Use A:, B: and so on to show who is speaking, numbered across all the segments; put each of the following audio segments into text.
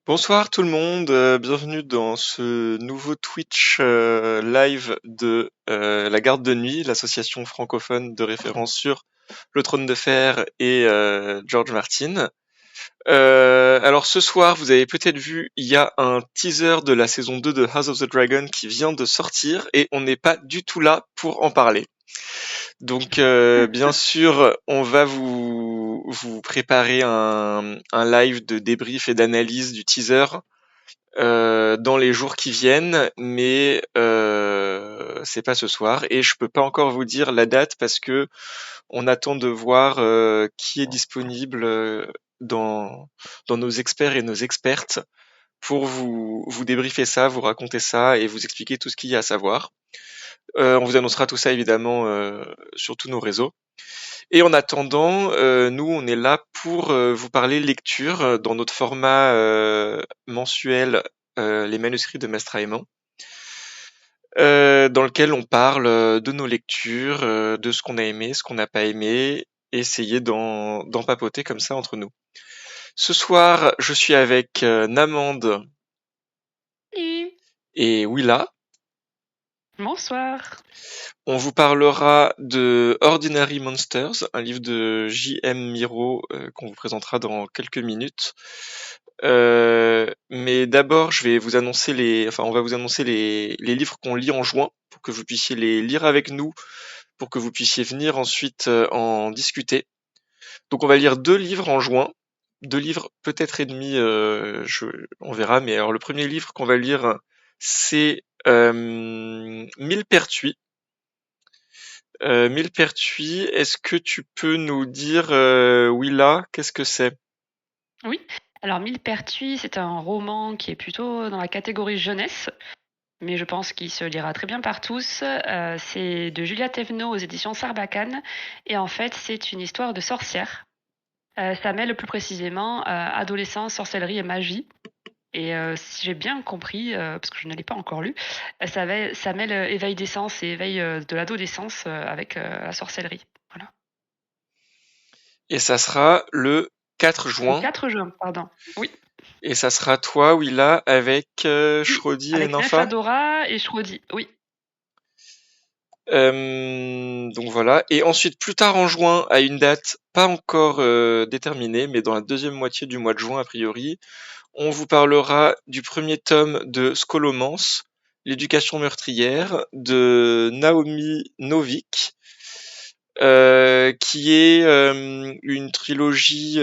A: Bonsoir tout le monde, bienvenue dans ce nouveau Twitch live de la Garde de Nuit, l'association francophone de référence sur Le Trône de Fer et George Martin. Alors ce soir, vous avez peut-être vu, il y a un teaser de la saison 2 de House of the Dragon qui vient de sortir et on n'est pas du tout là pour en parler. Donc bien sûr, on va vous préparer un live de débrief et d'analyse du teaser dans les jours qui viennent, mais c'est pas ce soir et je peux pas encore vous dire la date parce que on attend de voir qui est disponible dans nos experts et nos expertes pour vous débriefer ça, vous raconter ça et vous expliquer tout ce qu'il y a à savoir. On vous annoncera tout ça évidemment sur tous nos réseaux. Et en attendant, nous on est là pour vous parler lecture dans notre format mensuel, les manuscrits de Mestre Aimant, dans lequel on parle de nos lectures, de ce qu'on a aimé, ce qu'on n'a pas aimé, et essayer d'en papoter comme ça entre nous. Ce soir, je suis avec Namande
B: Salut.
A: et Willa.
B: Bonsoir.
A: On vous parlera de Ordinary Monsters, un livre de J.M. Miro qu'on vous présentera dans quelques minutes. Mais d'abord, je vais vous annoncer on va vous annoncer les livres qu'on lit en juin pour que vous puissiez les lire avec nous, pour que vous puissiez venir ensuite en discuter. Donc, on va lire 2 livres en juin, 2 livres peut-être et demi, on verra. Mais alors, le premier livre qu'on va lire, c'est Millepertuis. Millepertuis, est-ce que tu peux nous dire, Willa, qu'est-ce que c'est?
B: Oui. Alors, Millepertuis, c'est un roman qui est plutôt dans la catégorie jeunesse, mais je pense qu'il se lira très bien par tous. C'est de Julia Thévenot aux éditions Sarbacane, et en fait, c'est une histoire de sorcière. Ça mêle plus précisément adolescence, sorcellerie et magie. Et si j'ai bien compris, parce que je ne l'ai pas encore lu, ça mêle éveil des sens et éveil de l'adolescence avec la sorcellerie. Voilà.
A: Et ça sera le 4
B: Le
A: juin.
B: 4 juin, pardon. Oui.
A: Et ça sera toi, Willa, avec
B: Oui,
A: Shrodi et
B: avec
A: Nympha.
B: Nefadora et Shrodi, oui.
A: Donc voilà. Et ensuite, plus tard en juin, à une date pas encore déterminée, mais dans la deuxième moitié du mois de juin a priori, on vous parlera du premier tome de Scholomance, l'éducation meurtrière, de Naomi Novik, qui est une trilogie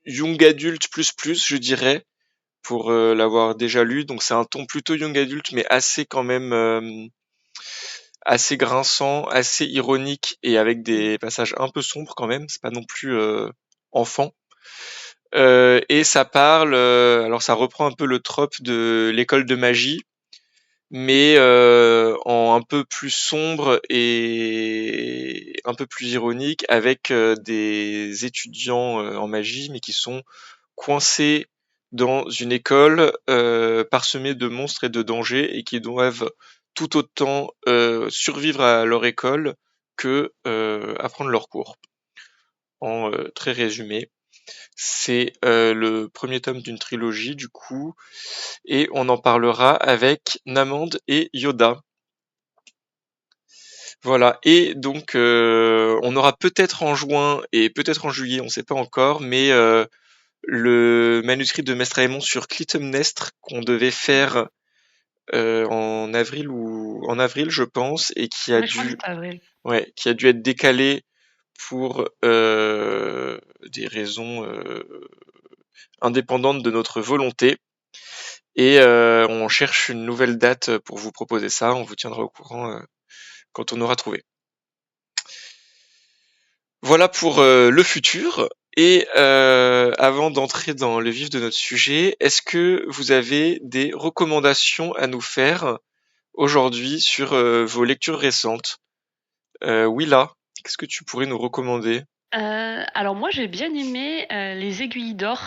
A: young adulte plus, je dirais, pour l'avoir déjà lu. Donc c'est un ton plutôt young adulte, mais assez quand même assez grinçant, assez ironique et avec des passages un peu sombres quand même. C'est pas non plus enfant. Et ça parle, alors ça reprend un peu le trope de l'école de magie, mais en un peu plus sombre et un peu plus ironique, avec des étudiants en magie, mais qui sont coincés dans une école parsemée de monstres et de dangers et qui doivent tout autant survivre à leur école que apprendre leurs cours. En très résumé, c'est le premier tome d'une trilogie du coup, et on en parlera avec Namande et Yoda. Voilà, et donc on aura peut-être en juin et peut-être en juillet, on ne sait pas encore, mais le manuscrit de Mestre Aimon sur Clytemnestre qu'on devait faire en avril je pense, et
B: Oui, je crois que c'est avril.
A: qui a dû être décalé pour des raisons indépendantes de notre volonté. Et on cherche une nouvelle date pour vous proposer ça. On vous tiendra au courant quand on aura trouvé. Voilà pour le futur. Et avant d'entrer dans le vif de notre sujet, est-ce que vous avez des recommandations à nous faire aujourd'hui sur vos lectures récentes? Willa, qu'est-ce que tu pourrais nous recommander?
B: Alors moi, j'ai bien aimé Les Aiguilles d'or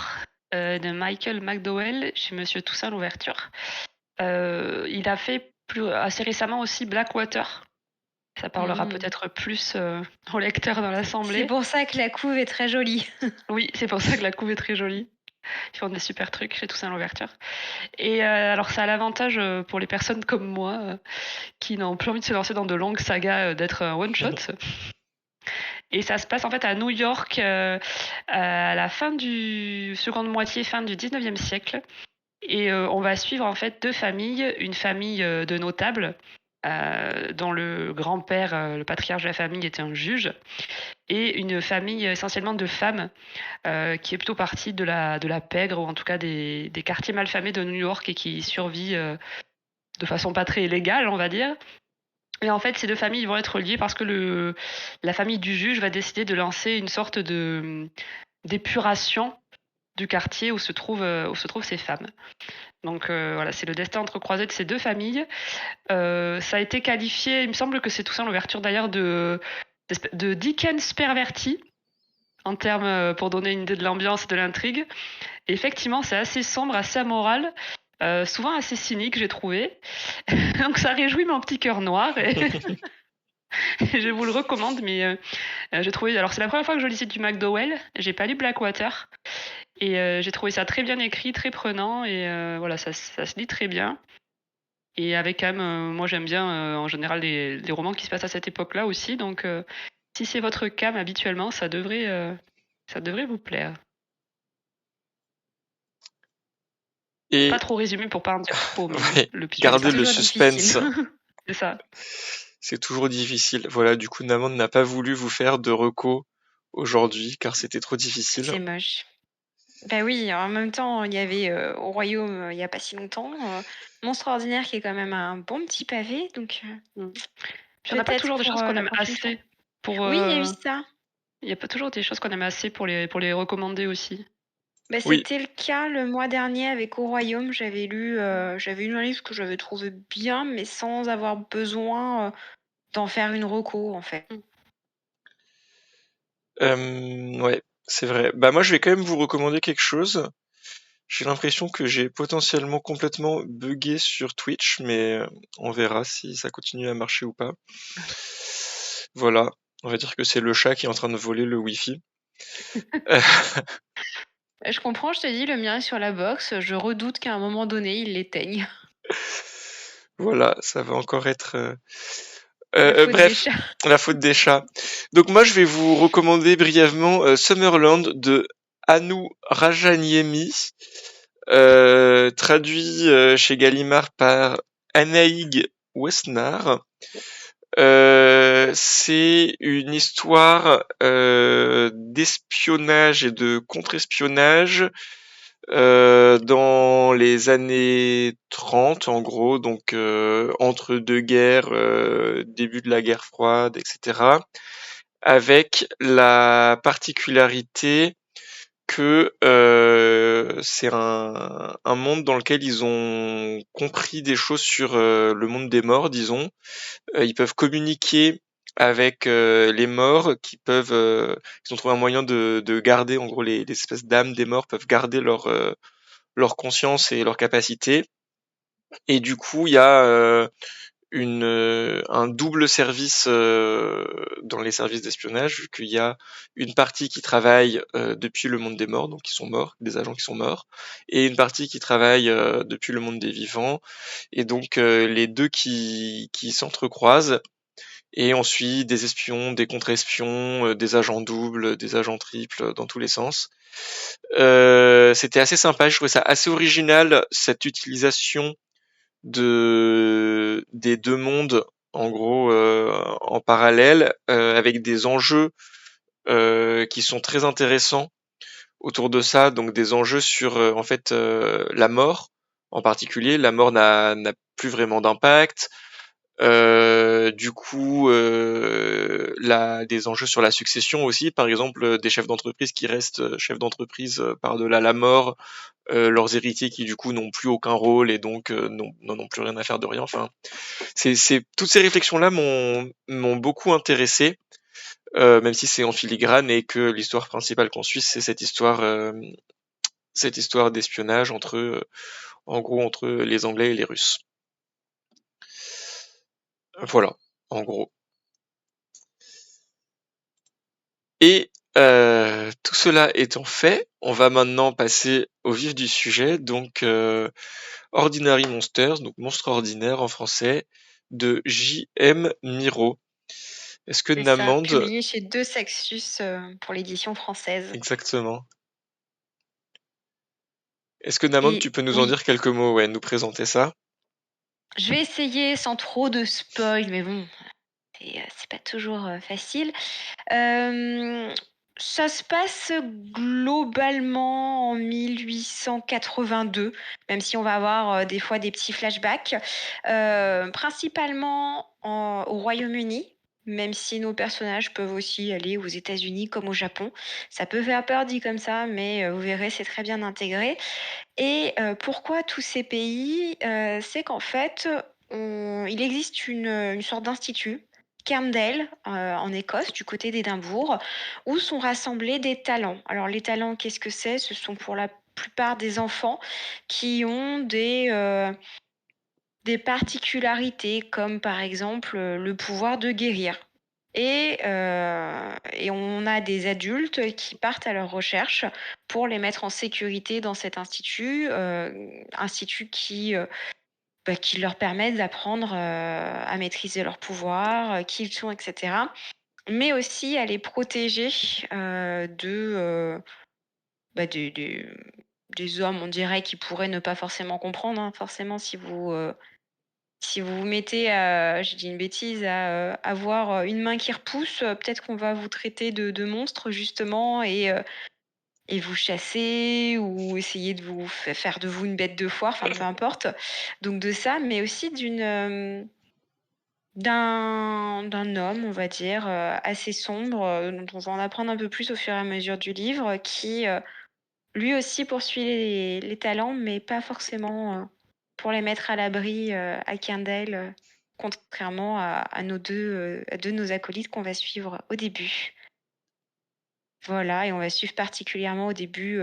B: de Michael McDowell chez Monsieur Toussaint Louverture. Il a fait assez récemment aussi Blackwater. Ça parlera peut-être plus aux lecteurs dans
C: C'est
B: l'assemblée.
C: pour ça que la couve est très jolie.
B: Oui, c'est pour ça que la couve est très jolie. Ils font des super trucs chez Toussaint Louverture. Et alors ça a l'avantage pour les personnes comme moi qui n'ont plus envie de se lancer dans de longues sagas d'être un one shot. Et ça se passe en fait à New York à la fin du seconde moitié, fin du 19e siècle. Et on va suivre en fait deux familles, une famille de notables dont le grand-père, le patriarche de la famille, était un juge, et une famille essentiellement de femmes qui est plutôt partie de la pègre, ou en tout cas des quartiers malfamés de New York, et qui survit de façon pas très légale, on va dire. Et en fait, ces deux familles vont être liées parce que la famille du juge va décider de lancer une sorte d'épuration du quartier où se trouvent ces femmes. Donc voilà, c'est le destin entrecroisé de ces deux familles. Ça a été qualifié, il me semble que c'est tout ça l'ouverture d'ailleurs de Dickens perverti, en termes pour donner une idée de l'ambiance et de l'intrigue. Et effectivement, c'est assez sombre, assez amoral, souvent assez cynique, j'ai trouvé. Donc ça réjouit mon petit cœur noir. Et je vous le recommande, mais j'ai trouvé. Alors c'est la première fois que je lis du McDowell. J'ai pas lu Blackwater. Et j'ai trouvé ça très bien écrit, très prenant. Et voilà, ça se lit très bien. Et avec quand même, moi j'aime bien en général les romans qui se passent à cette époque-là aussi. Donc si c'est votre cam habituellement, ça devrait vous plaire.
A: Et
B: Pas trop résumé pour pas en dire trop, mais
A: ouais,
B: le pitch est
C: C'est
A: garder le
B: simple.
C: toujours difficile.
A: suspense,
B: C'est ça.
A: c'est toujours difficile. Voilà, du coup, Naman n'a pas voulu vous faire de reco aujourd'hui car c'était trop difficile.
C: C'est moche. Bah oui, en même temps, il y avait au Royaume, il y a pas si longtemps, Monstre ordinaire qui est quand même un bon petit pavé, donc
B: Mm. Puis on n'a pas
C: peut-être
B: toujours des
C: pour
B: choses qu'on
C: la
B: aime
C: prochaine fois.
B: assez pour.
C: Oui, il y a eu ça.
B: Il n'y a pas toujours des choses qu'on aime assez pour les recommander aussi.
C: Bah,
A: Oui,
C: c'était le cas le mois dernier avec Au Royaume. J'avais lu un livre que j'avais trouvé bien, mais sans avoir besoin d'en faire une reco, en fait.
B: Mm.
A: ouais, c'est vrai. Bah moi, je vais quand même vous recommander quelque chose. J'ai l'impression que j'ai potentiellement complètement buggé sur Twitch, mais on verra si ça continue à marcher ou pas. Voilà, on va dire que c'est le chat qui est en train de voler le Wi-Fi.
C: Je comprends, je te dis, le mien est sur la box. Je redoute qu'à un moment donné, il l'éteigne.
A: Voilà, ça va encore être...
C: La faute des
A: bref,
C: chats.
A: la faute des chats. Donc moi, je vais vous recommander brièvement Summerland de Anu Rajaniemi, traduit chez Gallimard par Anaïg Westnar. C'est une histoire d'espionnage et de contre-espionnage dans les années 30 en gros, donc entre deux guerres, début de la guerre froide, etc. Avec la particularité que c'est un monde dans lequel ils ont compris des choses sur le monde des morts, disons. Ils peuvent communiquer avec les morts, ils ont trouvé un moyen de garder, en gros, les espèces d'âmes des morts peuvent garder leur conscience et leur capacité. Et du coup, il y a un double service dans les services d'espionnage, vu qu'il y a une partie qui travaille depuis le monde des morts, donc qui sont morts, des agents qui sont morts, et une partie qui travaille depuis le monde des vivants, et donc les deux qui s'entrecroisent, et on suit des espions, des contre-espions, des agents doubles, des agents triples, dans tous les sens. C'était assez sympa, je trouvais ça assez original, cette utilisation des deux mondes, en gros, en parallèle, avec des enjeux qui sont très intéressants autour de ça, donc des enjeux sur en fait la mort en particulier. La mort n'a plus vraiment d'impact. Du coup, des enjeux sur la succession aussi, par exemple, des chefs d'entreprise qui restent chefs d'entreprise par-delà la mort, leurs héritiers qui du coup n'ont plus aucun rôle et donc n'ont plus rien à faire de rien. Enfin, toutes ces réflexions-là m'ont beaucoup intéressé, même si c'est en filigrane et que l'histoire principale qu'on suit, c'est cette histoire d'espionnage en gros, entre les Anglais et les Russes. Voilà, en gros. Et Tout cela étant fait, on va maintenant passer au vif du sujet, donc Ordinary Monsters, donc Monstres ordinaires en français, de J.M. Miro. Est-ce que
C: C'est ça,
A: Namande...
C: publié chez Deux Sextus pour l'édition française.
A: Exactement. Est-ce que Namande, tu peux nous en
C: Oui,
A: dire quelques mots, ouais, nous présenter ça?
C: je vais essayer sans trop de spoil, mais bon, c'est pas toujours facile. Ça se passe globalement en 1882, même si on va avoir des fois des petits flashbacks, principalement au Royaume-Uni, même si nos personnages peuvent aussi aller aux États-Unis comme au Japon. Ça peut faire peur dit comme ça, mais vous verrez, c'est très bien intégré. Et pourquoi tous ces pays C'est qu'en fait, il existe une sorte d'institut, Cairndale, en Écosse, du côté d'Édimbourg, où sont rassemblés des talents. Alors les talents, qu'est-ce que c'est? Ce sont pour la plupart des enfants qui ont des particularités, comme par exemple le pouvoir de guérir. Et on a des adultes qui partent à leur recherche pour les mettre en sécurité dans cet institut, institut qui leur permet d'apprendre à maîtriser leurs pouvoirs, qui ils sont, etc. Mais aussi à les protéger des hommes, on dirait, qui pourraient ne pas forcément comprendre, hein. Forcément, si vous vous mettez à, je dis une bêtise, à avoir une main qui repousse, peut-être qu'on va vous traiter de monstre justement et vous chasser ou essayer de vous faire de vous une bête de foire, enfin peu importe. Donc de ça, mais aussi d'un homme, on va dire, assez sombre, dont on va en apprendre un peu plus au fur et à mesure du livre, qui lui aussi poursuit les talents, mais pas forcément pour les mettre à l'abri à Cairndale, contrairement à deux de nos acolytes qu'on va suivre au début. Voilà, et on va suivre particulièrement au début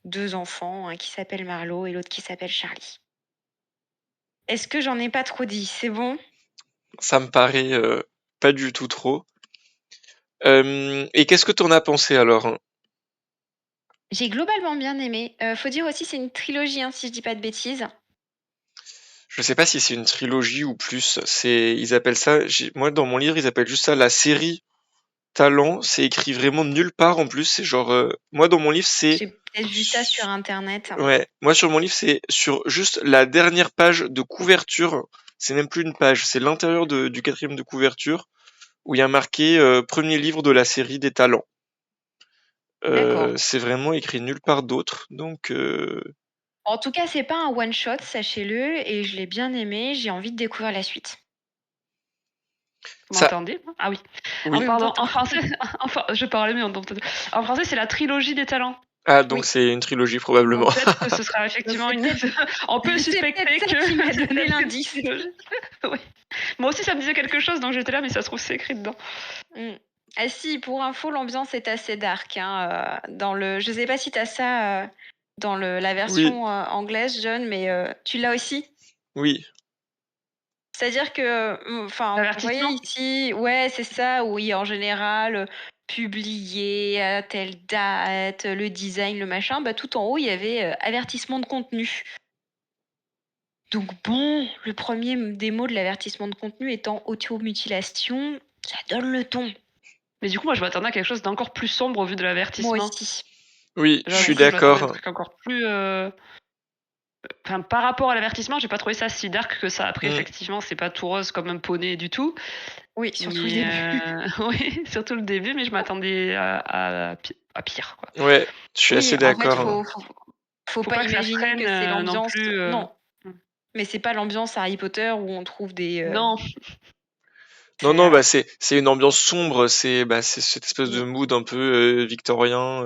C: deux enfants, un qui s'appelle Marlowe et l'autre qui s'appelle Charlie. Est-ce que j'en ai pas trop dit? C'est bon?
A: Ça me paraît pas du tout trop. Et qu'est-ce que t'en as pensé alors?
C: J'ai globalement bien aimé. Faut dire aussi c'est une trilogie, hein, si je dis pas de bêtises.
A: Je sais pas si c'est une trilogie ou plus. Ils appellent ça, moi dans mon livre, ils appellent juste ça la série Talent. C'est écrit vraiment nulle part en plus. C'est genre, moi dans mon livre, c'est,
C: J'ai peut-être vu ça sur internet.
A: ouais, moi sur mon livre, c'est sur juste la dernière page de couverture. C'est même plus une page, c'est l'intérieur du quatrième de couverture où il y a marqué premier livre de la série des Talents.
C: D'accord.
A: C'est vraiment écrit nulle part d'autre, donc
C: En tout cas, c'est pas un one shot, sachez-le, et je l'ai bien aimé. J'ai envie de découvrir la suite.
B: Vous
A: ça,
B: m'entendez? Ah oui.
A: oui.
B: Ah,
C: Oui, on
B: pardon,
C: t'entend.
B: en français, enfin, je parlais, mais on t'entend. En français, c'est la trilogie des talents.
A: Ah, donc
C: Oui.
A: c'est une trilogie probablement.
B: Donc peut-être que ce sera
C: Donc
B: effectivement
C: c'est
B: une.
C: peut-être
B: On peut
C: c'est
B: suspecter
C: peut-être ça
B: que
C: qui m'a
B: c'est
C: donné
B: peut-être une
C: l'indice.
B: trilogie. Oui. Moi aussi, ça me disait quelque chose, donc j'étais là, mais ça se trouve, c'est écrit dedans.
C: Ah si, pour info, l'ambiance est assez dark, hein, je sais pas si tu as ça dans la
A: Oui,
C: version anglaise, John, mais tu l'as aussi?
A: oui.
C: C'est-à-dire que, enfin, vous voyez
B: L'avertissement?
C: ici, ouais, c'est ça, oui, en général, publié à telle date, le design, le machin, bah, tout en haut, il y avait avertissement de contenu. Donc bon, le premier des mots de l'avertissement de contenu étant automutilation, ça donne le ton.
B: Mais du coup, moi, je m'attendais à quelque chose d'encore plus sombre au vu de
C: Moi
B: l'avertissement.
C: aussi.
A: Oui, je suis
B: J'avoue que je m'attendais à un
A: d'accord.
B: truc encore plus. Enfin, par rapport à l'avertissement, j'ai pas trouvé ça si dark que ça. Après,
A: Mm.
B: effectivement, c'est pas tout rose comme un poney du tout.
C: Oui, surtout le
B: Mais
C: début.
B: oui, surtout le début, mais je m'attendais à pire, quoi.
A: Ouais, je suis
C: Oui,
A: assez
C: en fait,
A: d'accord.
C: faut
B: Faut
C: pas
B: pas que ça
C: imaginer
B: freine
C: que c'est
B: non
C: l'ambiance.
B: plus.
C: Non,
B: Mm.
C: mais c'est pas l'ambiance Harry Potter où on trouve
B: Non,
A: Non, non,
C: voilà.
A: bah c'est une ambiance sombre. C'est cette espèce de
C: Mm.
A: mood un peu victorien,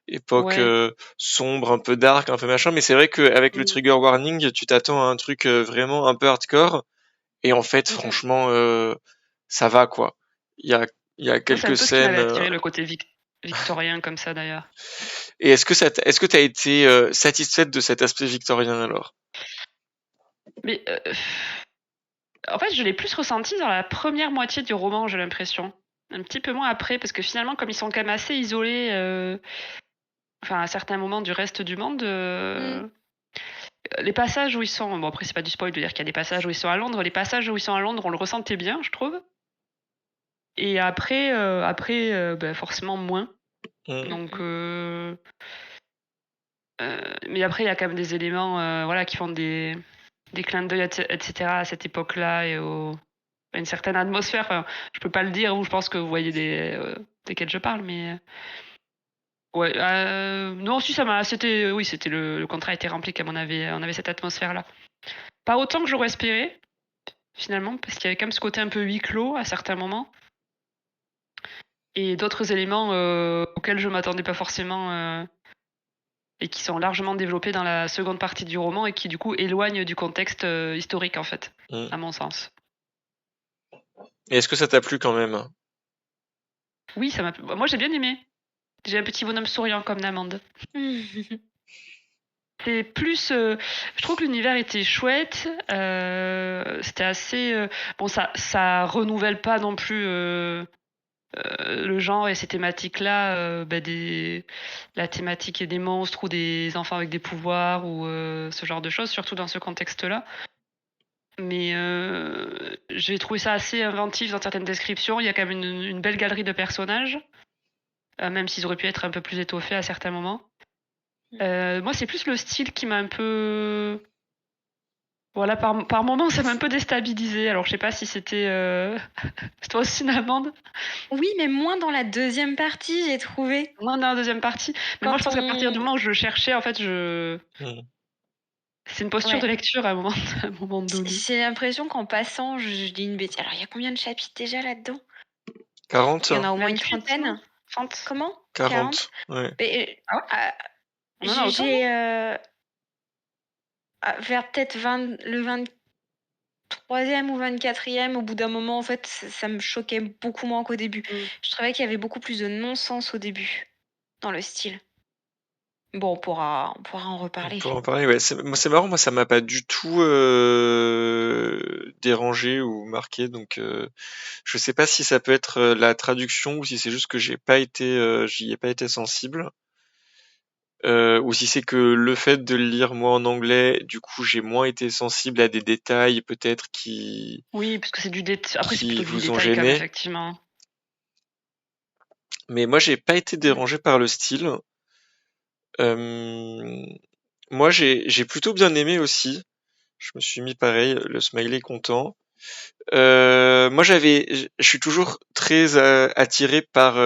A: époque
B: ouais.
A: sombre, un peu dark, un peu machin. Mais c'est vrai qu'avec le
B: Mm.
A: trigger warning, tu t'attends à un truc vraiment un peu hardcore. Et en fait,
C: Mm, mm.
A: franchement, ça va quoi. Il y a, il y a
B: Moi, c'est un
A: quelques
B: peu ce qui
A: scènes.
B: m'avait attiré, le côté victorien comme ça, d'ailleurs.
A: Et est-ce que t'as été satisfaite de cet aspect victorien alors?
B: Mais en fait, je l'ai plus ressenti dans la première moitié du roman, j'ai l'impression. Un petit peu moins après, parce que finalement, comme ils sont quand même assez isolés, à certains moments du reste du monde, les passages où ils sont... Bon, après, c'est pas du spoil de dire qu'il y a des passages où ils sont à Londres. Les passages où ils sont à Londres, on le ressentait bien, je trouve. Et après, forcément moins. Donc... mais après, il y a quand même des éléments qui font des clins d'œil, etc. à cette époque-là et à une certaine atmosphère. Enfin, je peux pas le dire, ou je pense que vous voyez desquels je parle, mais ouais. Non, si ça m'a, c'était, oui, c'était le contrat était rempli, comme on avait cette atmosphère-là. Pas autant que j'aurais espéré finalement, parce qu'il y avait quand même ce côté un peu huis clos à certains moments, et d'autres éléments auxquels je m'attendais pas forcément. Et qui sont largement développés dans la seconde partie du roman et qui du coup éloignent du contexte historique en fait, à mon sens.
A: Et est-ce que ça t'a plu quand même?
B: Oui, ça m'a. Moi j'ai bien aimé. J'ai un petit bonhomme souriant comme Namande. C'est plus. Je trouve que l'univers était chouette. C'était assez. Bon, ça renouvelle pas non plus le genre et ces thématiques-là. La thématique des monstres ou des enfants avec des pouvoirs ou ce genre de choses, surtout dans ce contexte-là. Mais j'ai trouvé ça assez inventif dans certaines descriptions. Il y a quand même une belle galerie de personnages, même s'ils auraient pu être un peu plus étoffés à certains moments. Moi, c'est plus le style qui m'a un peu... Voilà, par moments, ça m'a un peu déstabilisé. Alors, je sais pas si c'était... toi aussi, Namande?
C: Oui, mais moins dans la deuxième partie, j'ai trouvé.
B: Moins dans la deuxième partie. Mais moi, je pense qu'à partir du moment où je le cherchais, en fait, c'est une posture de lecture à un moment donné.
C: J'ai l'impression qu'en passant, je dis une bêtise. Alors, il y a combien de chapitres déjà là-dedans?
A: 40?
C: Il y en a au moins une
B: 28,
C: trentaine.
B: non 30.
C: Comment?
A: 40, ouais.
C: Mais,
B: Ah ouais On en a autant,
C: j'ai vers peut-être le 23e ou 24e, au bout d'un moment, en fait, ça me choquait beaucoup moins qu'au début. Je trouvais qu'il y avait beaucoup plus de non-sens au début, dans le style. Bon, on pourra en reparler.
A: Pour en parler, ouais. C'est marrant, moi ça m'a pas du tout dérangé ou marqué, donc je sais pas si ça peut être la traduction ou si c'est juste que j'y ai pas été sensible. Ou si c'est que le fait de le lire moi en anglais, du coup j'ai moins été sensible à des détails peut-être
B: Oui, parce que c'est du détail. Après, c'est
A: qui
B: plutôt du
A: vous ont
B: détail, quand même,
A: gêné.
B: effectivement.
A: Mais moi j'ai pas été dérangé par le style. Euh, Moi j'ai plutôt bien aimé aussi. Je me suis mis pareil, le smiley content. Moi je suis toujours très attiré par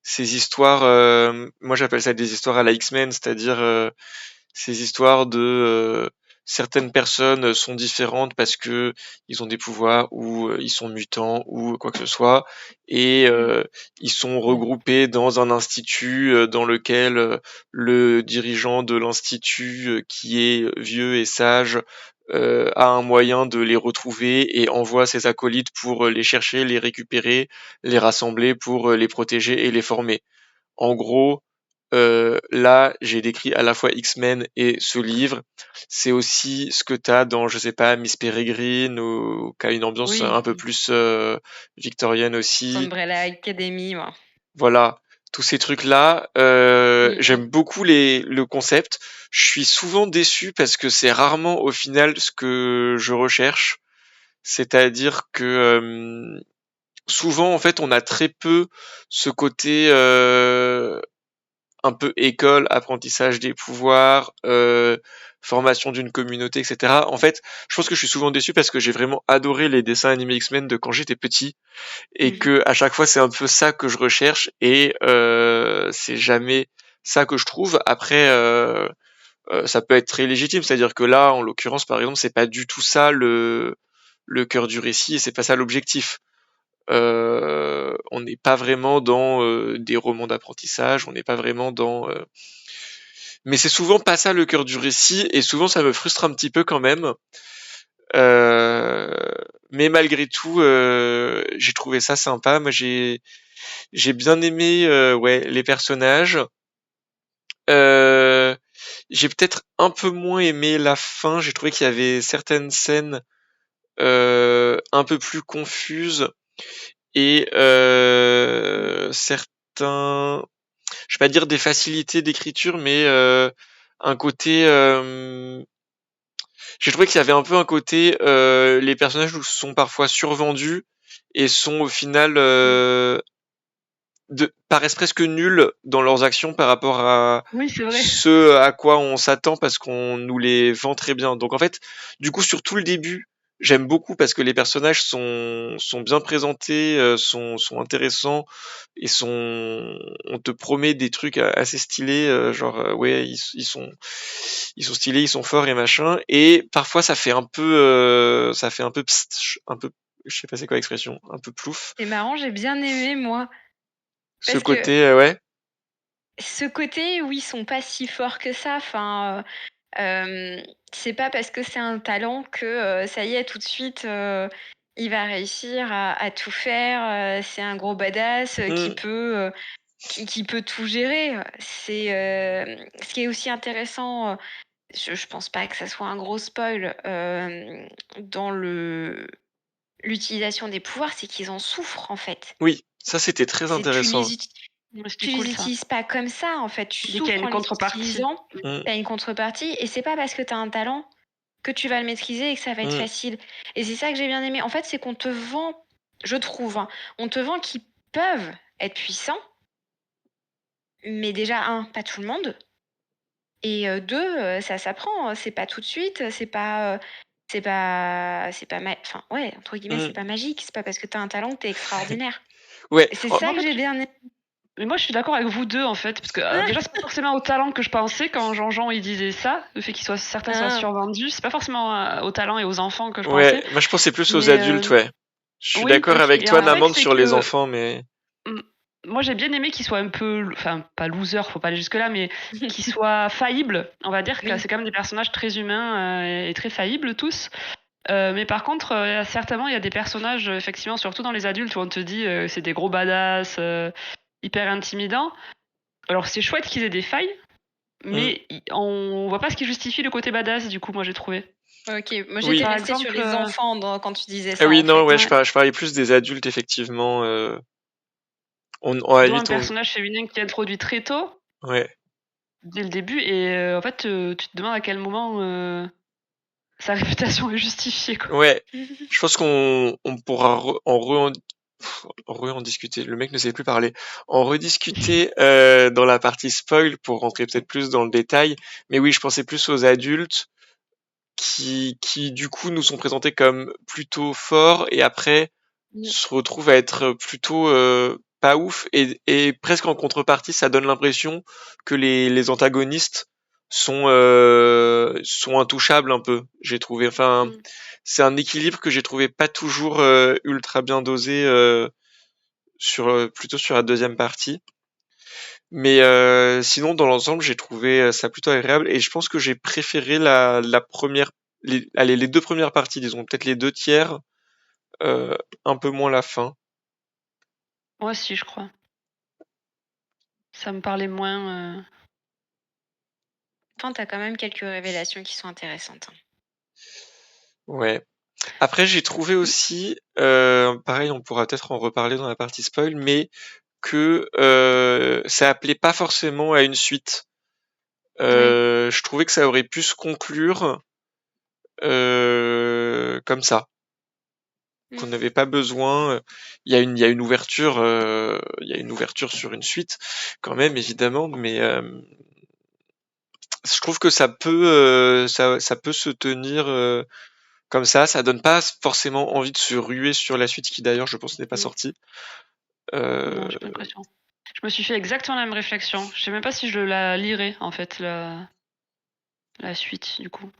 A: ces histoires. Moi j'appelle ça des histoires à la X-Men, c'est-à-dire ces histoires de certaines personnes sont différentes parce que ils ont des pouvoirs ou ils sont mutants ou quoi que ce soit et ils sont regroupés dans un institut dans lequel le dirigeant de l'institut qui est vieux et sage a un moyen de les retrouver et envoie ses acolytes pour les chercher, les récupérer, les rassembler pour les protéger et les former. En gros, là, j'ai décrit à la fois X-Men et ce livre. C'est aussi ce que t'as dans, je sais pas, Miss Peregrine ou qui a une ambiance un peu plus victorienne aussi.
C: Umbrella Academy, moi.
A: Voilà, tous ces trucs-là. J'aime beaucoup le concept. Je suis souvent déçu parce que c'est rarement au final ce que je recherche. C'est-à-dire que souvent, en fait, on a très peu ce côté un peu école, apprentissage des pouvoirs, formation d'une communauté, etc. En fait, je pense que je suis souvent déçu parce que j'ai vraiment adoré les dessins animés X-Men de quand j'étais petit et que à chaque fois c'est un peu ça que je recherche et c'est jamais ça que je trouve. Après, ça peut être très légitime, c'est-à-dire que là, en l'occurrence, par exemple, c'est pas du tout ça le cœur du récit et c'est pas ça l'objectif. On n'est pas vraiment dans des romans d'apprentissage, on n'est pas vraiment dans... Mais c'est souvent pas ça le cœur du récit, et souvent ça me frustre un petit peu quand même. Mais malgré tout, j'ai trouvé ça sympa. Moi, j'ai bien aimé ouais, les personnages. J'ai peut-être un peu moins aimé la fin. J'ai trouvé qu'il y avait certaines scènes un peu plus confuses et certains, je vais pas dire des facilités d'écriture, mais un côté, j'ai trouvé qu'il y avait un peu un côté, les personnages sont parfois survendus et sont au final paraissent presque nuls dans leurs actions par rapport à
B: Oui, c'est vrai.
A: ce à quoi on s'attend parce qu'on nous les vend très bien. Donc en fait, du coup, sur tout le début, j'aime beaucoup parce que les personnages sont bien présentés, sont intéressants et on te promet des trucs assez stylés, genre ouais, ils sont stylés, ils sont forts et machin. Et parfois, ça fait un peu psst, un peu, je sais pas c'est quoi l'expression, un peu plouf.
C: C'est marrant, j'ai bien aimé, moi.
A: Ce
C: Parce que
A: côté, ouais.
C: ce côté où ils sont pas si forts que ça, enfin, c'est pas parce que c'est un talent que, ça y est, tout de suite, il va réussir à tout faire, c'est un gros badass,
A: Mm.
C: qui peut tout gérer. C'est, ce qui est aussi intéressant, je pense pas que ça soit un gros spoil, dans l'utilisation des pouvoirs, c'est qu'ils en souffrent, en fait.
A: Oui, ça c'était très
C: C'est
A: intéressant.
B: Ouais, c'était
C: tu
B: cool
C: les
B: ça.
C: utilises pas comme ça, en fait. Tu
B: Dès qu'il y a
C: souffres
B: une
C: en les
B: contrepartie.
C: utilisant,
A: Mm,
C: tu as une contrepartie et c'est pas parce que tu as un talent que tu vas le maîtriser et que ça va être
A: mm,
C: facile. Et c'est ça que j'ai bien aimé. En fait, c'est qu'on te vend, je trouve, hein, on te vend qu'ils peuvent être puissants, mais déjà, un, pas tout le monde. Et deux, ça s'apprend, hein. C'est pas tout de suite, enfin, ouais, entre guillemets, c'est
A: mm.
C: pas magique. C'est pas parce que tu as un talent que tu es extraordinaire.
A: Ouais,
C: Et c'est
A: oh,
B: Mais
C: ça
B: en
C: que
B: fait,
C: j'ai bien aimé.
B: mais moi je suis d'accord avec vous deux en fait, parce que déjà c'est pas forcément au talent que je pensais quand Jean-Jean il disait ça, le fait qu'ils certains soient
C: Ah,
B: survendus, c'est pas forcément au talent et aux enfants que je
A: ouais,
B: pensais.
A: moi je pensais plus aux
B: Mais
A: adultes, ouais. Je suis
B: oui,
A: d'accord avec
B: et
A: toi,
B: en fait
A: Namande,
B: c'est
A: sur les
B: que
A: enfants, mais
B: mm, moi j'ai bien aimé qu'ils soient un peu, enfin pas loser, faut pas aller jusque là, mais qu'ils soient faillibles. On va dire que
C: oui.
B: c'est quand même des personnages très humains et très faillibles tous. Mais par contre, certainement, il y a des personnages, effectivement, surtout dans les adultes, où on te dit c'est des gros badass, hyper intimidants. Alors c'est chouette qu'ils aient des failles,
A: mm.
B: mais on voit pas ce qui justifie le côté badass, du coup, moi j'ai trouvé.
C: Ok, moi j'étais
A: Oui.
B: Par
C: restée sur
B: exemple,
C: les enfants quand tu disais
A: Ah
C: ça
A: oui,
C: en
A: non,
C: fait.
A: ouais,
B: ouais,
A: je parlais plus des adultes, effectivement. À la
B: dont un
A: limite,
B: personnage féminin qui est introduit très tôt,
A: ouais.
B: dès le début, et en fait, tu te demandes à quel moment sa réputation est justifiée, quoi.
A: Ouais, je pense on pourra en discuter. Le mec ne sait plus parler. En rediscuter dans la partie spoil pour rentrer peut-être plus dans le détail. Mais oui, je pensais plus aux adultes qui du coup nous sont présentés comme plutôt forts et après se retrouvent à être plutôt pas ouf et presque en contrepartie ça donne l'impression que les antagonistes sont intouchables un peu, j'ai trouvé. Enfin,
B: Mm.
A: c'est un équilibre que j'ai trouvé pas toujours ultra bien dosé plutôt sur la deuxième partie. Mais sinon, dans l'ensemble, j'ai trouvé ça plutôt agréable et je pense que j'ai préféré la première, les deux premières parties, disons peut-être les deux tiers, euh, un peu moins la fin.
B: Moi aussi, je crois. Ça me parlait moins.
C: Enfin, t'as quand même quelques révélations qui sont intéressantes, hein.
A: Ouais. Après, j'ai trouvé aussi, pareil, on pourra peut-être en reparler dans la partie spoil, mais que ça appelait pas forcément à une suite.
C: Oui.
A: Je trouvais que ça aurait pu se conclure comme ça. Qu'on
C: Mm.
A: n'avait pas besoin. Il y a une ouverture, il y a une ouverture sur une suite quand même évidemment, mais je trouve que ça peut se tenir comme ça donne pas forcément envie de se ruer sur la suite qui d'ailleurs je pense n'est pas
C: Non.
A: sortie.
B: Non, j'ai pas l'impression. Je me suis fait exactement la même réflexion. Je sais même pas si je la lirai, en fait, la suite, du coup.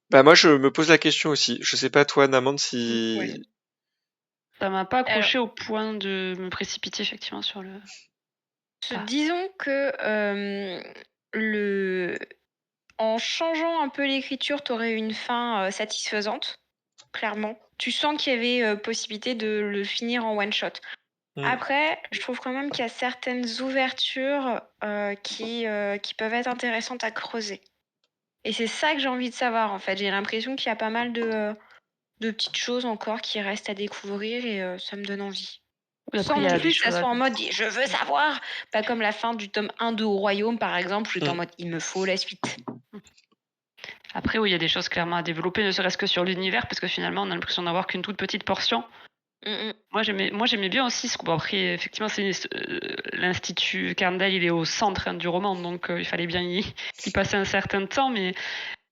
A: Bah moi je me pose la question aussi. Je sais pas toi Namande
C: Ouais.
A: si
B: Ça m'a pas
C: Alors,
B: accroché au point de me précipiter, effectivement, sur le pas.
C: disons que le... en changeant un peu l'écriture, t'aurais une fin satisfaisante, clairement. Tu sens qu'il y avait possibilité de le finir en one shot.
A: Hmm.
C: Après, je trouve quand même qu'il y a certaines ouvertures qui peuvent être intéressantes à creuser. Et c'est ça que j'ai envie de savoir, en fait. J'ai l'impression qu'il y a pas mal de petites choses encore qui restent à découvrir et ça me donne envie.
B: Oui, après,
C: Sans
B: il y
C: non
B: a
C: plus
B: des
C: que ça
B: choses à.
C: soit en mode: «Je veux savoir!» Pas comme la fin du tome 1 de Au Royaume, par exemple, où j'étais en
A: Mm.
C: mode: «Il me faut la suite».
B: Après, oui, il y a des choses clairement à développer, ne serait-ce que sur l'univers, parce que finalement, on a l'impression d'avoir qu'une toute petite portion.
C: Mmh mh.
B: Moi, j'aimais bien aussi ce bon, après, effectivement, l'Institut Carndale, il est au centre, du roman, donc il fallait bien y passer un certain temps, mais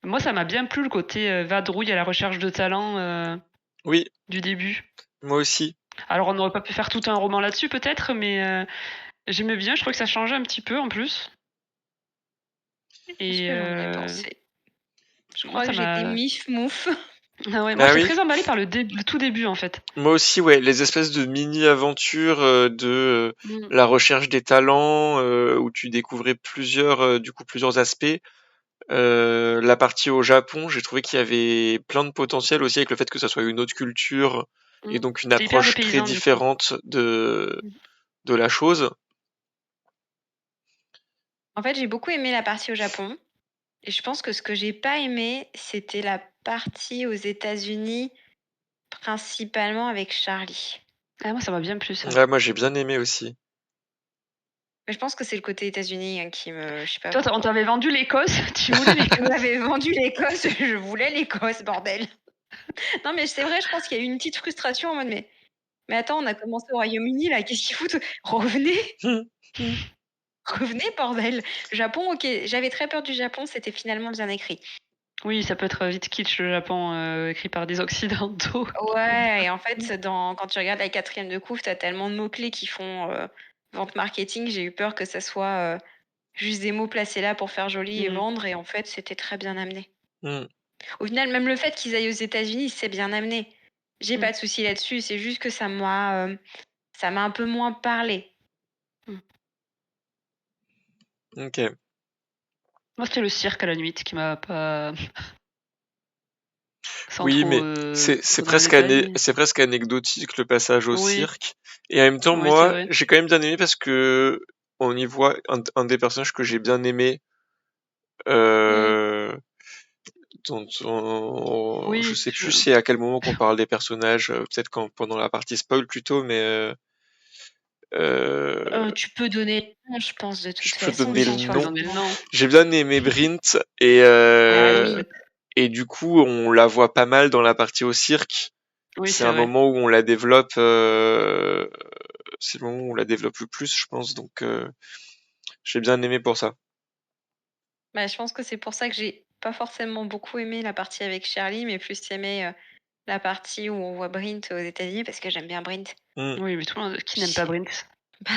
B: moi, ça m'a bien plu, le côté vadrouille à la recherche de talent
A: Oui,
B: du début.
A: moi aussi.
B: Alors, on n'aurait pas pu faire tout un roman là-dessus, peut-être, mais j'aimais bien, je trouvais que ça changeait un petit peu, en plus.
C: Qu'est-ce
B: Et
C: que j'en ai pensé? Je
B: moi,
C: crois
B: ça
C: que j'étais
B: m'a.
C: mif-mouf.
B: Ah ouais, moi,
A: Ah
B: j'étais
A: oui,
B: très emballée par le tout début, en fait.
A: moi aussi, ouais, les espèces de mini-aventures de
B: Mm.
A: la recherche des talents, où tu découvrais plusieurs aspects. La partie au Japon, j'ai trouvé qu'il y avait plein de potentiel aussi avec le fait que ça soit une autre culture et donc une
B: C'est hyper
A: approche très
B: dépaysant, du coup.
A: différente de la chose.
C: En fait, j'ai beaucoup aimé la partie au Japon et je pense que ce que j'ai pas aimé, c'était la partie aux États-Unis, principalement avec Charlie.
B: Ah, moi, ça m'a bien plu, ça.
A: Ouais, moi j'ai bien aimé aussi.
C: Mais je pense que c'est le côté États-Unis, qui me je sais pas
B: Toi, on
C: pourquoi.
B: t'avait vendu l'Écosse, tu voulais
C: On
B: l'Écosse.
C: m'avait vendu l'Écosse, je voulais l'Écosse, bordel. Non, mais c'est vrai, je pense qu'il y a eu une petite frustration en mode: «Mais attends, on a commencé au Royaume-Uni là, qu'est-ce qu'ils foutent? Revenez, revenez bordel!» Japon, OK, j'avais très peur du Japon, c'était finalement bien écrit.
B: Oui, ça peut être vite kitsch, le Japon, écrit par des occidentaux.
C: Ouais et en fait, quand tu regardes la 4e de couve, tu as tellement de mots-clés qui font, vente marketing. J'ai eu peur que ça soit, juste des mots placés là pour faire joli et vendre et en fait, c'était très bien amené.
A: Mm.
C: Au final, même le fait qu'ils aillent aux États-Unis, c'est bien amené. J'ai pas de souci là-dessus, c'est juste que ça m'a un peu moins parlé.
A: Ok.
B: Moi, c'était le cirque, à la limite, qui m'a pas sans
A: Oui,
B: trop,
A: mais c'est
B: trop dans le détail.
A: c'est presque anecdotique le passage au
B: Oui,
A: cirque. Et en même temps,
B: oui, c'est
A: moi,
B: vrai.
A: j'ai quand même bien aimé parce que on y voit un des personnages que j'ai bien aimé.
C: Mmh.
A: Euh, je
B: Oui,
A: sais plus c'est à quel moment qu'on parle des personnages, peut-être pendant la partie spoil plutôt, mais
C: Tu peux donner le nom, je pense, de
A: je
C: toute
A: peux
C: façon,
A: donner le
C: si tu
B: tu peux
A: nom.
C: regardes
B: donner le
C: bien.
B: nom.
A: J'ai bien aimé Brint
C: Ah oui.
A: et du coup on la voit pas mal dans la partie au cirque.
B: Oui,
A: C'est
B: c'est
A: un
B: vrai.
A: moment où on la développe, c'est le moment où on la développe le plus, je pense. Donc j'ai bien aimé pour ça.
C: Bah, je pense que c'est pour ça que j'ai pas forcément beaucoup aimé la partie avec Charlie, mais plus aimé, la partie où on voit Brint aux États-Unis parce que j'aime bien Brint.
A: Mm.
B: Oui, mais tout le monde qui n'aime pas
C: J'ai
B: Brint?
C: bah,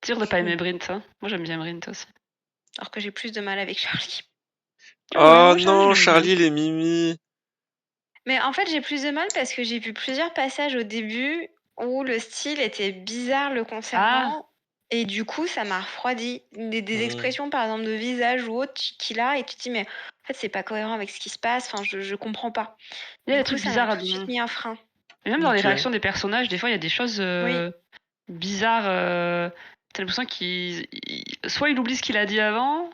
B: C'est dur de pas aimer Brint, hein. Moi, j'aime bien Brint aussi.
C: alors que j'ai plus de mal avec Charlie.
B: Ah ouais,
A: Oh
B: moi, Charlie,
A: non,
B: j'aimais bien.
A: Charlie les Mimi.
C: Mais en fait, j'ai plus de mal parce que j'ai vu plusieurs passages au début où le style était bizarre le
B: Ah!
C: concernant et du coup, ça m'a refroidi. Des
A: Mm.
C: expressions, par exemple, de visage ou autre qu'il a et tu te dis: «Mais en fait, c'est pas cohérent avec ce qui se passe, enfin, je comprends pas».
B: Il y a
C: Du
B: des
C: coup,
B: trucs
C: ça m'a
B: bizarres,
C: tout de suite mis un frein.
B: et même dans les
A: Ok.
B: réactions des personnages, des fois, il y a des choses,
C: Oui.
B: bizarres, tu l'impression soit il oublie ce qu'il a dit avant,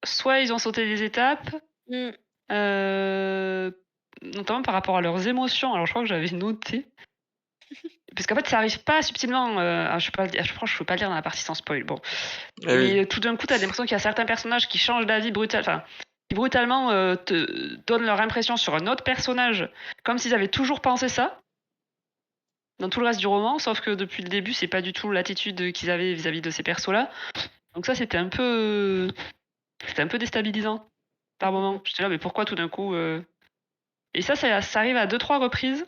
B: soit ils ont sauté des étapes,
C: Mmh.
B: heu, notamment par rapport à leurs émotions. Alors je crois que j'avais noté, parce qu'en fait ça arrive pas subtilement, je sais pas le dire, je crois que je peux pas le dire dans la partie sans spoil, bon.
A: Ah oui.
B: Mais tout d'un coup, tu as l'impression qu'il y a certains personnages qui changent d'avis qui brutalement, te donnent leur impression sur un autre personnage, comme s'ils avaient toujours pensé ça, dans tout le reste du roman, sauf que depuis le début, c'est pas du tout l'attitude qu'ils avaient vis-à-vis de ces persos-là. Donc ça, c'était un peu déstabilisant par moment. J'étais là: «Mais pourquoi tout d'un coup?» Et ça arrive à 2-3 reprises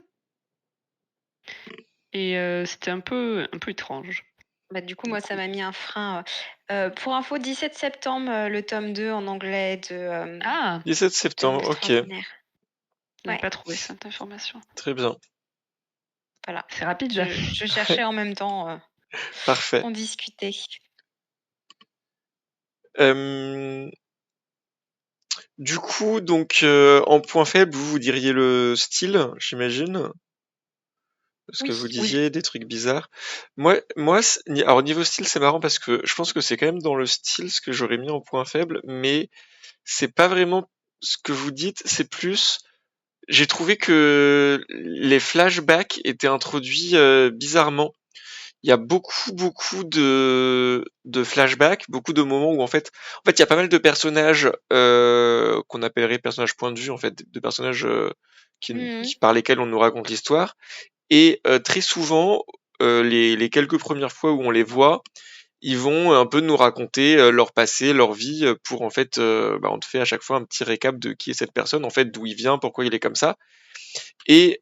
B: et c'était un peu étrange.
C: Bah, du coup,
B: Du
C: moi, ça
B: coup.
C: m'a mis un frein. Pour info, 17 septembre, le tome 2 en anglais
B: Ah!
A: 17
C: de
A: septembre, ok.
C: L'Extraordinaire.
B: J'avais
C: Ouais,
B: pas trouvé cette information.
A: Très bien.
C: voilà.
B: C'est rapide.
C: Je cherchais en même temps,
A: Parfait.
C: on discutait.
A: Euh, du coup, donc, en point faible, vous diriez le style, j'imagine? Ce que vous
C: Oui.
B: Oui.
A: disiez, des trucs bizarres. Alors niveau style, c'est marrant parce que je pense que c'est quand même dans le style ce que j'aurais mis en point faible, mais c'est pas vraiment ce que vous dites, c'est plus j'ai trouvé que les flashbacks étaient introduits bizarrement. Il y a beaucoup de flashbacks, beaucoup de moments où en fait, il y a pas mal de personnages qu'on appellerait personnages point de vue, en fait, de personnages par lesquels on nous raconte l'histoire. Et très souvent, les quelques premières fois où on les voit, ils vont un peu nous raconter leur passé, leur vie, pour en fait, on te fait à chaque fois un petit récap de qui est cette personne, en fait, d'où il vient, pourquoi il est comme ça. Et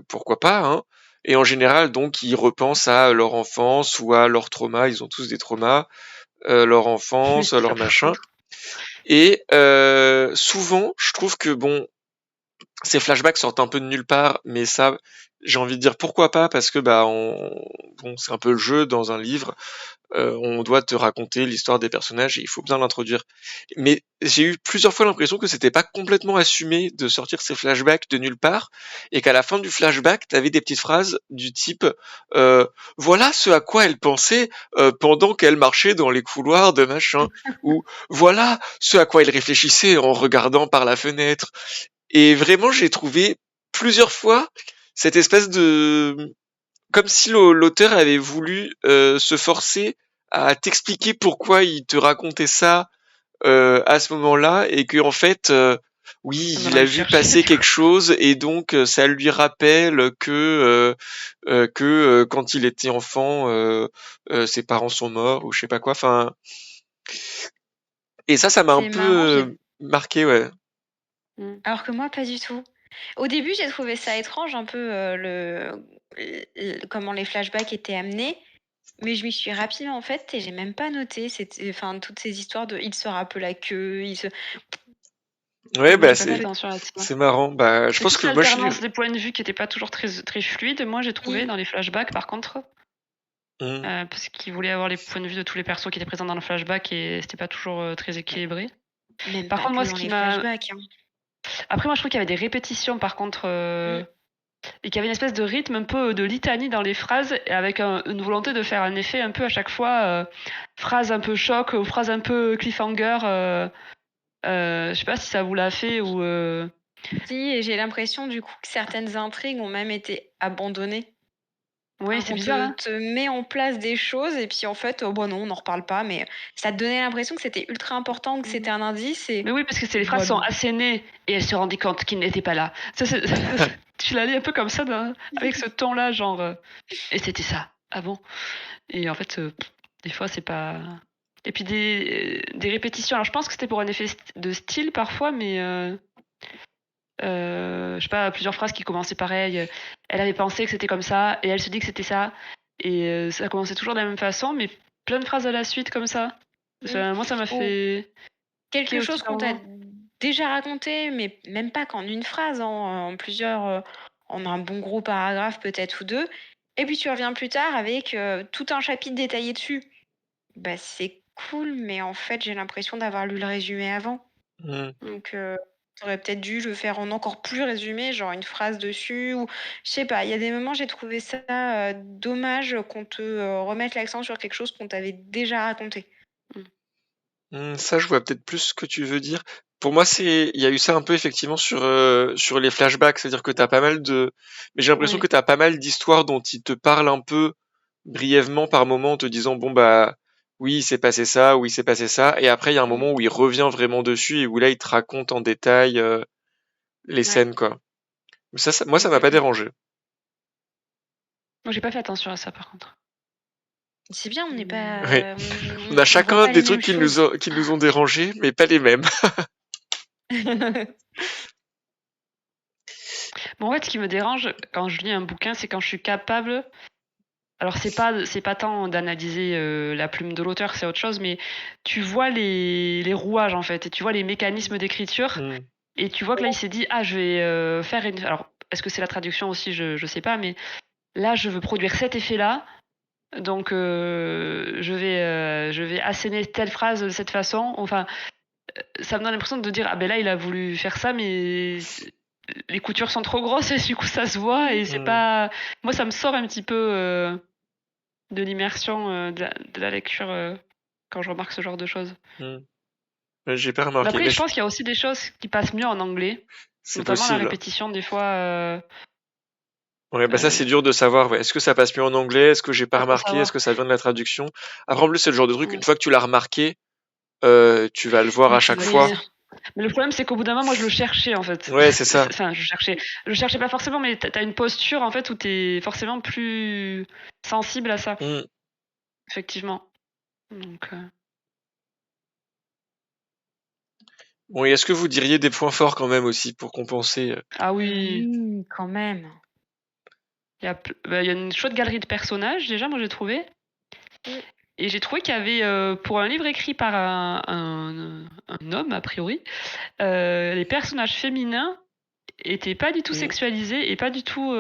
A: pourquoi pas, hein. Et en général, donc, ils repensent à leur enfance ou à leur trauma. Ils ont tous des traumas, leur enfance, leur machin. Et souvent, je trouve que bon, ces flashbacks sortent un peu de nulle part, mais ça, j'ai envie de dire pourquoi pas, parce que bon, c'est un peu le jeu dans un livre. On doit te raconter l'histoire des personnages et il faut bien l'introduire. Mais j'ai eu plusieurs fois l'impression que c'était pas complètement assumé de sortir ces flashbacks de nulle part et qu'à la fin du flashback, t'avais des petites phrases du type voilà ce à quoi elle pensait pendant qu'elle marchait dans les couloirs de machin ou voilà ce à quoi elle réfléchissait en regardant par la fenêtre. Et vraiment, j'ai trouvé plusieurs fois cette espèce de comme si l'auteur avait voulu se forcer à t'expliquer pourquoi il te racontait ça à ce moment-là et que en fait oui
B: Ça me
A: il a
B: le
A: vu
B: chercher.
A: passer quelque chose et donc ça lui rappelle que quand il était enfant ses parents sont morts ou je sais pas quoi, enfin, et ça m'a un
C: C'est
A: peu
C: marrant,
A: marqué, ouais.
C: alors que moi, pas du tout. Au début, j'ai trouvé ça étrange un peu, comment les flashbacks étaient amenés, mais je m'y suis rapidement en fait et j'ai même pas noté. C'était enfin, toutes ces histoires de il se rappela que, il se
A: Ouais,
B: Moi,
A: bah
B: j'ai pas fait attention à ça.
A: c'est marrant, bah je
B: C'est
A: pense
B: plus
A: que moi je
B: l'alternance des points de vue qui était pas toujours très fluide, moi j'ai trouvé dans les flashbacks par contre. Parce qu'il voulait avoir les points de vue de tous les persos qui étaient présents dans le flashback et c'était pas toujours très équilibré.
C: même
B: Par
C: pas
B: contre,
C: que
B: moi, ce
C: dans
B: qui
C: les
B: m'a.
C: flashbacks, hein.
B: Après, moi, je trouve qu'il y avait des répétitions par contre. Et qu'il y avait une espèce de rythme un peu de litanie dans les phrases, et avec une volonté de faire un effet un peu à chaque fois, phrase un peu choc ou phrase un peu cliffhanger. Je sais pas si ça vous l'a fait ou.
C: Si, et j'ai l'impression du coup que certaines intrigues ont même été abandonnées.
B: Oui,
C: Enfin,
B: c'est
C: qu'on
B: bizarre, hein.
C: te met en place des choses et puis en fait, bon non, on n'en reparle pas, mais ça te donnait l'impression que c'était ultra important, que c'était un indice et
B: Mais oui, parce que les phrases
C: bah
B: sont
C: non.
B: assénées et elle se rendit compte qu'il n'était pas là. Tu l'as lu un peu comme ça, avec ce ton-là, genre. Et c'était ça. Ah bon? Et en fait, des fois, c'est pas. Et puis des répétitions. Alors, je pense que c'était pour un effet de style parfois, mais. Je sais pas, plusieurs phrases qui commençaient pareil. Elle avait pensé que c'était comme ça, et elle se dit que c'était ça. Et ça commençait toujours de la même façon, mais plein de phrases à la suite comme ça. Moi, ça m'a
C: Ou
B: fait
C: quelque
B: tiquer aussi
C: chose
B: par
C: qu'on t'a
B: moment.
C: déjà raconté, mais même pas qu'en une phrase, hein, en plusieurs, en un bon gros paragraphe peut-être ou 2 et puis tu reviens plus tard avec, tout un chapitre détaillé dessus. Bah, c'est cool, mais en fait, j'ai l'impression d'avoir lu le résumé avant. Donc, tu peut-être dû le faire en encore plus résumé, genre une phrase dessus ou je sais pas. Il y a des moments, j'ai trouvé ça, dommage qu'on te, remette l'accent sur quelque chose qu'on t'avait déjà raconté.
A: Ça, je vois peut-être plus ce que tu veux dire. Pour moi, il y a eu ça un peu effectivement sur les flashbacks, c'est-à-dire que t'as pas mal mais j'ai l'impression
B: Oui.
A: que t'as pas mal d'histoires dont ils te parlent un peu brièvement par moment en te disant bon bah oui, il s'est passé ça, oui, il s'est passé ça, et après il y a un moment où il revient vraiment dessus et où là il te raconte en détail les
C: Ouais.
A: scènes quoi. Mais moi ça m'a pas dérangé.
B: Moi, j'ai pas fait attention à ça, par contre.
C: C'est bien, on n'est
A: Ouais.
C: pas,
A: On a
C: on voit
A: chacun
C: pas
A: des
C: les
A: trucs
C: mêmes choses.
A: qui nous ont dérangés, mais pas les mêmes.
B: Bon, en fait, ce qui me dérange quand je lis un bouquin, c'est quand je suis capable. Alors, c'est pas tant d'analyser la plume de l'auteur, c'est autre chose, mais tu vois les rouages, en fait, et tu vois les mécanismes d'écriture, et tu vois que là, il s'est dit, ah, je vais faire une. Alors, est-ce que c'est la traduction aussi? Je sais pas, mais là, je veux produire cet effet-là, donc je vais asséner telle phrase de cette façon. Enfin, ça me donne l'impression de dire, ah ben là, il a voulu faire ça, mais les coutures sont trop grosses et du coup, ça se voit, et c'est pas. Moi, ça me sort un petit peu de l'immersion de la lecture quand je remarque ce genre de choses.
A: J'ai pas
B: Mais
A: remarqué,
B: après,
A: mais
B: je pense qu'il y a aussi des choses qui passent mieux en anglais,
A: c'est
B: notamment la
A: possible.
B: répétition des fois.
A: Ouais, bah ça
B: euh,
A: c'est dur de savoir. Ouais. Est-ce que ça passe mieux en anglais? Est-ce que j'ai pas
B: Pas trop
A: remarqué? Est-ce
B: savoir.
A: que ça vient de la traduction? Après, en plus, c'est le genre de truc, une
B: Mm.
A: fois que tu l'as remarqué, tu vas le voir
C: Oui,
A: à
C: tu
A: chaque
C: dois le
A: fois.
C: dire.
B: Mais le problème, c'est qu'au bout d'un moment, moi, je le cherchais, en fait.
A: Ouais, c'est ça.
B: Enfin, je cherchais pas forcément, mais t'as une posture, en fait, où t'es forcément plus sensible à ça,
A: Mm.
B: effectivement. Donc,
A: Bon, et est-ce que vous diriez des points forts quand même aussi pour compenser?
B: Ah oui,
C: Oui, quand même.
B: il y a une chouette galerie de personnages, déjà, moi, j'ai trouvé.
C: Mm.
B: Et j'ai trouvé qu'il y avait, pour un livre écrit par un homme, a priori, les personnages féminins étaient pas du tout
A: Mm.
B: sexualisés et pas du tout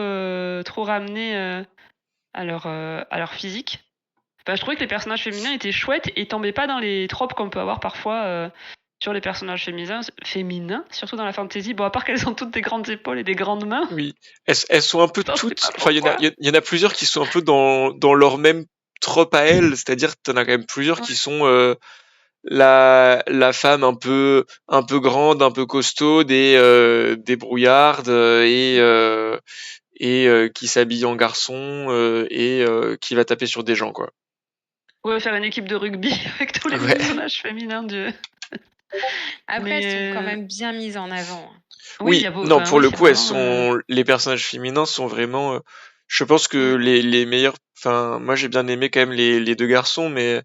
B: trop ramenés à leur physique. Enfin, je trouvais que les personnages féminins étaient chouettes et tombaient pas dans les tropes qu'on peut avoir parfois sur les personnages féminins, surtout dans la fantasy. Bon, à part qu'elles ont toutes des grandes épaules et des grandes mains,
A: Oui. Elles sont un peu
B: je sais
A: toutes.
B: pas
A: Enfin,
B: pourquoi.
A: il y en a plusieurs qui sont un peu dans leur même trope à elles. C'est-à-dire, t'en as quand même plusieurs
C: Ouais.
A: qui sont la femme un peu grande, un peu costaud, des brouillardes qui s'habille en garçon qui va taper sur des gens quoi.
B: On va faire une équipe de rugby avec tous les
A: Ouais.
B: personnages féminins du.
C: Après, elles sont quand
B: Mais
C: même bien mises en avant.
B: oui,
A: Oui, non,
B: enfin,
A: pour
B: oui,
A: le
B: c'est
A: coup, elles
B: vraiment.
A: sont les personnages féminins sont vraiment. Je pense que
C: Mm.
A: les meilleurs. Enfin, moi j'ai bien aimé quand même les deux garçons, mais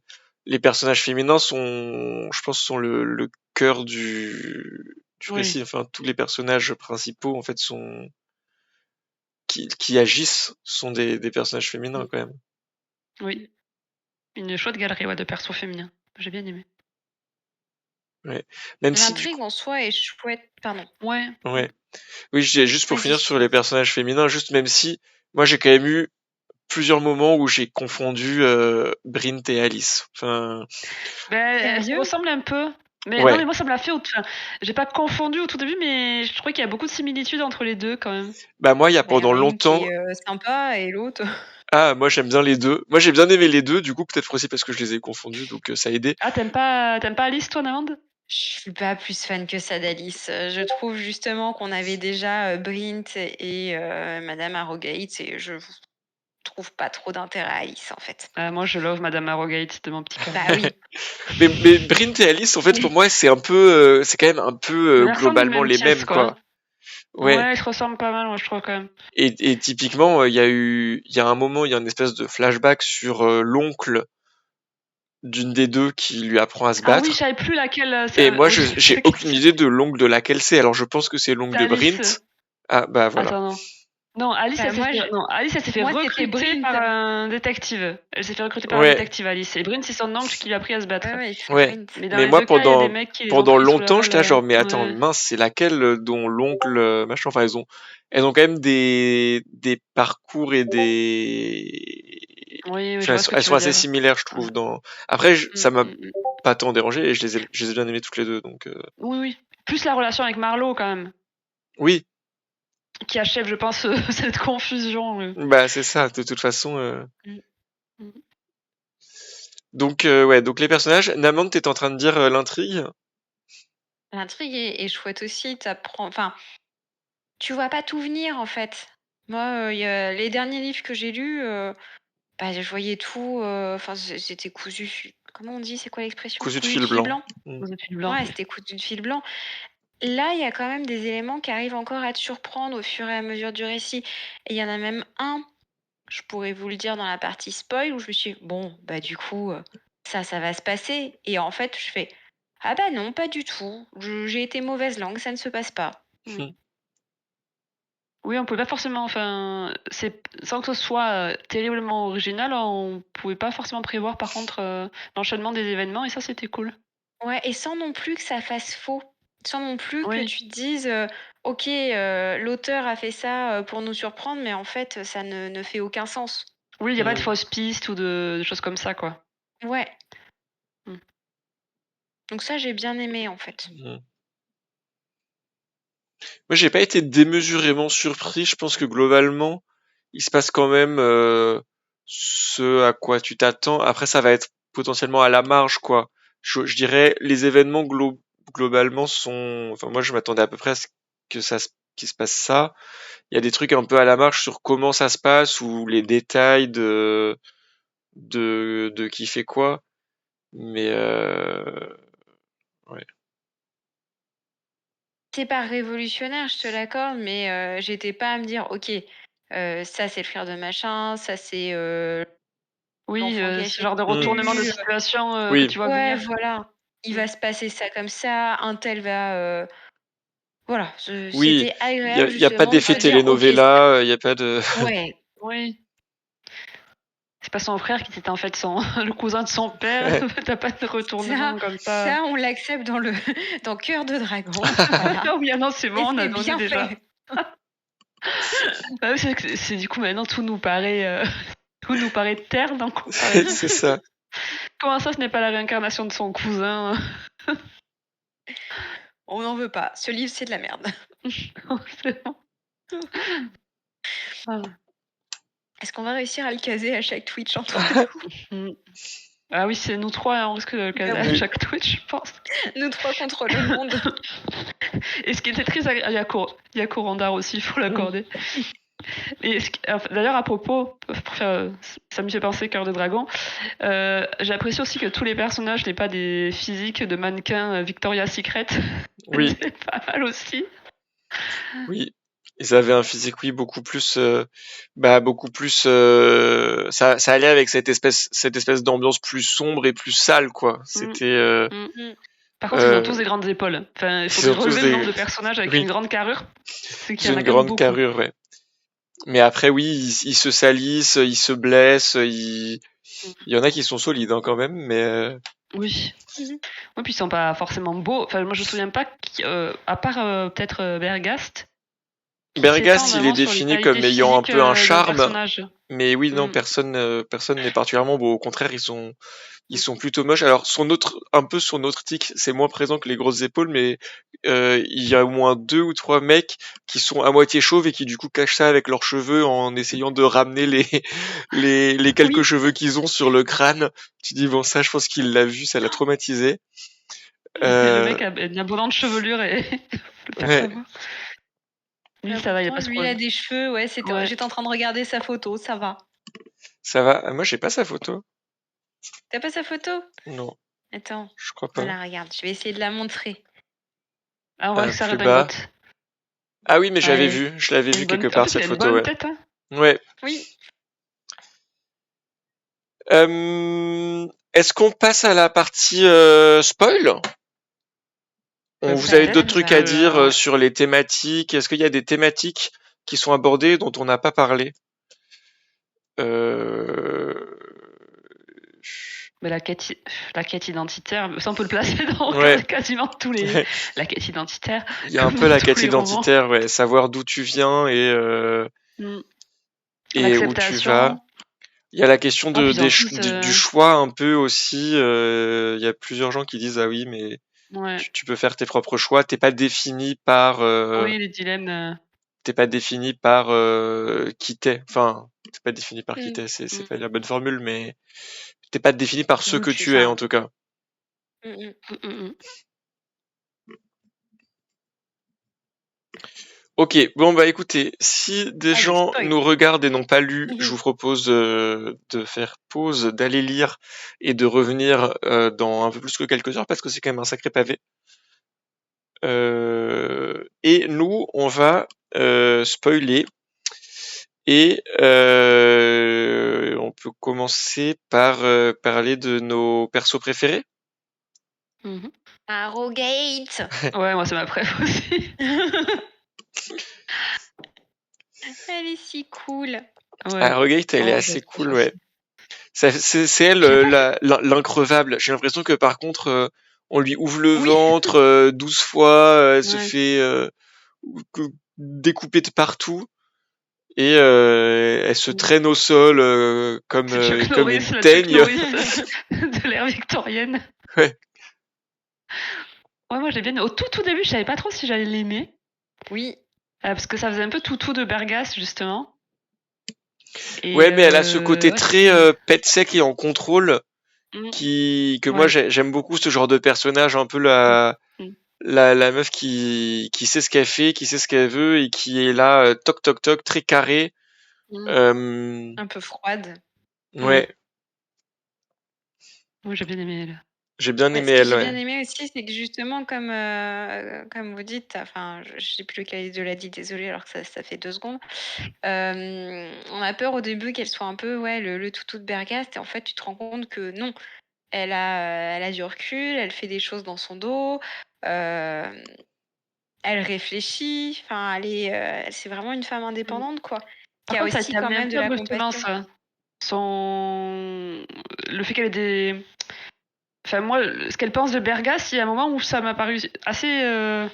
A: les personnages féminins sont, je pense, sont le cœur du
B: Oui.
A: récit. Enfin, tous les personnages principaux en fait sont qui agissent sont des personnages féminins quand même.
B: Oui. Une chouette galerie de persos féminins. J'ai bien aimé.
A: Ouais. Même si du
C: L'intrigue
A: coup,
C: en soi est chouette. Pardon.
B: Ouais.
A: ouais. Oui, juste pour finir
C: Vas-y.
A: sur les personnages féminins, juste même si moi j'ai quand même eu plusieurs moments où j'ai confondu Brint et Alice. Enfin,
B: Ben, elles se
C: Sérieux?
B: ressemblent un peu. Mais non, mais
A: ouais.
B: moi, ça me l'a fait. Enfin, j'ai pas confondu au tout début, mais je trouvais qu'il y a beaucoup de similitudes entre les deux quand même.
A: Bah moi, il y a
C: Bah, il y en
A: pendant
C: a une qui
A: longtemps.
C: est sympa et l'autre.
A: Ah, moi j'aime bien les deux. Moi j'ai bien aimé les deux, du coup peut-être aussi parce que je les ai confondus, donc ça a aidé.
B: Ah, t'aimes pas Alice, toi, Namande?
C: Je suis pas plus fan que ça d'Alice. Je trouve justement qu'on avait déjà Brint et Madame Arrogate et je trouve pas trop d'intérêt à Alice en fait.
B: Ah, moi, je love Madame Arrogate de mon petit cœur.
C: Bah oui.
A: Mais Brint et Alice, en fait, pour moi, c'est quand même un peu
B: Mais elles ressemblent d'une
A: globalement
B: même
A: les
B: pièce,
A: mêmes,
B: quoi.
A: quoi. Ouais.
B: Ouais, elles se ressemblent pas mal, moi, je trouve quand même.
A: Et typiquement, il y a un moment, il y a une espèce de flashback sur l'oncle d'une des deux qui lui apprend à se
B: Ah oui, je
A: battre.
B: savais plus laquelle.
A: Et moi,
B: Oui,
A: j'ai aucune idée de l'ongle de laquelle c'est. Alors, je pense que c'est l'ongle
B: c'est
A: de
B: Alice.
A: Brint. Ah, bah voilà.
B: Attends, non. Non, Alice,
C: Bah, moi,
B: Alice, elle s'est fait
C: moi c'était
B: recruter
C: Brint.
B: par un détective. Elle s'est fait recruter par un
A: Ouais,
B: détective, Alice. Et Bryn, c'est son oncle qui lui a appris à se battre.
C: Ouais, ouais, c'est
A: ouais.
C: Brint.
B: Mais dans
A: Mais
B: les
A: moi,
B: deux cas, il y a des mecs qui les ont
A: pendant
B: pris sous leur
A: longtemps,
B: aile.
A: j'étais là genre, mais attends,
B: Ouais.
A: mince, c'est laquelle dont l'oncle, machin. Enfin, elles ont quand même des parcours et des.
B: Oui, je
A: Enfin,
B: vois ce que
A: elles
B: tu
A: sont
B: veux
A: assez
B: dire.
A: similaires, je trouve.
B: Ouais.
A: Après,
B: Mm,
A: ça m'a
B: mm, mm.
A: pas tant dérangé et je les ai bien aimées toutes les deux. Donc,
B: Oui, oui. Plus la relation avec Marlowe, quand même.
A: oui,
B: Qui achève, je pense, cette confusion.
A: bah c'est ça. De toute façon.
B: Mm, mm.
A: Donc, ouais. Donc les personnages. Namand, t'es en train de dire l'intrigue.
C: L'intrigue est chouette aussi. Enfin, tu vois pas tout venir en fait. Moi, les derniers livres que j'ai lus, bah, je voyais tout. Enfin, c'était cousu. Comment on dit? C'est quoi l'expression?
A: Cousu de
C: Cousu de
A: fil
C: fil
A: blanc.
C: blanc.
A: Mm.
B: Vous êtes une blanc.
C: Ouais, c'était cousu de fil blanc. Là, il y a quand même des éléments qui arrivent encore à te surprendre au fur et à mesure du récit. Et il y en a même un, je pourrais vous le dire dans la partie spoil, où je me suis dit, bon, bah du coup, ça va se passer. Et en fait, je fais, ah bah non, pas du tout. J'ai été mauvaise langue, ça ne se passe pas.
B: Mm. Oui, on pouvait pas forcément, enfin, sans que ce soit terriblement original, on pouvait pas forcément prévoir par contre l'enchaînement des événements et ça c'était cool.
C: Ouais, et sans non plus que ça fasse faux. Sans non plus que
B: Oui,
C: tu te dises, ok, l'auteur a fait ça pour nous surprendre, mais en fait, ça ne fait aucun sens.
B: oui, il n'y a pas de
A: Mm.
B: fausses pistes ou de choses comme ça quoi.
C: Ouais,
B: Mm.
C: donc ça, j'ai bien aimé en fait.
A: Mm. Moi, j'ai pas été démesurément surpris. Je pense que globalement, il se passe quand même ce à quoi tu t'attends. Après, ça va être potentiellement à la marge, quoi. Je dirais les événements globalement sont. Enfin, moi, je m'attendais à peu près à ce que qu'il se passe ça. Il y a des trucs un peu à la marge sur comment ça se passe ou les détails de qui fait quoi. Mais ouais.
C: C'est pas révolutionnaire, je te l'accorde, mais j'étais pas à me dire, ok, ça c'est le frère de machin, ça c'est
B: Oui,
C: l'enfant
B: ce
C: caché
B: genre de
C: du
B: retournement de
C: début.
B: situation que
A: Oui.
B: tu vois
C: Ouais,
B: venir.
C: voilà. Il va se passer ça comme ça, un tel va. Voilà,
A: Oui.
C: c'était
A: Il y a,
C: agréable
A: y a pas
C: justement de
A: d'effet
C: se dire, ok,
A: telenovela. Il y a pas de.
C: ouais,
B: Oui. C'est pas son frère qui était en fait le cousin de son père. T'as pas de
C: ça,
B: retournement comme ça.
C: ça on l'accepte dans le dans Cœur de Dragon. Voilà.
B: Ah oui, ah non, c'est
C: Et
B: bon, on a
C: c'est
B: donné
C: bien
B: déjà.
C: fait.
B: Bah oui, c'est du coup maintenant tout nous paraît terne en comparaison.
A: C'est ça.
B: Comment ça, ce n'est pas la réincarnation de son cousin?
C: On n'en veut pas. Ce livre, c'est de la merde.
B: C'est bon. Ah.
C: Est-ce qu'on va réussir à le caser à chaque Twitch entre nous?
B: Ah oui, c'est nous trois, hein, on risque de le caser à
A: oui.
B: chaque Twitch, je pense.
C: Nous trois contre le monde.
B: Et ce qui était très agréable, il y a Corandar aussi, il faut l'accorder. Et d'ailleurs, à propos, ça me fait penser Cœur de Dragon, j'apprécie aussi que tous les personnages n'aient pas des physiques de mannequins Victoria's Secret.
A: Oui.
B: C'est pas mal aussi.
A: Oui. Ils avaient un physique, oui, beaucoup plus, ça allait avec cette espèce d'ambiance plus sombre et plus sale, quoi. C'était.
B: Par contre, ils ont tous des grandes épaules. Enfin, il faudrait relever le nombre de personnages avec
A: Oui.
B: une grande carrure. C'est qu'il y
A: Ils
B: en
A: ont
B: a
A: une
B: quand même
A: grande
B: beaucoup.
A: carrure, ouais. Mais après, oui, ils se salissent, ils se blessent, il y en a qui sont solides, hein, quand même, mais.
B: Oui. Oui, puis ils sont pas forcément beaux. Enfin, moi, je me souviens pas, à part peut-être Bergast.
A: Bergast, il est défini comme ayant un peu un charme, mais oui, non, personne n'est particulièrement beau. Au contraire, ils sont plutôt moches. Alors, un peu son autre tic, c'est moins présent que les grosses épaules, mais il y a au moins 2 ou 3 mecs qui sont à moitié chauves et qui du coup cachent ça avec leurs cheveux en essayant de ramener les quelques cheveux qu'ils ont sur le crâne. Tu dis bon, ça, je pense qu'il l'a vu, ça l'a traumatisé.
B: Le mec a une abondante chevelure et
A: ouais.
B: Lui, ça va, il a pas
C: lui, il a des cheveux, ouais, j'étais en train de regarder sa photo, ça va.
A: Ça va. Moi, j'ai pas sa photo.
C: T'as pas sa photo?
A: Non.
C: Attends.
A: Je crois pas.
C: Voilà, regarde, je vais essayer de la montrer.
B: Ah, on voit que ça
A: plus bas. Ah oui, mais je l'avais vu quelque part, cette photo.
B: Ouais. Tête, hein.
A: Ouais.
C: Oui.
A: Est-ce qu'on passe à la partie spoil? Vous avez d'autres trucs à dire sur les thématiques? Est-ce qu'il y a des thématiques qui sont abordées dont on n'a pas parlé?
B: Mais la quête identitaire, ça on peut le placer dans quasiment tous les. La quête identitaire.
A: Il y a un peu la quête identitaire, ouais, savoir d'où tu viens et où tu vas. Il y a la question du choix un peu aussi. Il y a plusieurs gens qui disent ah oui, mais tu peux faire tes propres choix. T'es pas défini par.
B: Oui, les dilemmes.
A: T'es pas défini par qui t'es. Enfin, t'es pas défini par qui t'es. C'est pas la bonne formule, mais t'es pas défini par ce que tu es en tout cas. Ok, bon bah écoutez, si des gens nous regardent et n'ont pas lu, je vous propose de faire pause, d'aller lire et de revenir dans un peu plus que quelques heures parce que c'est quand même un sacré pavé. Et nous, on va spoiler et on peut commencer par parler de nos persos préférés.
C: Arrowgate.
B: Ouais, moi c'est ma préf aussi.
C: Elle est si cool.
B: Ouais.
A: Arrowgate, elle est assez cool, ouais. C'est elle l'increvable. J'ai l'impression que par contre, on lui ouvre le ventre 12 fois, elle se fait découper de partout et elle se traîne au sol comme une teigne.
B: De l'ère victorienne.
A: Ouais.
B: Ouais, moi j'ai bien. Au tout début, je savais pas trop si j'allais l'aimer.
C: Oui.
B: Parce que ça faisait un peu toutou de Bergast justement.
A: Et ouais, mais elle a ce côté très pet sec et en contrôle que moi
B: Ouais.
A: j'aime beaucoup ce genre de personnage, un peu
B: Mm.
A: la meuf qui sait ce qu'elle fait, qui sait ce qu'elle veut et qui est là, toc toc toc, très carré. Euh,
C: Un peu froide.
A: ouais,
B: Moi, j'ai bien aimé elle.
A: j'ai bien aimé
C: Ce que
A: elle,
C: j'ai bien
A: ouais.
C: aimé aussi, c'est que justement, comme vous dites, enfin, je sais plus lequel de l'a dit, désolée, alors que ça fait 2 secondes. On a peur au début qu'elle soit un peu, ouais, le toutou de Bergast, et en fait, tu te rends compte que non, elle a du recul, elle fait des choses dans son dos, hem, elle réfléchit, enfin, c'est vraiment une femme indépendante, quoi, qui
B: Par
C: a
B: contre, ça a été
C: aussi quand
B: amené un
C: même de
B: peu
C: la
B: brusquement,
C: compassion.
B: ça. Le fait qu'elle ait des. Enfin, moi, ce qu'elle pense de Bergas, il y a un moment où ça m'a paru assez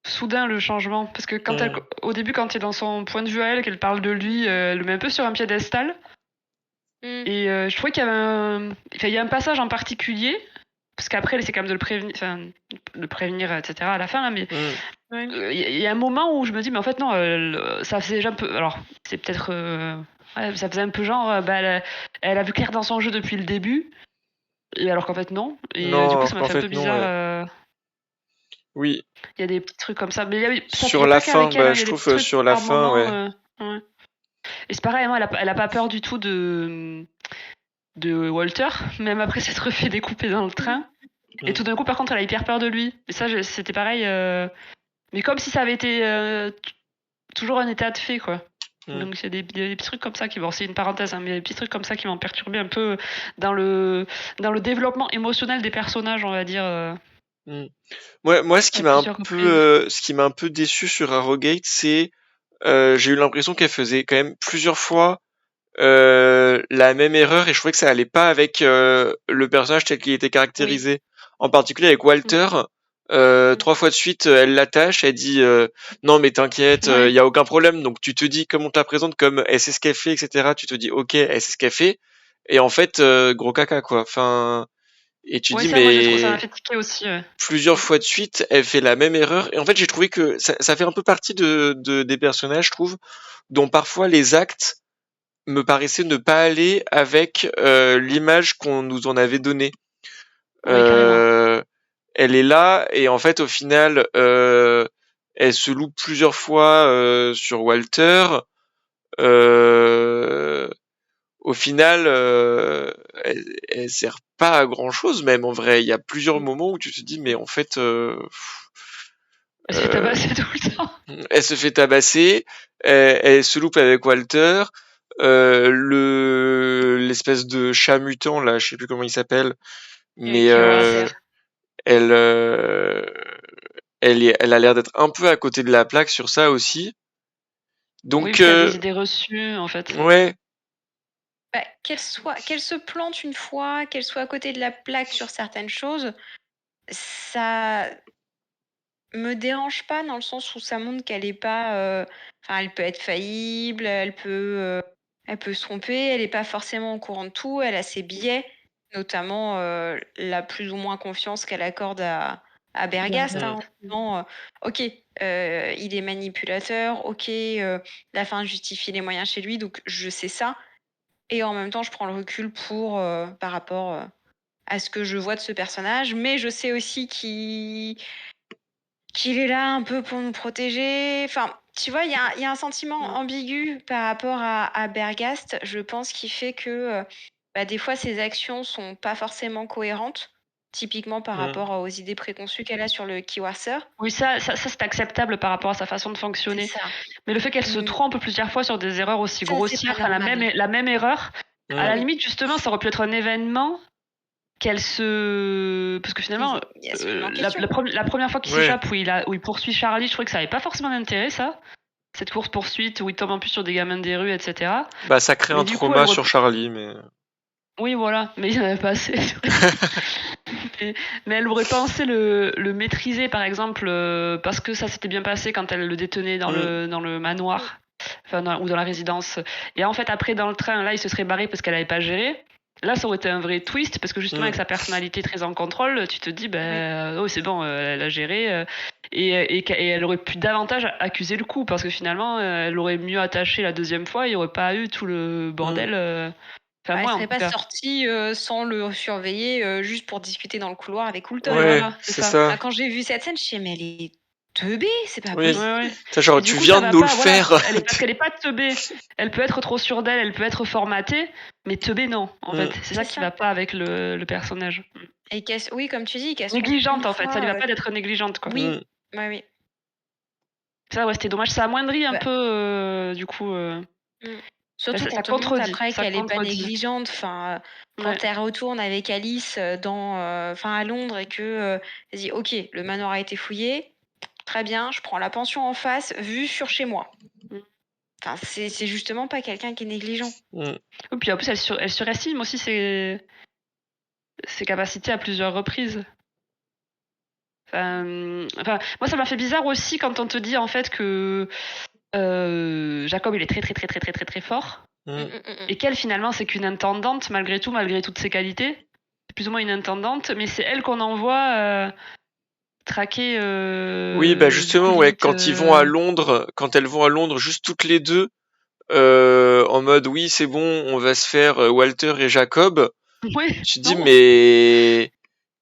B: soudain le changement. Parce que
A: Mm.
B: au début, quand elle est dans son point de vue à elle, qu'elle parle de lui, elle le met un peu sur un piédestal.
C: Mmh.
B: Et je trouvais qu'il y avait il y a un passage en particulier, parce qu'après, elle essaie quand même de le prévenir, etc. à la fin, là, mais
A: Mm.
C: Ouais.
B: il y a un moment où je me dis, mais en fait, non, ça faisait déjà un peu. Alors, c'est peut-être. Ouais, ça faisait un peu genre, elle a vu clair dans son jeu depuis le début, et alors qu'en fait, non. Et
A: Non,
B: du coup,
A: alors
B: ça m'a
A: qu'en
B: fait un peu
A: fait non,
B: bizarre.
A: ouais. Oui,
B: Il y a des petits trucs comme ça. Mais il y
A: sur
B: a
A: la
B: pas
A: fin,
B: qu'avec elle,
A: bah
B: hein, il y
A: je
B: a des
A: trouve
B: petits trucs
A: sur la
B: par
A: fin,
B: moment.
A: ouais.
B: Ouais. Et c'est pareil, moi, elle a pas peur du tout de Walter, même après s'être fait découper dans le train. Et
A: Mm.
B: tout d'un coup, par contre, elle a hyper peur de lui. Et ça, c'était pareil. Mais comme si ça avait été toujours un état de fait, quoi.
A: Mm.
B: Donc, il y a des petits trucs comme ça qui vont. C'est une parenthèse, hein, mais il y a des petits trucs comme ça qui m'ont perturbé un peu dans le développement émotionnel des personnages, on va dire,
A: Mm. Moi,
B: à plusieurs reprises.
A: ce qui m'a un peu déçu sur Arrowgate, c'est j'ai eu l'impression qu'elle faisait quand même plusieurs fois la même erreur et je trouvais que ça allait pas avec le personnage tel qu'il était
C: Oui.
A: caractérisé. En particulier avec Walter, 3 fois de suite, elle l'attache, elle dit non mais t'inquiète, il
B: Ouais.
A: y a aucun problème. Donc tu te dis comme on te la présente comme elle sait ce qu'elle fait, etc. Tu te dis ok, elle sait ce qu'elle fait. Et en fait, gros caca quoi. Enfin, et tu
B: Ouais,
A: dis
B: ça, moi, j'ai trouvé, ça m'a
A: mais
B: fait tiquer aussi. Ouais.
A: plusieurs fois de suite, elle fait la même erreur. Et en fait, j'ai trouvé que ça fait un peu partie des personnages, je trouve, dont parfois les actes me paraissaient ne pas aller avec l'image qu'on nous en avait donnée.
B: Oui, carrément.
A: Elle est là et en fait, au final, elle se loupe plusieurs fois sur Walter. Euh, Au final, elle sert pas à grand chose, même en vrai. Il y a plusieurs moments où tu te dis, mais en fait,
B: Elle se fait
A: euh,
B: tabasser tout le temps.
A: elle se fait tabasser, elle se loupe avec Walter, l'espèce de chat mutant là, je sais plus comment il s'appelle, mais
C: Kiwaser.
A: elle, elle a l'air d'être un peu à côté de la plaque sur ça aussi.
B: Oui,
A: Donc
B: puis elle a des idées reçues, en fait.
A: ouais,
C: Bah, qu'elle se plante une fois, qu'elle soit à côté de la plaque sur certaines choses, ça me dérange pas dans le sens où ça montre qu'elle est pas, enfin, elle peut être faillible, elle peut se tromper, elle est pas forcément au courant de tout, elle a ses biais, notamment, la plus ou moins confiance qu'elle accorde à Bergast,
A: mm,
C: hein, en disant, «OK, il est manipulateur, OK, la fin justifie les moyens chez lui, donc je sais ça, et en même temps, je prends le recul par rapport, à ce que je vois de ce personnage, mais je sais aussi qu'il est là un peu pour nous protéger. Enfin, tu vois, il y a un sentiment ambigu par rapport à Bergast, je pense, qui fait que, bah, des fois, ses actions sont pas forcément cohérentes, typiquement par
A: mm,
C: rapport aux idées préconçues qu'elle a sur le Kiwarser.
B: Oui, ça c'est acceptable par rapport à sa façon de
C: C'est
B: fonctionner.
C: ça.
B: Mais le fait qu'elle se
C: Mmh,
B: trompe plusieurs fois sur des erreurs aussi
C: ça, c'est
B: grossières,
C: pas
B: enfin
C: normal.
B: la même erreur, à la
A: mm,
C: Oui,
B: limite, justement, ça aurait pu être un événement qu'elle se. Parce que finalement,
C: il y a ce remis en question.
B: la première fois qu'il
A: ouais,
B: s'échappe, où il poursuit Charlie, je trouvais que ça avait pas forcément d'intérêt, ça. Cette course-poursuite où il tombe en plus sur des gamins des rues, etc.
A: bah ça crée
B: Mais
A: un
B: du coup, elle
A: trauma
B: aurait
A: sur
B: pu.
A: Charlie, mais
B: Oui, voilà, mais il n'y en avait pas assez. mais, mais elle aurait pensé le maîtriser, par exemple, parce que ça s'était bien passé quand elle le détenait
A: mm,
B: dans le
C: Mmh,
B: manoir, enfin, ou dans la résidence. Et en fait, après, dans le train, là, il se serait barré parce qu'elle n'avait pas géré. Là, ça aurait été un vrai twist, parce que justement, avec
A: mm,
B: sa personnalité très en contrôle, tu te dis,
C: oui.
B: ben, oh, c'est bon, elle a géré. Et elle aurait pu davantage accuser le coup, parce que finalement, elle aurait mieux attaché la deuxième fois, il n'y aurait pas eu tout le
A: mm.
B: bordel. Enfin,
C: Elle
B: moi, en
C: serait
B: tout
C: pas
B: cas.
C: sortie sans le surveiller juste pour discuter dans le couloir avec Coulton.
B: Ouais,
A: Ouais,
B: voilà, c'est
A: c'est
B: ça.
A: ça.
C: Enfin, quand j'ai vu cette scène, je suis mais elle est teubée, c'est pas
A: Oui.
C: possible.
B: Ouais, ouais.
A: C'est genre,
B: Et du
A: tu
B: coup,
A: viens
B: ça
A: de
B: va
A: nous le
B: pas, voilà.
A: faire.
B: Parce qu'elle est pas teubée. Elle peut être trop sûre d'elle, elle peut être formatée, mais teubée, non, en fait. C'est ça
C: C'est
B: qui
C: ça.
B: va pas avec le personnage.
C: Et oui, comme tu dis, qu'elle se trompe
B: Négligente,
C: une
B: en fait. Ça lui
C: fois.
B: va pas d'être négligente, quoi.
C: Oui,
A: Mm.
C: oui.
B: Ça, ouais, c'était dommage. Ça amoindrit un
C: Bah,
B: peu, du coup.
C: Surtout
B: ça
C: quand on te montre
B: contredit.
C: après
B: Ça
C: qu'elle est pas
B: contredit.
C: négligente. Enfin, quand
B: Ouais.
C: elle retourne avec Alice à Londres et que elle dit ok, le manoir a été fouillé, très bien, je prends la pension en face, vue sur chez moi.
B: Mm.
C: Enfin, c'est justement pas quelqu'un qui est négligent.
A: Mm.
B: Et puis en plus, elle surestime aussi ses capacités à plusieurs reprises. Enfin, moi, ça m'a fait bizarre aussi quand on te dit en fait que Jacob, il est très très très très très très très fort.
A: Mm.
B: Et qu'elle, finalement, c'est qu'une intendante, malgré tout, malgré toutes ses qualités. C'est plus ou moins une intendante, mais c'est elle qu'on envoie traquer.
A: Oui, bah justement, ouais,
B: Gullit,
A: quand elles vont à Londres, juste toutes les deux, en mode oui, c'est bon, on va se faire Walter et Jacob.
B: Ouais,
A: Tu te dis,
B: non.
A: mais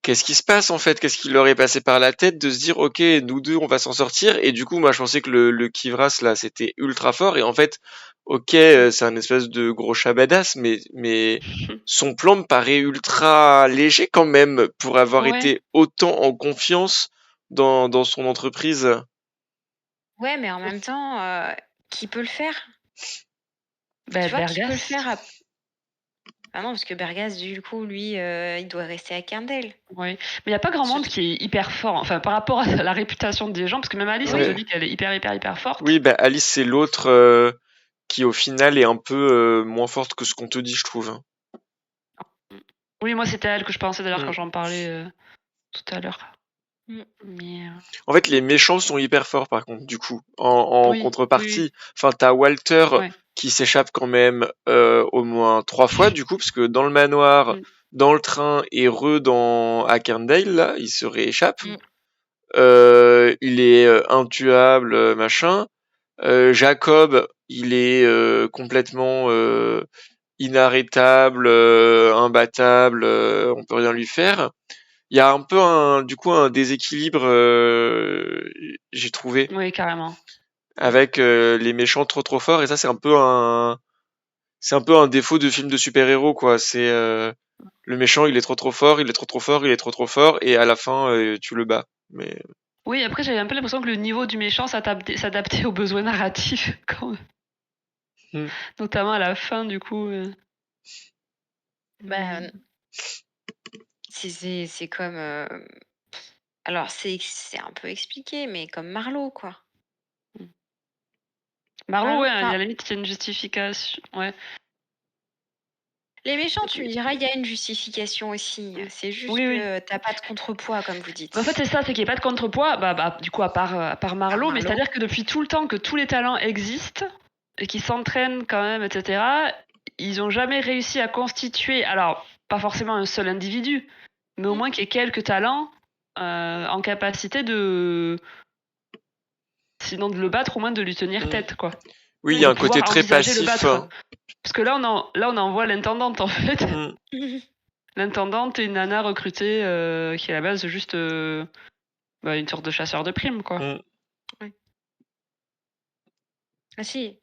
A: qu'est-ce qui se passe en fait? Qu'est-ce qui leur est passé par la tête de se dire, ok, nous deux, on va s'en sortir? Et du coup, moi, je pensais que le Kivras, là, c'était ultra fort. Et en fait, ok, c'est un espèce de gros chat badass, mais son plan me paraît ultra léger quand même pour avoir
B: Ouais.
A: été autant en confiance dans son entreprise.
C: Ouais, mais en même temps, qui peut le faire?
B: Bah,
C: Tu vois, qui peut le
B: Bergas.
C: faire Ah non, parce que Bergas, du coup, lui, il doit rester à Kerndale.
B: Ouais. Mais il n'y a pas grand monde qui est hyper fort. Enfin, par rapport à la réputation des gens, parce que même Alice, on
A: Ouais.
B: te dit qu'elle est hyper hyper hyper forte.
A: Oui, bah Alice, c'est l'autre qui au final est un peu moins forte que ce qu'on te dit, je trouve.
B: Oui, moi, c'était à elle que je pensais d'ailleurs
A: Mm.
B: quand j'en parlais tout à l'heure.
C: Mm.
B: Mais
A: En fait, les méchants sont hyper forts, par contre, du coup, en
B: oui,
A: contrepartie.
B: oui.
A: Enfin, t'as Walter
B: Ouais.
A: qui s'échappe quand même au moins 3 fois, du coup, parce que dans le manoir,
B: Mm.
A: dans le train et à Kerndale, là, il se rééchappe.
C: Mm.
A: Il est intuable, machin. Jacob, il est complètement inarrêtable, imbattable, on peut rien lui faire. Il y a un peu du coup un déséquilibre, j'ai trouvé,
B: Oui, carrément.
A: avec les méchants trop forts, et ça c'est un peu un défaut de film de super-héros, quoi. C'est le méchant, il est trop fort, il est trop fort, il est trop fort, et à la fin tu le bats. Mais
B: Oui, après, j'avais un peu l'impression que le niveau du méchant s'adaptait aux besoins narratifs, quand même.
A: Hmm.
B: Notamment à la fin, du coup.
C: Bah, c'est comme. Alors, c'est un peu expliqué, mais comme Marlowe, quoi.
B: Marlowe, ouais, à
C: enfin,
B: la limite, c'est une justification. Ouais.
C: les méchants, tu me diras, il y a une justification aussi. C'est juste
B: Oui, oui.
C: que t'as pas de contrepoids, comme vous dites.
B: En fait, c'est ça, c'est qu'il n'y a pas de contrepoids, du coup, à part Marlowe, mais c'est-à-dire que depuis tout le temps que tous les talents existent et qu'ils s'entraînent quand même, etc., ils n'ont jamais réussi à constituer, alors, pas forcément un seul individu, mais au moins qu'il y ait quelques talents en capacité sinon de le battre, au moins de lui tenir tête, quoi.
A: oui, il y a
B: De
A: un côté
B: pouvoir
A: très
B: envisager le
A: passif.
B: battre. Parce que là, on envoie l'intendante, en fait.
A: Hmm.
B: L'intendante est une nana recrutée qui est à la base juste une sorte de chasseur de primes, quoi.
A: Hmm.
C: Ah si,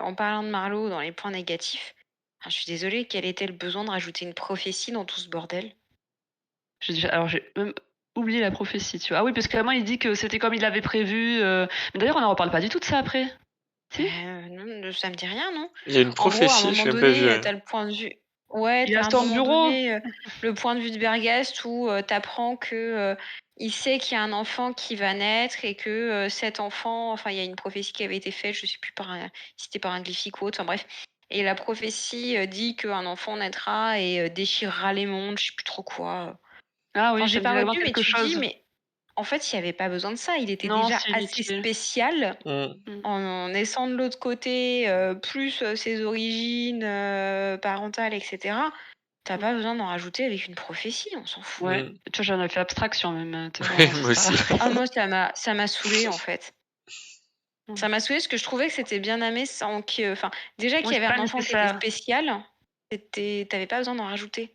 C: en parlant de Marlowe dans les points négatifs, je suis désolée, quel était le besoin de rajouter une prophétie dans tout ce bordel?
B: Alors j'ai même oublié la prophétie, tu vois. Ah oui, parce qu'à un moment, il dit que c'était comme il l'avait prévu. Mais d'ailleurs, on n'en reparle pas du tout de ça après. Si.
C: Non, ça me dit rien, non?
A: Il y a une
C: En gros, à un
A: prophétie, je
C: moment
A: l'ai même pas
C: donné,
A: vu.
C: t'as le point de vue. Ouais,
B: Il est
C: t'as
B: à
C: à un
B: son
C: moment
B: bureau.
C: donné le point de vue de Bergast où t'apprends que il sait qu'il y a un enfant qui va naître et que cet enfant, enfin, il y a une prophétie qui avait été faite, je sais plus si c'était par un glyphique ou autre, enfin bref. Et la prophétie dit qu'un enfant naîtra et déchirera les mondes, je sais plus trop quoi.
B: Ah oui,
C: Enfin,
B: ça
C: j'ai
B: me dit
C: pas
B: vraiment
C: retenu, mais
B: quelque
C: tu te dis,
B: chose.
C: mais en fait, il n'y avait pas besoin de ça. Il était
B: Non,
C: déjà
B: c'est
C: assez
B: inutile.
C: spécial
A: Hmm.
C: en naissant de l'autre côté, plus ses origines parentales, etc. T'as pas besoin d'en rajouter avec une prophétie, on s'en fout.
B: Ouais. Tu vois, j'en ai fait abstraction même.
A: Ouais, moi aussi.
C: Moi, ça m'a saoulé en fait. Ça m'a saoulé parce que je trouvais que c'était bien amené sans que. Enfin, déjà qu'il
B: Oui,
C: y
B: c'est
C: avait
B: pas
C: un enfant qui était
B: nécessaire.
C: spécial. T'avais pas besoin d'en rajouter.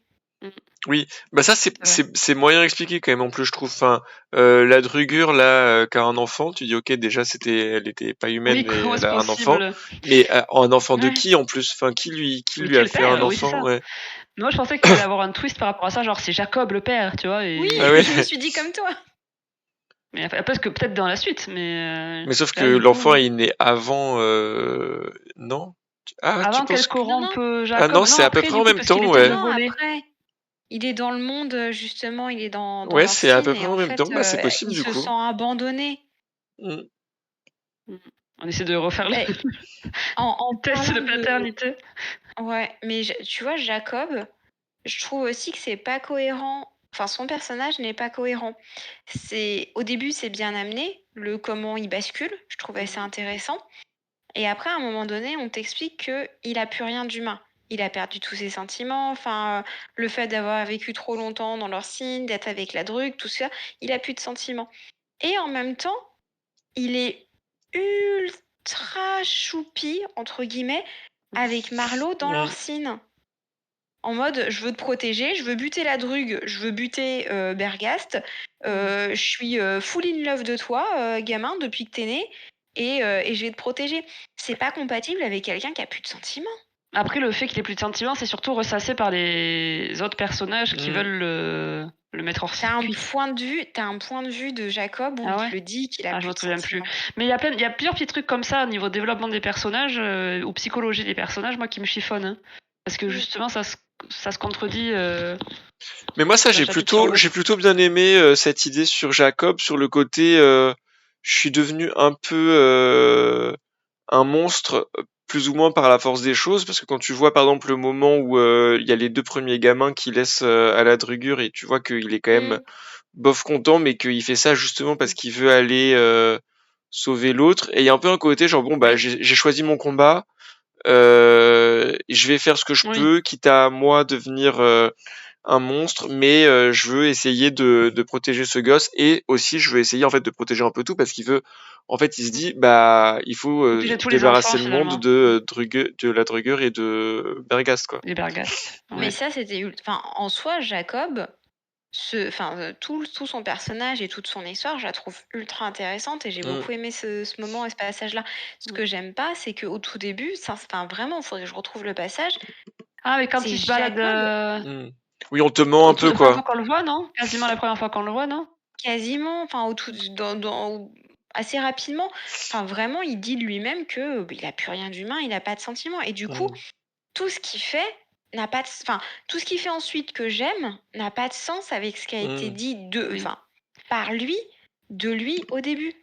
A: Oui, bah ça c'est moyen expliqué quand même en plus je trouve. Enfin, la drugure là qui a un enfant, tu dis ok déjà elle était pas humaine
B: Oui,
A: mais
B: comment
A: elle
B: c'est
A: a un enfant.
B: possible?
A: Mais un enfant de
C: Ouais.
A: qui en plus? Enfin qui
B: Mais
A: lui
B: qui
A: a
B: le
A: fait un
B: père? Oui, c'est
A: enfant?
B: ça.
A: Ouais.
B: Moi, je pensais qu'il allait avoir un twist par rapport à ça, genre c'est Jacob le père, tu vois.
C: Oui,
A: Ah ouais.
C: je me suis dit comme toi.
B: Mais après, parce que peut-être dans la suite, mais.
A: Mais sauf que
B: Là, du
A: l'enfant
B: coup,
A: il est né avant non? Ah tu
B: avant
A: penses
B: qu'elle
A: que...
B: corrompe
A: Ah
B: Jacob.
A: non
B: Non,
A: c'est à peu
B: après,
A: près
B: du
A: en
B: coup,
A: même
B: parce qu'il
A: temps
B: essaye de
A: ouais.
C: Non,
B: voler.
C: après, il est dans le monde, justement, il est dans
A: Ouais
C: leur
A: c'est à peu
C: scene
A: près
C: et
A: en
C: en
A: même temps.
C: fait,
A: Bah c'est possible
C: il
A: du
C: se
A: coup.
C: sent abandonné.
A: Mm.
B: On essaie de refaire le
C: Beh, en
B: test de
C: parlant de
B: paternité.
C: ouais, mais tu vois, Jacob, je trouve aussi que c'est pas cohérent. Enfin, son personnage n'est pas cohérent. Au début, c'est bien amené, le comment il bascule, je trouvais ça intéressant. Et après, à un moment donné, on t'explique qu'il a plus rien d'humain. Il a perdu tous ses sentiments, enfin, le fait d'avoir vécu trop longtemps dans leur signe, d'être avec la drogue, tout ça, il a plus de sentiments. Et en même temps, il est ultra choupi, entre guillemets, avec Marlowe dans leur
A: Mm.
C: signe. En mode, je veux te protéger, je veux buter la drugue, je veux buter Bergast, je suis full in love de toi, gamin, depuis que t'es né, et je vais te protéger. C'est pas compatible avec quelqu'un qui a plus de sentiments.
B: Après, le fait qu'il ait plus de sentiments, c'est surtout ressassé par les autres personnages qui
A: Mm.
B: veulent le mettre hors
C: T'as un
B: circuit.
C: point de vue de Jacob où
B: Ah
C: il
B: ouais?
C: le dit qu'il a
B: Ah, je
C: plus
B: me
C: de
B: souviens plus.
C: sentiments.
B: Mais il y a plusieurs petits trucs comme ça au niveau développement des personnages ou psychologie des personnages, moi, qui me chiffonnent. Hein. Parce que
C: Mm.
B: justement, ça se contredit
A: Mais moi ça
B: d'un chapitre sur
A: j'ai
B: l'autre.
A: plutôt bien aimé cette idée sur Jacob, sur le côté je suis devenu un peu un monstre plus ou moins par la force des choses parce que quand tu vois par exemple le moment où il y a les deux premiers gamins qui laissent à la drugure et tu vois qu'il est quand même
C: Mm.
A: bof content mais qu'il fait ça justement parce qu'il veut aller sauver l'autre et il y a un peu un côté genre bon bah
C: Oui.
A: j'ai choisi mon combat je vais faire ce que je
B: Oui.
A: peux quitte à moi devenir un monstre, mais je veux essayer de protéger ce gosse et aussi je veux essayer en fait de protéger un peu tout parce qu'il veut, en fait, il se dit bah il faut
B: Protéger tous les enfants,
A: débarrasser le monde
B: finalement.
A: de la drugueur et de Bergast quoi.
B: Les Bergast.
C: Mais
B: Ouais.
C: ça, enfin, en soi, Jacob, tout son personnage et toute son histoire, je la trouve ultra intéressante et j'ai
A: Mm,
C: beaucoup aimé ce moment et ce passage-là. Ce que j'aime pas, c'est qu'au tout début, enfin, vraiment, il faudrait que je retrouve le passage.
B: Ah, mais quand
C: C'est
B: il se balade
C: Jacob,
A: mm. Oui, on te ment un peu
B: la première fois
A: quoi.
B: qu'on le voit, non? Quasiment la première fois qu'on le voit, non?
C: quasiment, enfin, assez rapidement. Enfin, vraiment, il dit de lui-même que il a plus rien d'humain, il a pas de sentiments. Et du coup,
A: Mm,
C: tout ce qu'il fait n'a pas de, enfin, tout ce qu'il fait ensuite que j'aime n'a pas de sens avec ce qui a été
A: mm,
C: dit
B: Oui.
C: enfin, par lui, de lui au début.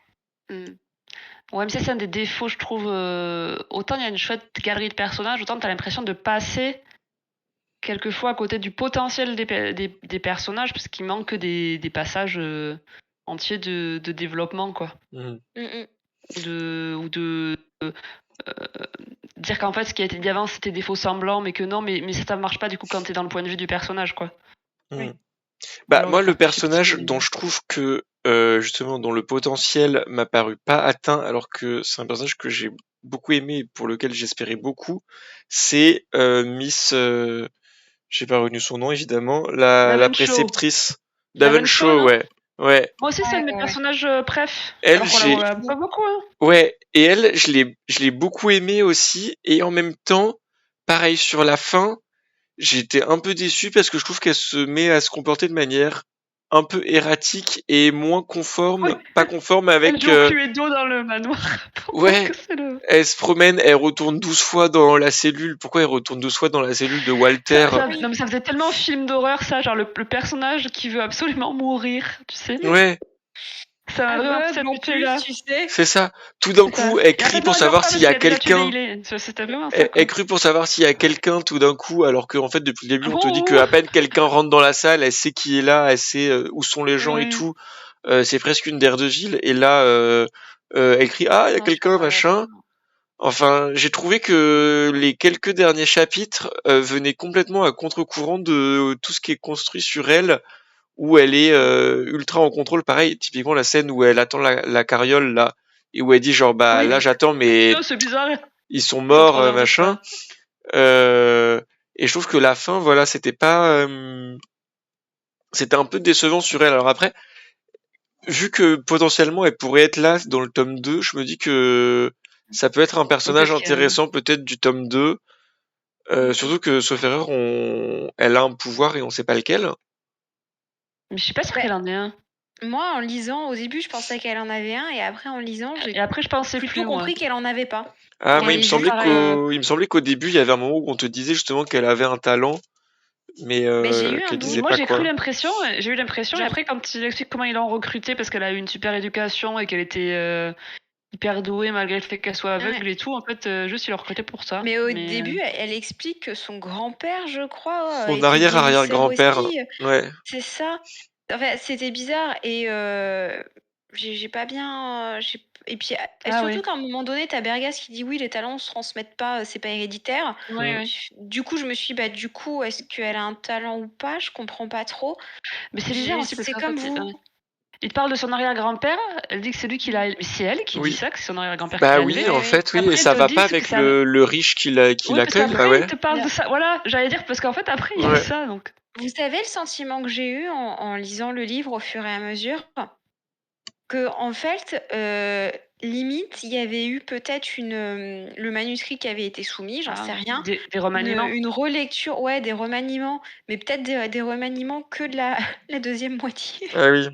B: Ouais, mais ça, c'est un des défauts, je trouve. Autant il y a une chouette galerie de personnages, autant tu as l'impression de passer quelquefois à côté du potentiel des personnages, parce qu'il manque des passages entiers de développement, quoi.
A: mm.
C: Mm, mm.
B: Ou de dire qu'en fait, ce qui a été dit avant, c'était des faux semblants, mais que non, mais ça marche pas du coup quand t'es dans le point de vue du personnage, quoi.
A: Mm.
C: Oui.
B: Ou
A: Bah
B: alors le
A: moi le
B: faire plus
A: personnage
B: subtil.
A: dont je trouve que justement dont le potentiel m'a paru pas atteint alors que c'est un personnage que j'ai beaucoup aimé et pour lequel j'espérais beaucoup, c'est Miss j'ai pas retenu son nom évidemment, la
B: Davenshaw.
A: préceptrice
B: Davenshaw,
A: Davenshaw,
B: non?
A: ouais. Ouais,
B: Moi aussi, c'est un
C: Ouais,
B: de mes
C: ouais, ouais.
B: personnages préf.
A: elle
B: Alors qu'on la
A: j'ai
B: voit pas beaucoup, hein.
A: ouais, et elle je l'ai beaucoup aimé aussi et en même temps pareil sur la fin, j'étais un peu déçu parce que je trouve qu'elle se met à se comporter de manière un peu erratique et moins
B: Oui.
A: conforme, pas conforme
B: Elle
A: avec
B: joue au Cluedo dans le manoir. Pendant
A: ouais,
B: que c'est le.
A: elle se promène, elle retourne 12 fois dans la cellule. Pourquoi elle retourne 12 fois dans la cellule de Walter?
C: Oui.
B: Non, mais ça faisait tellement film d'horreur, ça. Genre le personnage qui veut absolument mourir, tu sais.
A: Ouais,
B: Ça m'a vraiment fait
C: Aveugle en plus,
B: là.
C: tu sais.
A: c'est ça. Tout d'un
B: C'est ça.
A: coup, elle
B: Et en
A: crie
B: fait, non,
A: pour
B: elle meurt
A: savoir
B: pas
A: s'il
B: parce
A: y a
B: qu'il a déjà tué
A: quelqu'un.
B: Bailey. C'était vraiment ça, quoi.
A: Elle crut pour savoir s'il y a quelqu'un tout d'un coup, alors qu'en fait depuis le début on te dit que
B: Oh,
A: à peine quelqu'un rentre dans la salle, elle sait qui est là, elle sait où sont les gens et
B: oui.
A: tout. C'est presque une Daredevil. Et là, elle crie ah il y a
C: Non, je suis
A: quelqu'un
C: d'accord avec
A: machin.
C: toi.
A: Enfin, j'ai trouvé que les quelques derniers chapitres venaient complètement à contre-courant de tout ce qui est construit sur elle, où elle est ultra en contrôle. Pareil, typiquement la scène où elle attend la carriole là, et où elle dit genre bah
B: Oui.
A: là j'attends mais
B: C'est bizarre.
A: ils sont
B: Ils sont
A: morts
B: 3 heures du
A: machin.
B: soir.
A: Euh, Et je trouve que la fin, voilà, c'était pas, c'était un peu décevant sur elle. Alors après, vu que potentiellement elle pourrait être là dans le tome 2, je me dis que ça peut être un personnage
B: Peut-être que.
A: intéressant peut-être du tome 2. Surtout que sauf erreur, elle a un pouvoir et on sait pas lequel.
B: Mais je suis pas sûre
C: Ouais.
B: qu'elle en ait un.
C: Moi, en lisant, au début, je pensais qu'elle en avait un, et après, en lisant,
B: Et
C: j'ai
B: après, je pensais
C: plutôt
B: plus, moi.
C: compris qu'elle en avait pas.
A: Ah, moi,
B: Ouais,
A: il me
B: j'ai
A: semblait
B: pareil.
A: il me semblait qu'au début, il y avait un moment où on te disait justement qu'elle avait un talent, mais
C: Mais j'ai eu un
A: qu'elle
C: doute.
A: disait
B: Moi,
A: pas
B: j'ai
A: quoi.
B: eu l'impression, et
C: Genre,
B: après, quand il explique comment ils l'ont recrutée parce qu'elle a eu une super éducation et qu'elle était hyper douée malgré le fait qu'elle soit aveugle
C: ouais.
B: et tout, en fait, juste ils l'ont recrutée pour ça.
C: Mais au début, elle explique que son grand-père, je crois,
A: Son
C: était guérisseur
A: arrière-arrière-grand-père,
C: aussi.
A: ouais.
C: C'est ça. Enfin, c'était bizarre, et j'ai pas bien. Et puis,
B: Ah
C: surtout
B: ouais.
C: qu'à un moment donné, t'as Bergas qui dit oui, les talents se transmettent pas, c'est pas héréditaire.
B: Ouais,
A: Mm.
B: ouais.
C: Du coup, je me suis dit, bah, du coup, est-ce qu'elle a un talent ou pas? Je comprends pas trop.
B: Mais c'est bizarre aussi parce
C: C'est
B: qu'en
C: comme
B: fait,
C: vous.
B: il te parle de son arrière-grand-père, elle dit que c'est lui qui l'a élevé. C'est elle qui dit
A: Oui.
B: ça, que c'est son arrière-grand-père qui
A: Bah
B: l'a
A: oui,
B: élevé.
A: en
C: Oui, oui.
A: fait, oui, et
B: Après, ils
A: ça
B: te
A: va pas
B: disent que
A: avec
B: ça.
A: le riche qui
B: Oui, parce
A: l'accueille, bah
B: qu'après, il
A: ouais.
B: te parle de ça. Voilà, j'allais dire, parce qu'en fait, après, il y a
A: Ouais.
B: ça, donc.
C: Vous savez le sentiment que j'ai eu en lisant le livre au fur et à mesure? Que, en fait, limite, il y avait eu peut-être le manuscrit qui avait été soumis, j'en sais rien.
B: Des remaniements.
C: Une relecture, ouais, des remaniements, mais peut-être des remaniements que de la, la deuxième moitié.
A: Ah oui.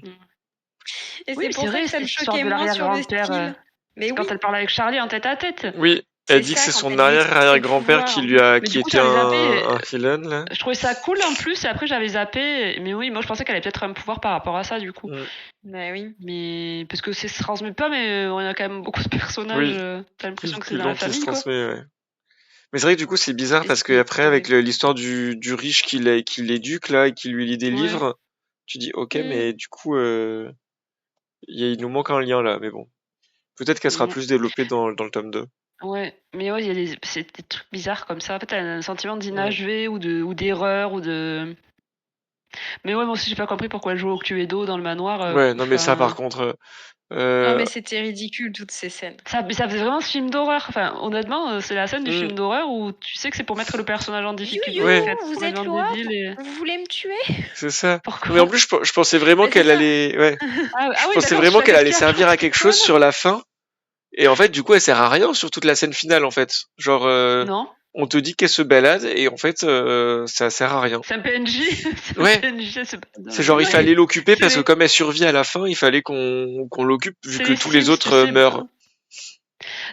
C: Et
B: Oui,
C: c'est
B: mais
C: pour
B: c'est
C: ça
B: vrai,
C: que ça
B: cette
C: me
B: histoire
C: choquait
B: de
C: moins sur le
B: l'arrière-grand-père.
C: style. Mais
B: C'est
C: oui,
B: quand elle parle avec Charlie en tête à tête.
A: Oui. Elle
C: c'est
A: dit que
C: ça,
A: c'est
C: quand
A: son
C: elle lui explique ses
A: arrière-arrière-grand-père
C: pouvoirs.
B: Mais
A: qui
B: du coup,
A: était
B: j'avais zappé.
A: un villain, là.
B: Je trouvais ça cool en plus, et après, j'avais zappé. Mais oui, moi, je pensais qu'elle avait peut-être un pouvoir par rapport à ça, du coup.
A: Mm.
C: Bah oui.
B: Mais parce que ça se transmet pas, mais on a quand même beaucoup de personnages.
A: Oui.
B: T'as l'impression que c'est
A: Plus
B: dans la
A: long qui se
B: famille, quoi.
A: transmet, ouais. Mais c'est vrai que du coup, c'est bizarre
C: Et
A: parce que
C: c'est-
A: après, avec l'histoire du riche qui l'éduque, là, et qui lui lit des
B: Ouais.
A: livres, tu dis, ok,
C: Mm.
A: mais du coup, il nous manque un lien là, mais bon. Peut-être qu'elle sera
B: Mm.
A: plus développée dans le tome 2.
B: Ouais, mais ouais, c'est des trucs bizarres comme ça. En fait, t'as un sentiment
A: Mm.
B: d'inachevé ou d'erreur ou de. Mais ouais, moi aussi, j'ai pas compris pourquoi elle jouait au Cluedo dans le manoir.
A: Ouais, non, mais ça, par
B: Enfin,
A: contre,
C: Non, mais c'était ridicule, toutes ces scènes.
B: mais ça faisait vraiment ce film d'horreur. Enfin, honnêtement, c'est la scène du
A: mm,
B: film d'horreur où tu sais que c'est pour mettre le personnage en difficulté,
C: You,
A: ouais,
B: qu'elle est
C: vous êtes
B: complètement
C: loi,
B: débile et.
C: vous voulez me tuer?
A: c'est ça. Non, mais en
B: Pourquoi?
A: plus, je pensais vraiment
C: Mais c'est
A: qu'elle
C: ça.
A: allait, ouais, je
B: Ah oui,
A: pensais
B: d'accord, je
A: vraiment
B: sais
A: qu'elle
B: qu'est-ce
A: allait
B: qu'il y a.
A: servir à quelque chose
B: Voilà.
A: sur la fin. Et en fait, du coup, elle sert à rien sur toute la scène finale, en fait. Genre,
B: Non,
A: on te dit qu'elle se balade et en fait, ça sert à rien.
B: c'est un PNJ. C'est un
A: Ouais,
B: PNJ, c'est pas dans
A: c'est
B: la
A: genre,
B: vie.
A: il
C: Ouais.
A: fallait l'occuper
B: C'est
A: parce que
B: les,
A: comme elle survit à la fin, il fallait qu'on l'occupe vu
B: c'est
A: que
B: les
A: tous les
B: Sims, tu
A: autres
B: sais.
A: meurent.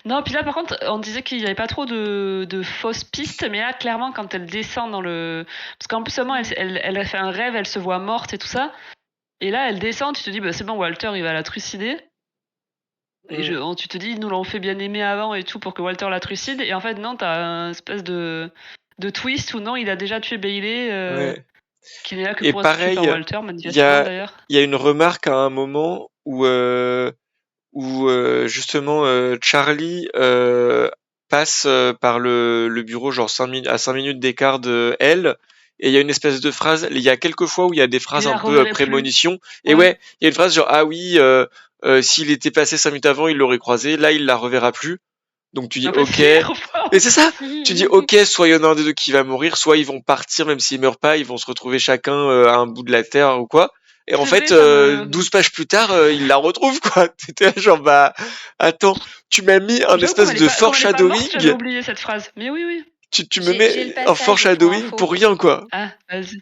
B: Non, puis là, par contre, on disait qu'il n'y avait pas trop de fausses pistes, mais là, clairement, quand elle descend dans le. Parce qu'en plus, seulement, elle a fait un rêve, elle se voit morte et tout ça. Et là, elle descend, tu te dis, bah, c'est bon, Walter, il va la trucider. Et
A: Mm.
B: tu te dis, ils nous l'ont fait bien aimer avant et tout pour que Walter la trucide. Et en fait, non, t'as un espèce de twist où non, il a déjà tué Bailey,
A: Ouais.
B: qui n'est là que
A: Et
B: pour être tué par
A: pareil,
B: Walter,
A: il y
B: manifestement
A: a,
B: d'ailleurs.
A: il y a une remarque à un moment où justement Charlie passe par le bureau genre 5 minutes d'écart de elle et il y a une espèce de phrase, il y a quelques fois où il y a des phrases
B: Il
A: un
B: la
A: peu
B: reverrait plus.
A: prémonition et
B: Ouais.
A: ouais, il y a une phrase genre ah oui s'il était passé 5 minutes avant, il l'aurait croisé, là il la reverra plus. Donc tu dis
B: En fait,
A: OK.
B: si, elle revoit,
A: Mais
B: en
A: c'est ça.
B: fait.
A: Tu dis OK, soit il y en a un des deux qui va mourir, soit ils vont partir même s'ils meurent pas, ils vont se retrouver chacun à un bout de la terre ou quoi. Et en
B: C'est
A: fait,
B: vrai, ça me.
A: 12 pages plus tard, ils la retrouvent quoi. T'étais là genre bah attends, tu m'as mis un
B: J'avoue,
A: espèce de
B: comme elle est pas morte, j'avais
A: foreshadowing,
B: oublié cette phrase. Mais oui, oui.
A: tu me
C: J'ai le
A: mets un
C: passage pour
A: foreshadowing
C: info.
A: pour rien quoi.
B: Ah, vas-y.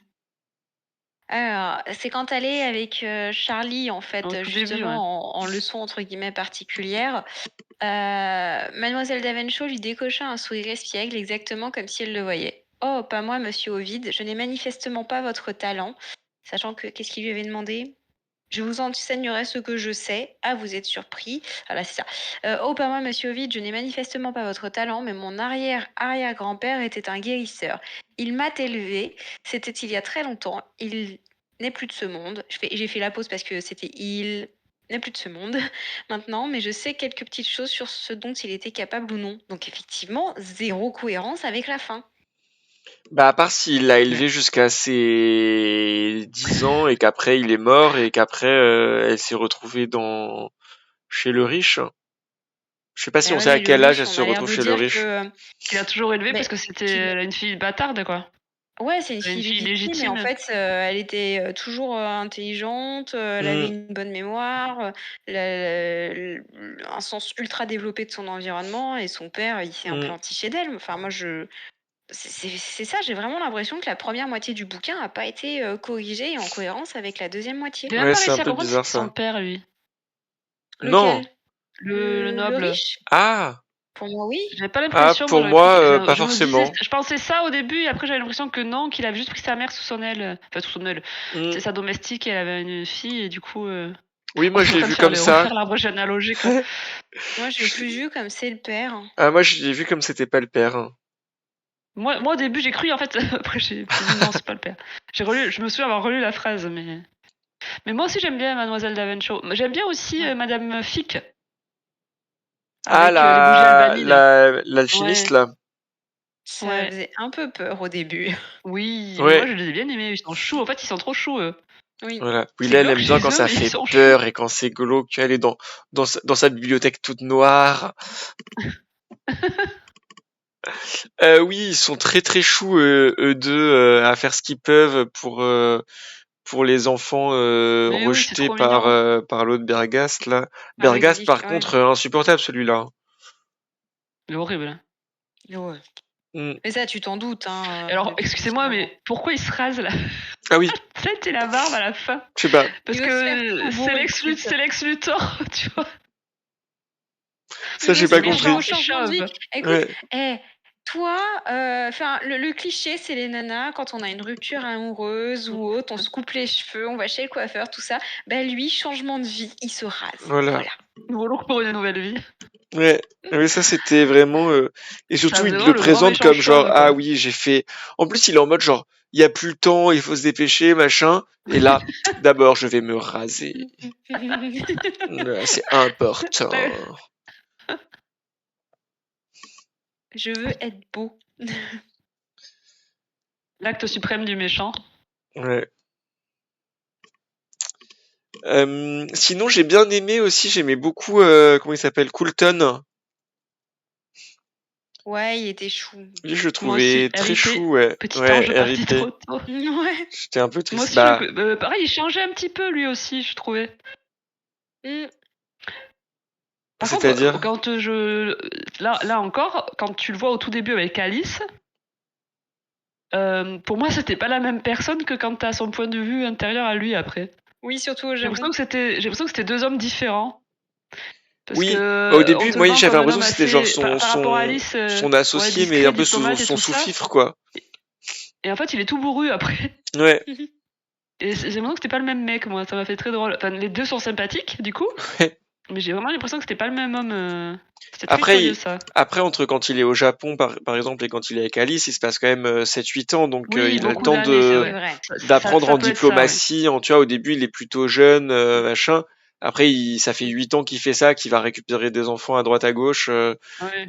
C: Alors, c'est quand elle est avec Charlie, en
B: Au
C: fait,
B: tout début, ouais.
C: justement, en leçon entre guillemets particulière. Mademoiselle Davenchaw lui décocha un sourire espiègle, exactement comme si elle le voyait. Oh, pas moi, monsieur Ovid, je n'ai manifestement pas votre talent. Sachant que, qu'est-ce qu'il lui avait demandé? Je vous enseignerai ce que je sais. Ah, vous êtes surpris. Ah là, c'est ça. Oh, pas moi, monsieur Ovid, je n'ai manifestement pas votre talent, mais mon arrière-arrière-grand-père était un guérisseur. Il m'a élevé. C'était il y a très longtemps. Il n'est plus de ce monde. J'ai fait la pause parce que c'était il n'est plus de ce monde maintenant, mais je sais quelques petites choses sur ce dont il était capable ou non. Donc effectivement, zéro cohérence avec la fin.
A: Bah à part s'il l'a élevé
B: Ouais.
A: jusqu'à ses 10 ans et qu'après il est mort et qu'après elle s'est retrouvée dans chez le riche. Je sais pas si
C: Mais
A: on
C: ouais,
A: sait à
C: mais le
A: quel âge elle
C: riche, on
A: se
C: a l'air
A: retrouve
C: de
A: chez le
C: dire
A: riche.
C: que
B: Qu'il a toujours élevé parce
C: mais
B: que
C: qu'il
B: c'était une fille bâtarde, quoi.
C: Ouais, c'est une
B: Une
C: fille
B: fille
C: légitime et en
B: légitime.
C: fait, elle était, toujours, intelligente, elle avait
A: Mm,
C: une bonne mémoire, un sens ultra développé de son environnement et son père, il s'est
A: mm.
C: implanté chez d'elle. Enfin moi c'est ça, j'ai vraiment l'impression que la première moitié du bouquin a pas été, corrigée et en cohérence avec la deuxième moitié.
B: J'ai même
A: Ouais,
B: pas
A: c'est un
B: réussi à
A: peu
B: comprendre
A: bizarre
B: c'était son
A: ça.
B: père, lui.
A: Non.
C: Lequel?
B: Le
C: Le
B: noble.
C: riche?
A: Ah,
C: Pour moi, oui.
B: J'avais pas
A: ah,
B: l'impression, moi
A: pour
B: j'avais pris,
A: moi, pas
B: je me disais,
A: forcément.
B: je pensais ça au début et après j'avais l'impression que non, qu'il avait juste pris sa mère sous son aile, enfin sous son aile.
A: Mm.
B: C'est sa domestique et elle avait une fille et du coup,
A: Oui,
B: on
A: moi
B: est
A: je
B: en
A: l'ai
B: train de
A: vu comme ça.
B: refaire l'arbre généalogique là.
C: Moi, je l'ai plus vu comme c'est le père.
A: Ah, moi je l'ai vu comme c'était pas le père. Hein.
B: Moi au début j'ai cru en fait, après j'ai dit non c'est pas le père. Je me souviens avoir relu la phrase mais moi aussi j'aime bien Mademoiselle Davenport. J'aime bien aussi
C: Ouais.
B: Madame Fick
A: Ah,
B: avec les bougies albanines.
A: l'alchimiste
B: Ouais,
A: là.
C: Ça
B: ouais,
C: faisait un peu peur au début.
B: oui, mais moi
A: Ouais,
B: je les ai bien aimés. Ils sont choux. En fait ils sont trop choux.
C: Oui.
A: voilà. Oui,
B: C'est
A: là, elle
B: glauque
A: aime bien
B: chez
A: quand
B: eux,
A: ça
B: mais ils
A: fait
B: sont choux.
A: peur et quand c'est glauque. Elle est dans sa bibliothèque toute noire. Oui, ils sont très très choux, eux deux, à faire ce qu'ils peuvent pour les enfants
B: Mais oui, c'est
A: rejetés
B: trop mignon.
A: par l'autre Bergast là.
C: Avec
A: Bergast,
C: Vic,
A: par
C: ouais.
A: contre, insupportable celui-là.
B: C'est horrible.
C: Ouais.
A: Mm.
C: Mais ça, tu t'en doutes, hein,
B: Et alors,
C: depuis un petit
B: excusez-moi,
C: moment.
B: mais pourquoi il se rase là
A: Ah oui,
B: tête et la barbe à la fin?
A: je sais pas.
B: Parce
C: Il veut se faire
B: que
C: tout beau, écoute.
B: C'est Lex Luthor, tu vois.
A: Ça,
C: Il veut
A: j'ai
C: se
A: pas
B: Il est
C: faire un
B: méchant,
A: compris.
B: il est
C: changement de vie.
B: chauve.
C: Écoute,
A: Ouais,
C: toi, enfin, le cliché, c'est les nanas, quand on a une rupture amoureuse ou autre, on se coupe les cheveux, on va chez le coiffeur, tout ça. Ben lui, changement de vie, il se rase.
A: voilà.
C: Voilà.
B: Nouveau look pour une nouvelle vie.
A: Ouais. Oui, ça c'était vraiment et
B: Ça
A: surtout il
B: faisait
A: le
B: vraiment le grand
A: présente
B: méchant
A: comme genre
B: chauve,
A: ah
B: quoi.
A: oui, j'ai fait en plus il est en mode genre il y a plus le temps, il faut se dépêcher, machin et là d'abord je vais me raser. C'est
B: Ouais.
A: important.
C: Je veux être beau.
B: L'acte suprême du méchant.
A: Ouais. Sinon j'ai bien aimé aussi, j'aimais beaucoup comment il s'appelle Coulton.
C: Ouais, il était chou.
A: Lui je le
B: Moi aussi,
A: trouvais très
B: RIP.
A: chou ouais.
B: Petit
A: Ouais,
B: ange parti
A: RIP.
B: trop tôt.
C: Ouais.
A: J'étais un peu
B: Moi
A: triste
B: aussi,
A: bah
B: pareil, il changeait un petit peu lui aussi, je trouvais.
C: Mm.
B: Par contre,
A: c'est-à-dire
B: quand là encore, quand tu le vois au tout début avec Alice, pour moi, c'était pas la même personne que quand t'as son point de vue intérieur à lui après.
C: Oui, surtout au
B: J'ai l'impression
C: Japon.
B: que c'était deux hommes différents. Parce
A: oui, bah, au
B: que on
A: début
B: te le
A: moi
B: vend
A: j'avais
B: comme un
A: l'impression
B: homme
A: que c'était genre
B: assez, par rapport à Alice,
A: son
B: ouais,
A: associé mais
B: discret,
A: un peu
B: diplomate et
A: son
B: tout ça.
A: sous-fifre quoi.
B: Et en fait, il est tout bourru après.
A: Ouais.
B: Et j'ai l'impression que c'était pas le même mec, moi. Ça m'a fait très drôle. Enfin, les deux sont sympathiques, du coup. Mais j'ai vraiment l'impression que c'était pas le même homme. C'était très
A: Après,
B: curieux, ça.
A: après, entre quand il est au Japon, par exemple, et quand il est avec Alice, il se passe quand même 7-8 ans, donc
B: Oui,
A: il a le
B: beaucoup
A: temps
B: d'années, c'est
C: C'est
B: vrai.
C: vrai.
A: d'apprendre
B: Ça
A: en
B: peut être ça, oui.
A: diplomatie. Tu vois, au début, il est plutôt jeune, machin. Après, ça fait 8 ans qu'il fait ça, qu'il va récupérer des enfants à droite à gauche.
B: Ouais.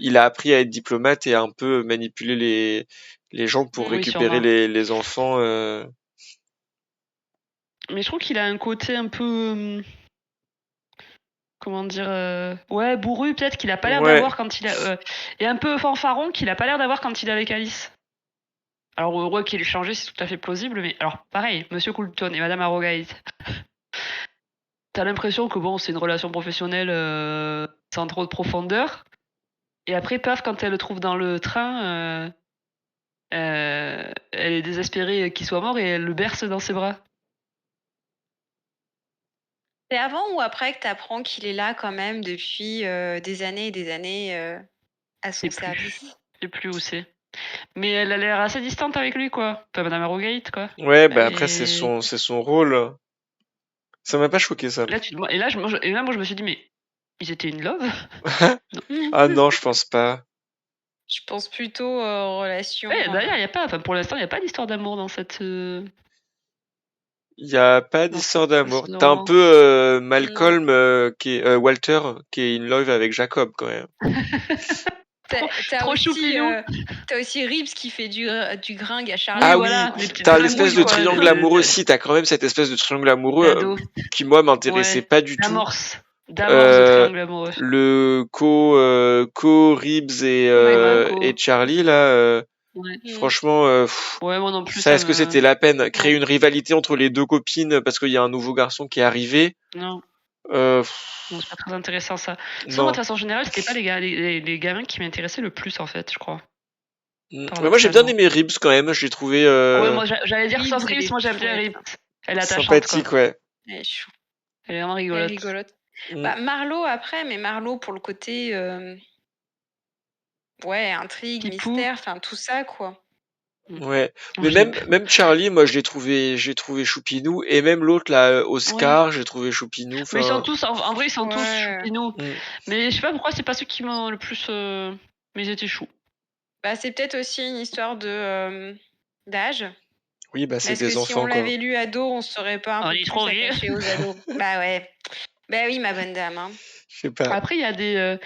A: Il a appris à être diplomate et à un peu manipuler les gens pour
C: Mm.
B: Oui,
A: récupérer
B: sûrement.
A: les enfants.
B: Mais je trouve qu'il a un côté un peu. Comment dire, ouais, bourru, peut-être, qu'il a pas l'air
A: Ouais,
B: d'avoir quand il a. Et un peu fanfaron, qu'il a pas l'air d'avoir quand il est avec Alice. Alors, ouais, qu'il ait changé, c'est tout à fait plausible, mais alors, pareil, Monsieur Coulton et Madame Arrowgate. T'as l'impression que bon, c'est une relation professionnelle sans trop de profondeur. Et après, paf, quand elle le trouve dans le train, elle est désespérée qu'il soit mort et elle le berce dans ses bras.
C: C'est avant ou après que tu apprends qu'il est là quand même depuis des années et des années à
B: Je
C: son
B: sais plus.
C: service?
B: Je sais plus où c'est. Mais elle a l'air assez distante avec lui, quoi. Enfin, Madame Arrowgate, quoi.
A: ouais,
C: Bah
A: bah
C: oui.
A: après,
B: Et
A: c'est son rôle. Ça m'a pas choqué, ça.
B: là, et là, moi, je me suis dit, mais ils étaient in love? Non.
A: Ah non, je pense pas.
C: Je pense plutôt aux relations.
B: Ouais, d'ailleurs, il y a pas, enfin, pour l'instant, il n'y a pas d'histoire d'amour dans
A: Il y a pas
B: dans
A: d'histoire d'amour.
B: ce
A: T'as un
B: roman.
A: peu
C: Non.
A: Malcolm, qui est Walter, qui est in love avec Jacob quand même.
C: T'as
B: Trop
C: aussi,
B: choupilou.
C: t'as aussi Reeves qui fait du gringue à Charlie.
B: Oui,
A: Ah oui,
B: voilà, les petites
A: t'as l'espèce
B: dragouilles,
A: de
B: quoi,
A: triangle amoureux aussi. T'as quand même cette espèce de triangle amoureux
B: d'ado.
A: qui moi m'intéressait
B: Ouais,
A: pas du tout.
B: d'amorce de
A: Euh,
B: triangle amoureux.
A: le Co Reeves
C: Ouais,
B: Ouais,
A: et
B: Co.
A: Charlie là.
B: Ouais.
A: Franchement,
B: Ouais, moi non plus,
A: ça,
B: ça
A: est-ce que
B: me.
A: c'était la peine? Créer
C: Ouais.
A: une rivalité entre les deux copines parce qu'il y a un nouveau garçon qui est arrivé?
B: Non,
A: Euh,
B: non, c'est pas très intéressant ça. Sinon, moi,
A: non.
B: de façon générale, c'était pas les gamins qui m'intéressaient le plus, en fait, je crois.
A: Mais moi j'ai bien
B: Paradoxalement.
A: aimé Ribs quand même, je l'ai trouvé
B: Ouais, moi, j'allais dire
C: Ribs,
B: sans
C: elle
B: Ribs,
C: est
B: moi j'aime bien
C: chouette.
B: Ribs. Elle est attachante, quoi.
A: sympathique, ouais.
C: Elle est chou.
B: Elle est vraiment
C: Elle est
B: rigolote.
C: rigolote.
A: Mm.
C: Bah, Marlowe après, mais Marlowe pour le côté ouais, intrigue,
B: Pipou.
C: mystère, enfin tout ça quoi.
A: Ouais.
B: Moi,
A: Mais
B: je l'aime.
A: même Charlie, moi je l'ai trouvé choupinou, et même l'autre là, Oscar, j'ai trouvé choupinou.
B: Mais ils sont
A: Enfin,
B: tous, en vrai, ils sont tous
C: Ouais.
B: choupinous.
A: mm.
B: Mais je sais pas pourquoi, c'est pas ceux qui m'ont le plus. Mais ils étaient choux.
C: Bah, c'est peut-être aussi une histoire de d'âge.
A: Oui, bah c'est
C: Parce que
A: des
C: si on
A: enfants quoi.
C: l'avait lu ado, on serait pas un
B: On
C: peu
B: est
C: plus
B: trop vieux.
C: attaché aux ados. Bah ouais. Bah oui, ma bonne dame. Hein.
A: Je sais pas.
B: Après, il y a des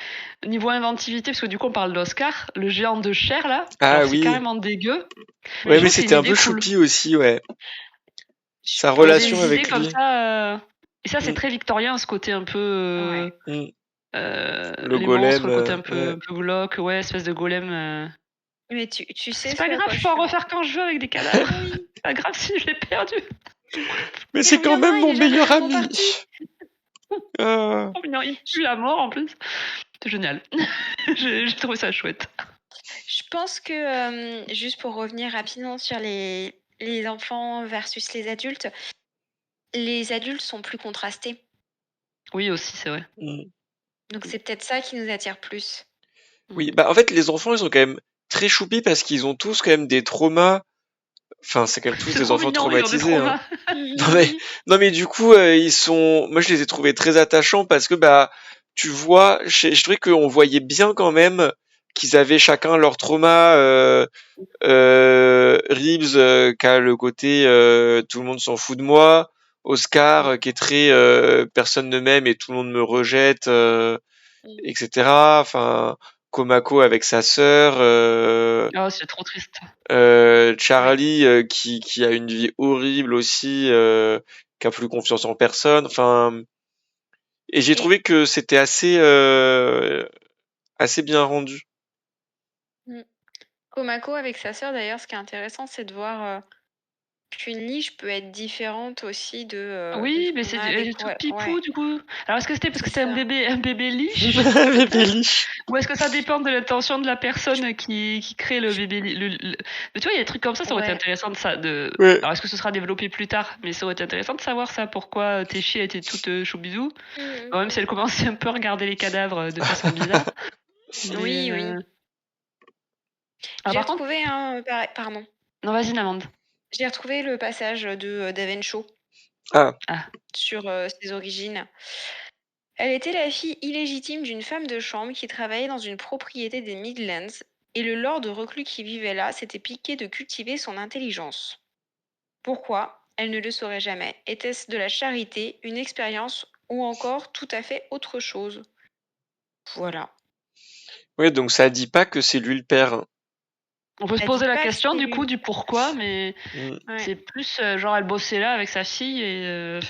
B: niveau inventivité, parce que du coup, on parle d'Oscar, le géant de chair là.
A: Ah
B: Alors, c'est
A: oui.
B: carrément dégueu.
A: Ouais,
B: je
A: mais
B: trouve que c'est
A: c'était
B: une
A: un peu
B: idée cool.
A: choupi aussi, ouais.
C: Je
A: Sa
C: pense
B: Il y a des
A: relation
B: idées
A: avec
B: comme
A: lui.
B: ça. Et ça, c'est
A: Mm.
B: très victorien, ce côté un peu.
C: Ouais.
A: Mm. Le
B: Les
A: golem,
B: monstres, le côté un
A: ouais.
B: peu glauque, ouais, espèce de golem.
C: Mais tu sais
B: C'est
C: ce
B: pas
C: à
B: grave,
C: quoi
B: je
C: je
B: peux en
C: fais.
B: refaire quand je veux avec des cadavres.
C: Oui.
B: C'est pas grave si je l'ai perdu.
A: Mais
C: Il
A: c'est quand
C: reviendra,
A: même
C: il
A: mon
C: est jamais
A: meilleur
C: vraiment
A: ami.
C: parti.
A: Ah.
B: Trop mignon, il pue la mort en plus. C'est génial. J'ai trouvé ça chouette.
C: Je pense que, juste pour revenir rapidement sur les enfants versus les adultes sont plus contrastés.
B: Oui, aussi, c'est vrai.
A: Mm.
C: Donc c'est peut-être ça qui nous attire plus.
A: Oui, bah en fait les enfants ils sont quand même très choupis parce qu'ils ont tous quand même des traumas. Enfin, c'est quand même tous
B: C'est
A: des
B: trop
A: enfants
B: mignon, ils ont des
A: traumatisés, hein.
B: traumas.
A: Non mais du coup ils sont. Moi je les ai trouvés très attachants parce que bah tu vois, je trouvais qu'on voyait bien quand même qu'ils avaient chacun leur trauma. Reeves qui a le côté tout le monde s'en fout de moi. Oscar qui est très personne ne m'aime et tout le monde me rejette. Etc. Enfin, Komako avec sa sœur,
B: Oh, c'est trop triste.
A: Charlie qui a une vie horrible aussi, qui a plus confiance en personne. Enfin, et j'ai
C: Et
A: trouvé que c'était assez bien rendu.
C: Komako avec sa sœur d'ailleurs, ce qui est intéressant, c'est de voir qu'une niche peut être différente aussi de
B: Oui,
C: ce
B: mais
C: qu'on a
B: elle
C: avec
B: est toute pipou
C: ouais,
B: du coup. Alors est-ce que c'était parce que
C: c'est
B: c'était
C: ça.
B: un bébé liche
A: Bébé Lich.
B: ou est-ce que ça dépend de l'intention de la personne qui crée le bébé Mais tu vois, il y a des trucs comme ça aurait été
C: Ouais.
B: intéressant de.
A: Ouais.
B: Alors est-ce que ce sera développé plus tard Mais ça aurait été intéressant de savoir ça, pourquoi Téchi était toute choubidou. Bon, même si elle commençait un peu à regarder les cadavres de façon bizarre.
C: Oui, oui.
B: Ah,
C: J'ai
B: par contre.
C: retrouvé pardon.
B: Non, vas-y, Namande.
C: J'ai retrouvé le passage de Daven Shaw
A: Ah,
C: sur ses origines. Elle était la fille illégitime d'une femme de chambre qui travaillait dans une propriété des Midlands, et le lord reclus qui vivait là s'était piqué de cultiver son intelligence. Pourquoi? Elle ne le saurait jamais. Était-ce de la charité, une expérience ou encore tout à fait autre chose? Voilà.
A: ouais, donc ça dit pas que c'est lui le père.
B: On peut se
C: Ça
B: poser
C: dit
B: la
C: pas que
B: question
C: c'est
B: du coup
C: lui.
B: du pourquoi, mais
A: Mm.
C: Ouais.
B: c'est plus genre elle bossait là avec sa fille et.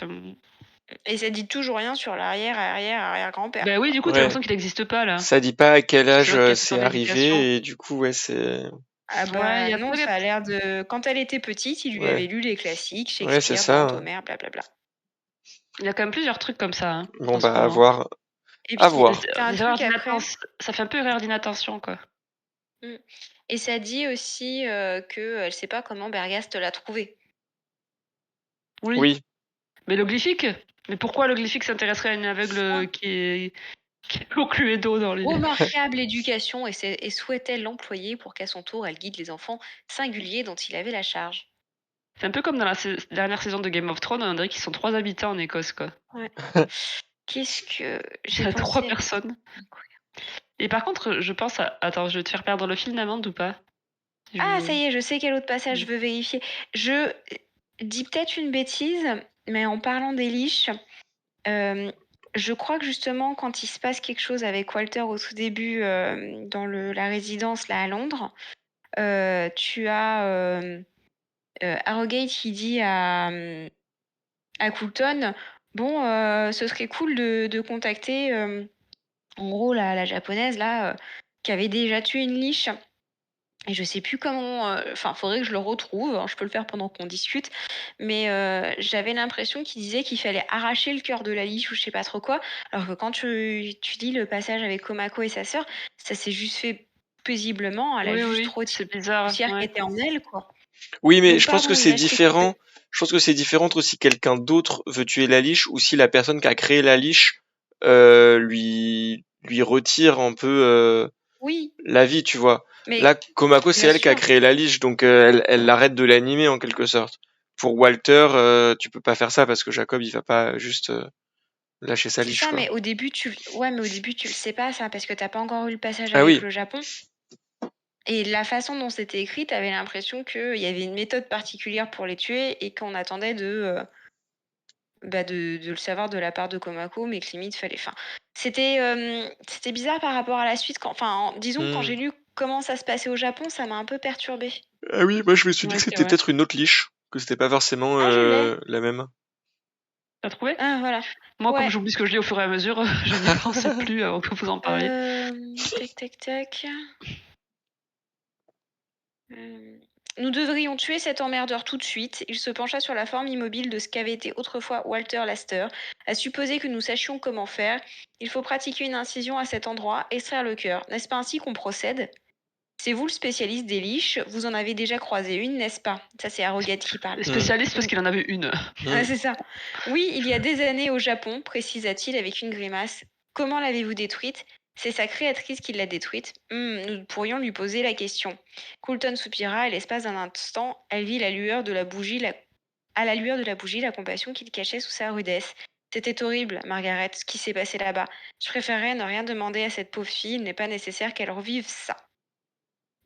C: Et ça dit toujours rien sur l'arrière-arrière-arrière-grand-père.
B: Ben oui, du coup, t'as
A: Ouais.
B: l'impression qu'il n'existe pas là.
A: Ça dit pas à quel
B: C'est
A: âge
B: l'autre qui a fait
A: c'est
B: son éducation.
A: arrivé et du coup ouais c'est.
C: Ah
B: Ouais,
C: bah
B: il y a
C: non,
B: tous les.
C: ça a l'air de... Quand elle était petite, il lui
A: Ouais.
C: avait lu les classiques,
A: Ouais, c'est
C: Shakespeare,
A: ça.
C: Dante, Homère, blablabla.
B: Il y a quand même plusieurs trucs comme ça hein,
A: Bon
B: dans ce
A: bah à
B: roman.
A: voir.
C: Et
A: À
C: puis,
A: voir.
C: t'as un
B: Des
C: truc
B: erreurs
C: après.
B: ça fait un peu erreur d'inattention quoi.
C: Et ça dit aussi qu'elle sait pas comment Bergast l'a trouvé.
B: Oui.
A: Oui.
B: Mais le glyphique. Mais pourquoi le glyphique s'intéresserait à une aveugle qui est au Cluedo dans les.
C: Remarquable éducation et souhaitait l'employer pour qu'à son tour, elle guide les enfants singuliers dont il avait la charge.
B: C'est un peu comme dans la dernière saison de Game of Thrones, on dirait qu'ils sont 3 habitants en Écosse quoi.
C: Ouais. Qu'est-ce que
B: Il
C: j'ai
B: y a
C: pensé
B: 3 personnes. Et par contre, je pense à. Attends, je vais te faire perdre le fil, Namande, ou pas?
C: Ah, ça y est, je sais quel autre passage
B: Oui.
C: je veux vérifier. Je dis peut-être une bêtise, mais en parlant d'Elish, je crois que justement, quand il se passe quelque chose avec Walter au tout début dans la résidence là à Londres, tu as Harrogate qui dit à Coulton, bon, ce serait cool de contacter en gros la japonaise là qui avait déjà tué une liche. Et je sais plus comment, enfin, faudrait que je le retrouve, hein, je peux le faire pendant qu'on discute, mais j'avais l'impression qu'il disait qu'il fallait arracher le cœur de la liche ou je sais pas trop quoi, alors que quand tu lis le passage avec Komako et sa sœur, ça s'est juste fait paisiblement, elle a
B: Oui,
C: juste
B: oui,
C: retiré
B: c'est
C: la
B: bizarre,
C: poussière qui
B: ouais.
C: était en elle, quoi.
A: Oui, mais
C: Donc
A: je pense que
C: pardon,
A: c'est
C: là, je t'ai coupé.
A: différent. Je pense que c'est différent entre si quelqu'un d'autre veut tuer la liche ou si la personne qui a créé la liche lui retire un peu
C: Oui,
A: la vie, tu vois.
C: mais
A: Là, Komako, c'est
C: bien
A: elle qui a
C: sûr.
A: créé la liche, donc elle l'arrête de l'animer en quelque sorte. Pour Walter, tu peux pas faire ça parce que Jacob, il va pas juste lâcher sa
C: C'est
A: liche,
C: ça,
A: quoi.
C: mais au début tu le sais pas ça, parce que t'as pas encore eu le passage
A: Ah
C: avec
A: oui.
C: le Japon. Et la façon dont c'était écrit, t'avais l'impression qu'il y avait une méthode particulière pour les tuer et qu'on attendait de le savoir de la part de Komako, mais que limite fallait. Enfin, c'était bizarre par rapport à la suite. Disons que quand
A: Hmm.
C: j'ai lu comment ça se passait au Japon, ça m'a un peu perturbée.
A: Ah oui, moi je me suis dit
B: Ouais,
A: que
B: c'est
A: c'était
B: vrai.
A: peut-être une autre liche, que c'était pas forcément
C: Ah, je l'ai.
A: la même.
B: T'as trouvé?
C: Ah, voilà.
B: Moi, comme
C: Ouais.
B: j'oublie ce que je lis au fur et à mesure, je n'y pensais plus avant que vous en parliez.
C: Tac, tac, tac. Euh, Nous devrions tuer cet emmerdeur tout de suite. Il se pencha sur la forme immobile de ce qu'avait été autrefois Walter Laster. À supposer que nous sachions comment faire, il faut pratiquer une incision à cet endroit, extraire le cœur. N'est-ce pas ainsi qu'on procède? C'est vous le spécialiste des liches. Vous en avez déjà croisé une, n'est-ce pas? Ça, c'est Arrogate qui parle.
B: Spécialiste parce qu'il en avait une.
C: Ah, c'est ça. Oui, il y a des années au Japon, précisa-t-il avec une grimace. Comment l'avez-vous détruite? C'est sa créatrice qui l'a détruite. Nous pourrions lui poser la question. Coulton soupira et l'espace d'un instant, elle vit la lueur de la bougie, à la lueur de la bougie, la compassion qu'il cachait sous sa rudesse. C'était horrible, Margaret, ce qui s'est passé là-bas. Je préférerais ne rien demander à cette pauvre fille, il n'est pas nécessaire qu'elle revive ça.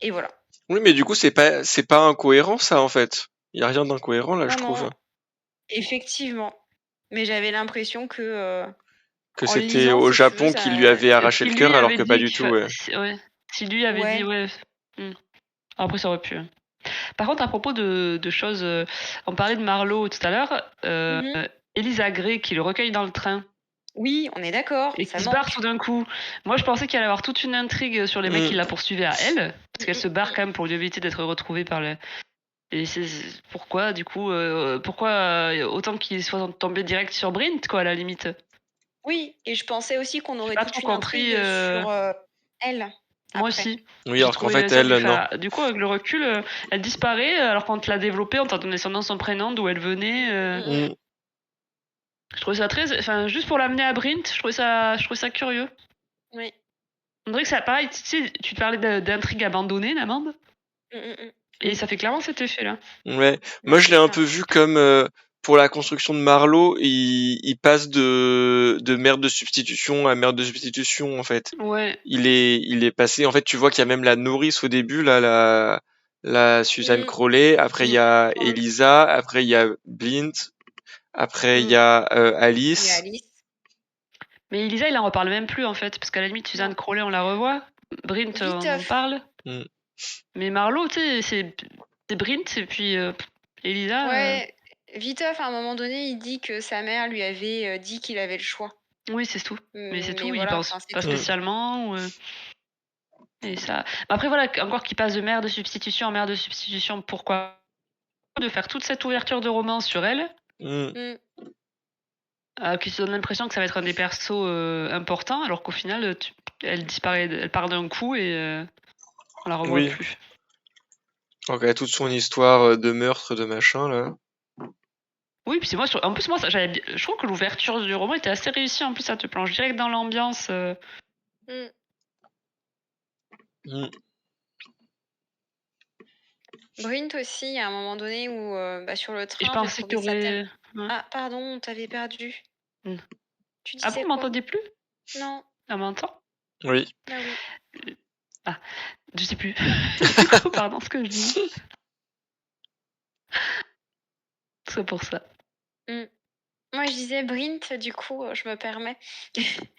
C: Et voilà.
A: Oui, mais du coup, c'est pas incohérent, ça, en fait. Il y a rien d'incohérent, là, je
C: Non,
A: trouve.
C: non, effectivement. Mais j'avais l'impression que,
A: Que
C: en le
A: c'était
C: lisant,
A: au
C: si tu veux,
A: Japon qui lui avait arraché
B: Si
A: le
B: lui
A: cœur, alors
B: avait
A: que pas
B: dit
A: du tout, ouais.
B: ouais. Si lui avait dit,
C: Ouais.
B: ouais. Après, ça aurait pu. Par contre, à propos de choses, on parlait de Marlowe tout à l'heure.
C: Mhm.
B: Elisa Gray qui le recueille dans le train
C: Oui, on est d'accord,
B: et
C: ça
B: qui se barre
C: manque.
B: tout d'un coup. Moi, je pensais qu'il allait y avoir toute une intrigue sur les mecs qui
A: Mm.
B: la poursuivaient à elle, parce qu'elle se barre
C: Mm.
B: quand même pour lui éviter d'être retrouvée par le. Et c'est pourquoi, du coup, autant qu'il soit tombé direct sur Brint, quoi, à la limite.
C: Oui, et je pensais aussi qu'on
B: J'ai
C: aurait
B: pas
C: toute
B: trop
C: une
B: compris.
C: intrigue sur elle
B: Moi
C: après.
B: aussi.
A: Oui,
B: J'ai
A: alors qu'en
B: trouvé
A: fait,
B: ça
A: elle,
B: du
A: non.
B: Du coup, avec le recul, elle disparaît, alors quand on te l'a développée, on t'a donné son nom, son prénom, d'où elle venait.
A: Mm.
B: Je trouvais ça très. Enfin, juste pour l'amener à Brint, je trouvais ça curieux.
C: Oui.
B: On dirait que ça, pareil, tu sais, tu parlais d'intrigue abandonnée, l'amende, et ça fait clairement cet effet-là.
A: Ouais.
C: Mais
A: Moi, je
C: c'est
A: l'ai un
C: ça.
A: peu vu comme, pour la construction de Marlowe, il passe de merde de substitution à merde de substitution, en fait.
B: Ouais.
A: Il est passé, en fait, tu vois qu'il y a même la nourrice au début, là, la Suzanne Crowley, après il y a Elisa, après il y a Blint, après il y a
C: Il y a
A: Alice.
C: Alice.
B: Mais Elisa, il en reparle même plus, en fait, parce qu'à la limite, Suzanne Crowley, on la revoit. Brint, on en
C: Viteuf.
B: parle.
A: Mm.
B: Mais Marlowe, tu sais, c'est Brint, et puis Elisa.
C: Ouais, Viteuf, à un moment donné, il dit que sa mère lui avait dit qu'il avait le choix.
B: Oui, c'est tout. Mais c'est tout, il
C: voilà,
B: pense
C: c'est
B: pas
C: tout.
B: spécialement. Et ça. Après, voilà, encore qu'il passe de mère de substitution en mère de substitution, pourquoi de faire toute cette ouverture de roman sur elle, qui se donne l'impression que ça va être un des persos importants, alors qu'au final, elle disparaît, elle part d'un coup et on la revoit
A: Oui.
B: plus.
A: Donc, elle a toute son histoire de meurtre, de machin, là.
B: Oui, puis moi, en plus, moi, je trouve que l'ouverture du roman était assez réussie. En plus, ça te plonge direct dans l'ambiance.
C: Brint aussi, à un moment donné où sur le
B: Et je
C: train, j'ai
B: pensais qu'il
C: trouvé
B: y
C: ça
B: aurait.
C: Ah, pardon, on t'avait perdu. Tu
B: Ah bon,
C: disais
B: vous
C: quoi?
B: m'entendez plus?
C: Non.
B: On m'entend?
A: Oui.
C: Ah oui.
B: Ah, je sais plus. Du coup, pardon, ce que je dis. C'est pour ça.
C: Moi, je disais Brint, du coup, je me permets.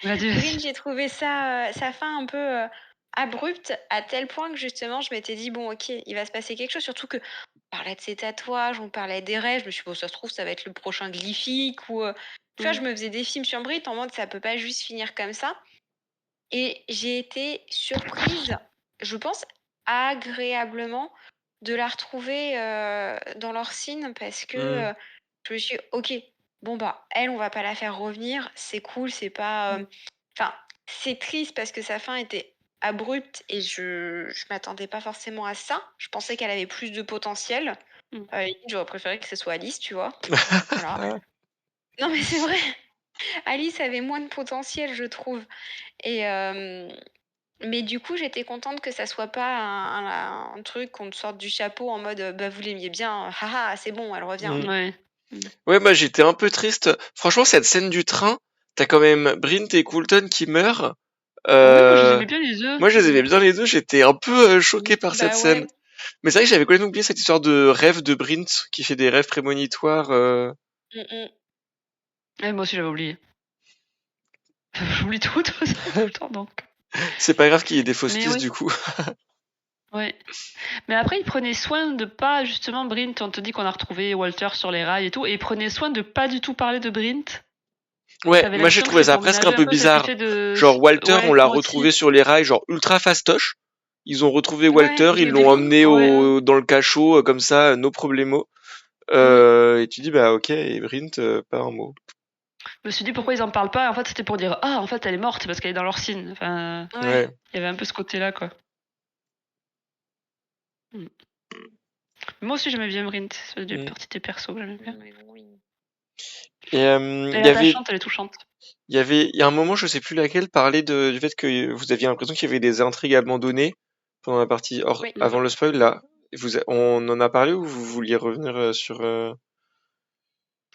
B: Vas-y, vas-y.
C: Brint, j'ai trouvé ça, sa fin un peu abrupte, à tel point que justement, je m'étais dit, bon, ok, il va se passer quelque chose. Surtout que on parlait de ses tatouages, on parlait des rêves. Je me suis dit, bon, ça se trouve, ça va être le prochain Glyphique. Ou, tu vois, je me faisais des films sur Brint en mode, ça peut pas juste finir comme ça. Et j'ai été surprise, je pense, agréablement de la retrouver dans l'Orsine parce que je me suis dit, ok, bon bah elle, on va pas la faire revenir, c'est cool, c'est pas, enfin c'est triste parce que sa fin était abrupte et je m'attendais pas forcément à ça. Je pensais qu'elle avait plus de potentiel. J'aurais préféré que ce soit Alice, tu vois. Voilà. Non mais c'est vrai. Alice avait moins de potentiel, je trouve. Et mais du coup, j'étais contente que ça soit pas un truc qu'on te sorte du chapeau en mode bah vous l'aimiez bien, haha, c'est bon, elle revient.
B: Ouais.
A: Ouais, moi j'étais un peu triste. Franchement, cette scène du train, t'as quand même Brint et Coulton qui meurent.
B: Ouais, moi je les aimais bien les deux.
A: Moi je les aimais bien les deux, j'étais un peu choqué par cette
C: Bah
A: scène.
C: ouais.
A: Mais c'est vrai que j'avais complètement oublié cette histoire de rêve de Brint qui fait des rêves prémonitoires.
B: Ouais, moi aussi j'avais oublié. J'oublie tout le temps donc.
A: C'est pas grave qu'il y ait des fausses
B: Mais
A: pistes
B: oui.
A: du coup.
B: Ouais. Mais après, il prenait soin de pas, justement, Brint, on te dit qu'on a retrouvé Walter sur les rails et tout, et il prenait soin de pas du tout parler de Brint.
A: Ouais,
B: T'avais
A: moi j'ai
B: l'impression que
A: trouvé
B: c'est
A: ça
B: pour
A: presque un
B: ménager
A: peu
B: un peu cet
A: bizarre.
B: effet de...
A: Genre Walter,
B: Ouais,
A: on l'a
B: moi
A: retrouvé
B: aussi.
A: sur les rails, genre ultra fastoche. Ils ont retrouvé
C: Ouais,
A: Walter, ils
C: j'ai
A: l'ont
C: vu.
A: emmené
B: Ouais.
A: dans le cachot comme ça, no problemo. Et tu dis bah ok, et Brint, pas un mot.
B: Je me suis dit pourquoi ils en parlent pas. En fait, c'était pour dire ah, en fait, elle est morte parce qu'elle est dans leur signe. Enfin,
A: Ouais.
B: il y avait un peu ce côté-là, quoi. Moi aussi, j'aimais bien Brint. C'est une partie des persos que j'aimais bien.
A: Et
B: Elle est attachante, elle est touchante.
A: il y a un moment, je sais plus laquelle, parlait du fait que vous aviez l'impression qu'il y avait des intrigues abandonnées pendant la partie avant le spoil là. On en a parlé ou vous vouliez revenir sur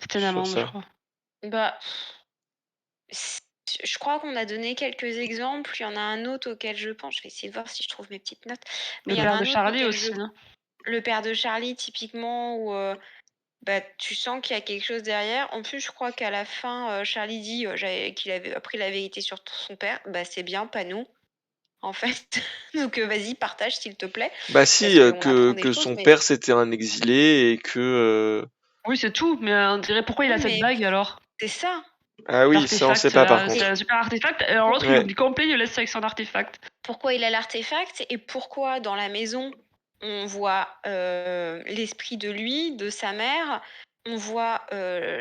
B: C'était une amende,
A: ça?
B: je crois.
C: Bah, je crois qu'on a donné quelques exemples. Il y en a un autre auquel je pense. Je vais essayer de voir si je trouve mes petites notes. Mais
B: Le père de Charlie aussi, non?
C: Le père de Charlie, typiquement, où bah, tu sens qu'il y a quelque chose derrière. En plus, je crois qu'à la fin, Charlie dit qu'il avait appris la vérité sur son père. Bah, c'est bien, pas nous, en fait. Donc, vas-y, partage, s'il te plaît.
A: Bah si,
C: Parce qu'on apprend des
A: que
C: choses,
A: son
C: mais...
A: père c'était un exilé et que...
B: Oui, c'est tout, mais on dirait pourquoi il a cette bague alors?
C: C'est ça.
A: Ah oui, ça on sait pas par contre.
B: C'est un super artefact, alors l'autre il oublie complet, il le laisse avec son artefact.
C: Pourquoi il a l'artefact et pourquoi dans la maison on voit l'esprit de lui, de sa mère, on voit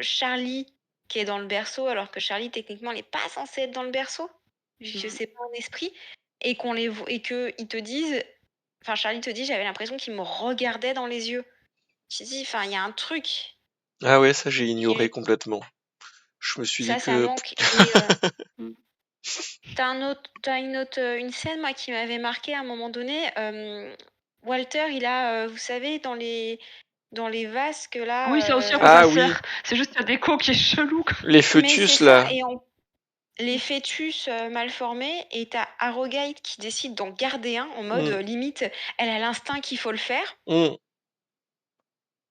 C: Charlie qui est dans le berceau alors que Charlie techniquement n'est pas censé être dans le berceau, je sais pas, un esprit, et que ils te disent, enfin Charlie te dit j'avais l'impression qu'il me regardait dans les yeux. Je dis enfin il y a un truc.
A: Ah ouais, ça j'ai ignoré complètement. Je me suis dit que...
C: Ça manque. T'as une scène moi qui m'avait marqué à un moment donné. Walter, il a, vous savez, dans les vasques là.
B: Oui, ça aussi, à quoi ça sert? C'est juste la déco qui est chelou.
A: Les fœtus là.
C: Et les fœtus mal formés, et t'as Arrowgate qui décide d'en garder un en mode limite, elle a l'instinct qu'il faut le faire.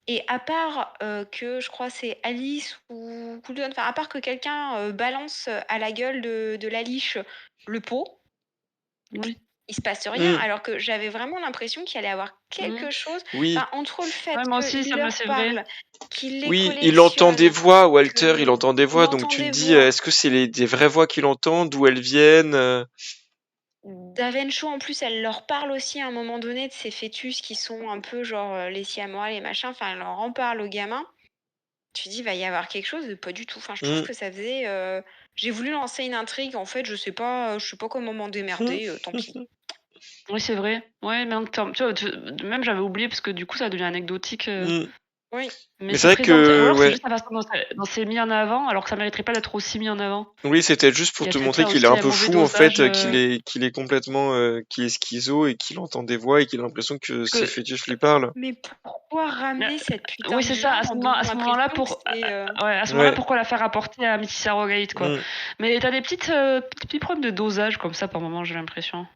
C: Et à part que je crois c'est Alice ou Coulton, enfin à part que quelqu'un balance à la gueule de la liche le pot, il se passe rien. Alors que j'avais vraiment l'impression qu'il allait avoir quelque chose. Enfin, entre le fait qu'il leur parle, qu'il les collectionne...
A: il entend des voix, Walter, il entend des voix, donc tu te dis, est-ce que c'est des vraies voix qu'il entend, d'où elles viennent
C: Davencho, en plus, elle leur parle aussi à un moment donné de ces fœtus qui sont un peu genre les siamois, les machins. Enfin, elle leur en parle aux gamins. Tu dis, il va y avoir quelque chose, pas du tout. Enfin, je trouve que ça faisait... J'ai voulu lancer une intrigue, en fait, je sais pas comment m'en démerder, tant pis.
B: Oui, c'est vrai. Ouais, mais en même temps, tu vois, même j'avais oublié parce que du coup, ça devient anecdotique.
C: Oui.
B: Mais c'est vrai que... Alors, c'est juste la façon dont c'est mis en avant, alors que ça mériterait pas d'être aussi mis en avant.
A: Oui, c'était juste pour te montrer qu'il est un peu fou, en fait, qu'il est complètement... qu'il est schizo et qu'il entend des voix et qu'il a l'impression que ces fœtus lui parlent.
C: Mais pourquoi ramener cette putain de...
B: Oui, c'est ça, à ce moment-là, pourquoi la faire apporter à Mrs. Arrowgate, quoi. Mais t'as des petits problèmes de dosage comme ça par moment, j'ai l'impression.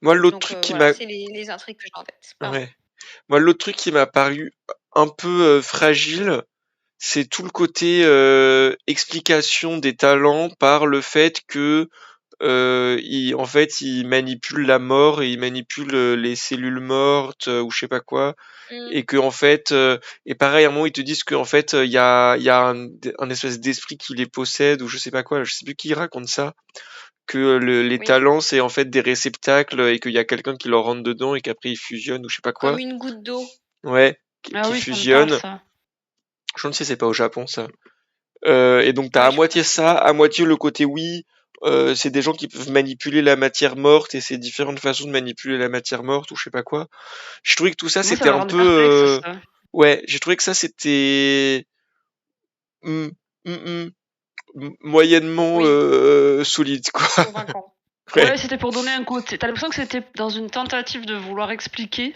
A: Moi, l'autre truc qui m'a...
C: c'est les intrigues que j'ai en tête.
A: Ouais. Moi, l'autre truc qui m'a paru un peu fragile, c'est tout le côté explication des talents par le fait que en fait, il manipule la mort et il manipule les cellules mortes ou je sais pas quoi. Et que en fait, et pareil, à un moment ils te disent qu'en fait, il y a un espèce d'esprit qui les possède ou je sais pas quoi. Je sais plus qui raconte ça. Que les
C: Oui,
A: talents c'est en fait des réceptacles et qu'il y a quelqu'un qui leur rentre dedans et qu'après ils fusionnent ou je sais pas
C: comme
A: quoi.
C: une goutte d'eau.
A: Ouais,
B: Ah
A: qui
B: oui, ça me parle,
A: fusionnent.
B: ça.
A: Je me demande si c'est pas au Japon ça. Et donc t'as
C: Ouais,
A: à
C: je crois
A: moitié
C: que
A: ça, à moitié le côté oui, c'est des gens qui peuvent manipuler la matière morte et c'est différentes façons de manipuler la matière morte ou je sais pas quoi. Je trouvais que tout ça
B: Moi, ça
A: c'était
B: m'a
A: un
B: rendu
A: peu
B: perplexe, ça.
A: ouais, j'ai trouvé que ça c'était hmm, hmm, hmm, moyennement
C: oui,
A: solide quoi.
C: convaincant.
A: Ouais.
B: Ouais, c'était pour donner un côté. T'as l'impression que c'était dans une tentative de vouloir expliquer,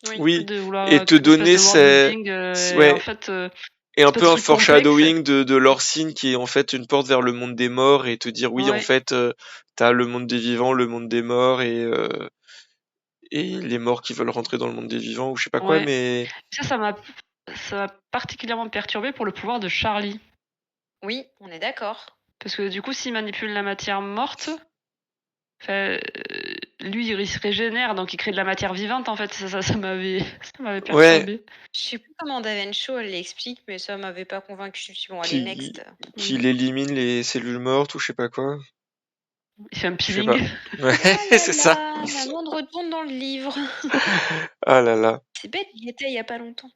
C: Oui.
A: Oui,
B: de vouloir
A: et te
B: une espèce
A: donner
B: de world building, et en
A: ouais,
B: fait,
A: et un
B: espèce de
A: peu un
B: truc complexe.
A: foreshadowing de leur signe qui est en fait une porte vers le monde des morts et te dire oui en
B: Ouais,
A: fait t'as le monde des vivants, le monde des morts et les morts qui veulent rentrer dans le monde des vivants ou je sais pas quoi
B: ouais.
A: mais
B: Ça m'a particulièrement perturbé pour le pouvoir de Charlie.
C: Oui, on est d'accord.
B: Parce que du coup, s'il manipule la matière morte, lui, il se régénère, donc il crée de la matière vivante, en fait. Ça m'avait
A: ouais
B: perturbé.
C: Je sais plus comment Daven Shaw elle l'explique, mais ça m'avait pas convaincu. Je me suis dit, bon, allez,
A: qui
C: next.
A: qu'il élimine les cellules mortes ou je sais pas quoi.
B: Il fait un
A: Je sais
B: peeling.
A: pas. Ouais,
C: Ah là
A: c'est ça.
C: là, maman de retourne dans le livre.
A: Ah là là.
C: C'est bête, il y était il y a pas longtemps.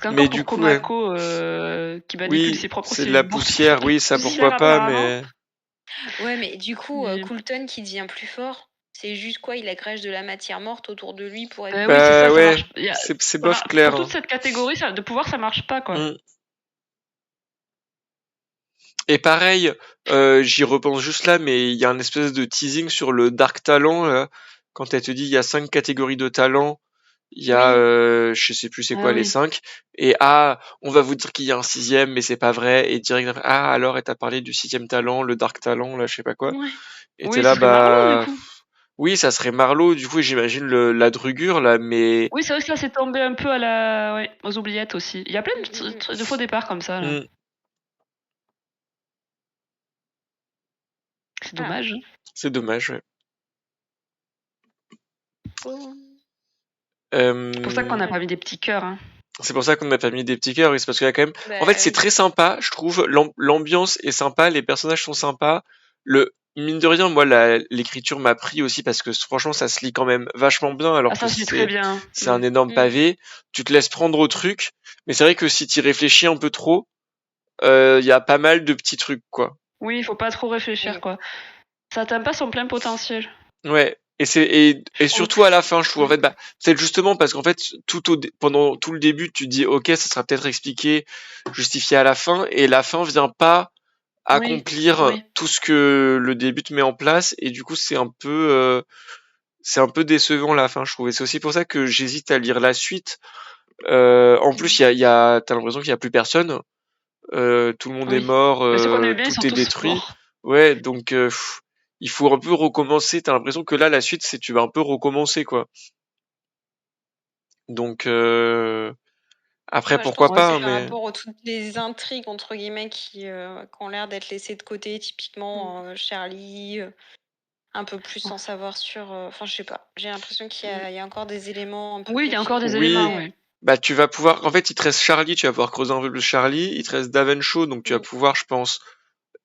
B: Parce
A: Mais
B: qu'encore
A: du
B: pour
A: coup ouais.
B: Komako, qui manipule
A: Oui,
B: ses propres
A: c'est de la
B: cellules mortes, il fait
A: poussière,
B: pas de
A: oui, ça
B: poussière
A: pourquoi pas
B: apparemment.
A: mais
C: Ouais, mais du coup,
B: Mais
C: Coulton qui devient plus fort, c'est juste quoi? Il agrège de la matière morte autour de lui pour être
B: oui, c'est
C: plus
A: bah
B: ça
A: ouais,
B: marche. Il y a
A: c'est
B: ça
A: bof
B: mar
A: clair,
B: pour toute
A: hein.
B: cette catégorie, de pouvoir, ça marche pas, quoi.
A: Mm. Et pareil, j'y repense juste là, mais il y a un espèce de teasing sur le Dark Talent, là, quand elle te dit il y a 5 catégories de talents, il y a,
C: Oui,
A: je sais plus c'est
B: Ah
A: quoi les
B: oui.
A: 5, et ah, on va vous dire qu'il y a un sixième, mais c'est pas vrai, et direct, après, ah, alors elle t'a parlé du sixième talent, le Dark Talent, là, je sais pas quoi,
C: ouais.
A: et t'es
B: Oui, ce
A: là,
B: serait Marlowe, du
A: bah,
B: coup.
A: oui, ça serait Marlowe, du coup, j'imagine la Drugure, là, mais,
B: Oui, c'est vrai que là, c'est tombé un peu aux oubliettes aussi. Il y a plein de faux départs comme ça, là.
A: mm,
B: C'est
C: Ah.
B: dommage.
A: c'est dommage, ouais.
C: Oh.
B: C'est pour ça qu'on n'a pas mis des petits cœurs, hein.
A: C'est pour ça qu'on n'a pas mis des petits cœurs, oui, c'est parce qu'il y a quand même. En fait,
C: Bah
A: c'est
C: oui.
A: très sympa, je trouve. L'ambiance est sympa, les personnages sont sympas. Mine de rien, moi, l'écriture m'a pris aussi parce que franchement, ça se lit quand même vachement bien,
B: Ah,
A: alors que
B: ça se lit très bien.
A: c'est un énorme
C: Mm.
A: pavé. Tu te laisses prendre au truc, mais c'est vrai que si tu réfléchis un peu trop, il y a pas mal de petits trucs, quoi.
B: Oui, il faut pas trop réfléchir,
C: Oui.
B: quoi. Ça atteint pas son plein potentiel.
A: Ouais. Et
B: On le
A: surtout à la fin, je trouve. En
B: ouais.
A: fait, bah, c'est justement parce qu'en fait, pendant tout le début, tu te dis, ok, ça sera peut-être expliqué, justifié à la fin, et la fin vient pas
B: Oui,
A: accomplir
B: oui.
A: tout ce que le début te met en place, et du coup, c'est un peu décevant la fin, je trouve. Et c'est aussi pour ça que j'hésite à lire la suite. En plus, t'as l'impression qu'il y a plus personne. Tout le monde est
B: Oui.
A: mort,
B: Mais ceux qu'on aimait bien, ils
A: tout
B: sont
A: est
B: tous
A: détruit.
B: morts.
A: Ouais, donc il faut un peu recommencer. T'as l'impression que là, la suite, c'est tu vas un peu recommencer, quoi. Donc après,
C: Ouais, je pense
A: pourquoi
C: que
B: Ouais,
A: pas,
C: c'est
A: hein,
C: par
A: mais
C: rapport aux toutes les intrigues entre guillemets qui ont l'air d'être laissées de côté, typiquement Charlie, un peu plus sans savoir sur. Enfin, je sais pas. J'ai l'impression qu'il y a encore des éléments un peu
B: Oui, il y a encore des éléments,
A: oui.
C: conflictuels.
B: oui.
A: Bah, tu vas pouvoir. En fait, il te reste Charlie, tu vas pouvoir creuser un peu plus Charlie. Il te reste Davenshaw, donc tu vas
C: Mm.
A: pouvoir, je pense.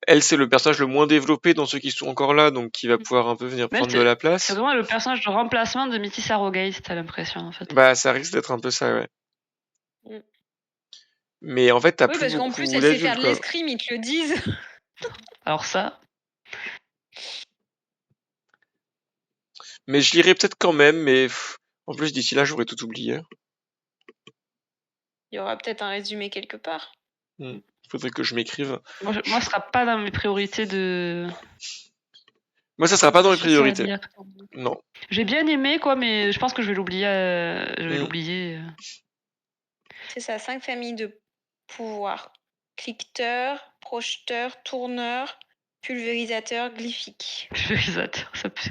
A: Elle, c'est le personnage le moins développé dans ceux qui sont encore là, donc qui va pouvoir un peu venir
B: Mais elle,
A: prendre de la
B: c'est
A: place.
B: vraiment le personnage de remplacement de Mitty Sarrogate, t'as l'impression, en fait.
A: Bah, ça risque d'être un peu ça, ouais.
C: Mm.
A: Mais en fait, t'as
C: Oui,
A: plus
C: parce qu'en plus,
A: beaucoup
C: elle sait
A: d'adultes,
C: faire de
A: quoi.
C: l'escrime, ils te le disent.
B: Alors ça,
A: Mais je lirai peut-être quand même, mais en plus, d'ici là, j'aurais tout oublié.
C: Il y aura peut-être un résumé quelque part.
A: Faudrait que je m'écrive.
B: moi, ce sera pas dans mes priorités
A: Moi, ça sera pas dans
C: De
A: les
C: suite à
A: priorités.
C: lire.
A: Non.
B: J'ai bien aimé, quoi, mais je pense que je vais l'oublier.
A: Mm.
C: C'est ça, 5 familles de pouvoir. Cliqueteur, projeteur, tourneur, pulvérisateur, glyphique.
B: Pulvérisateur, ça peut.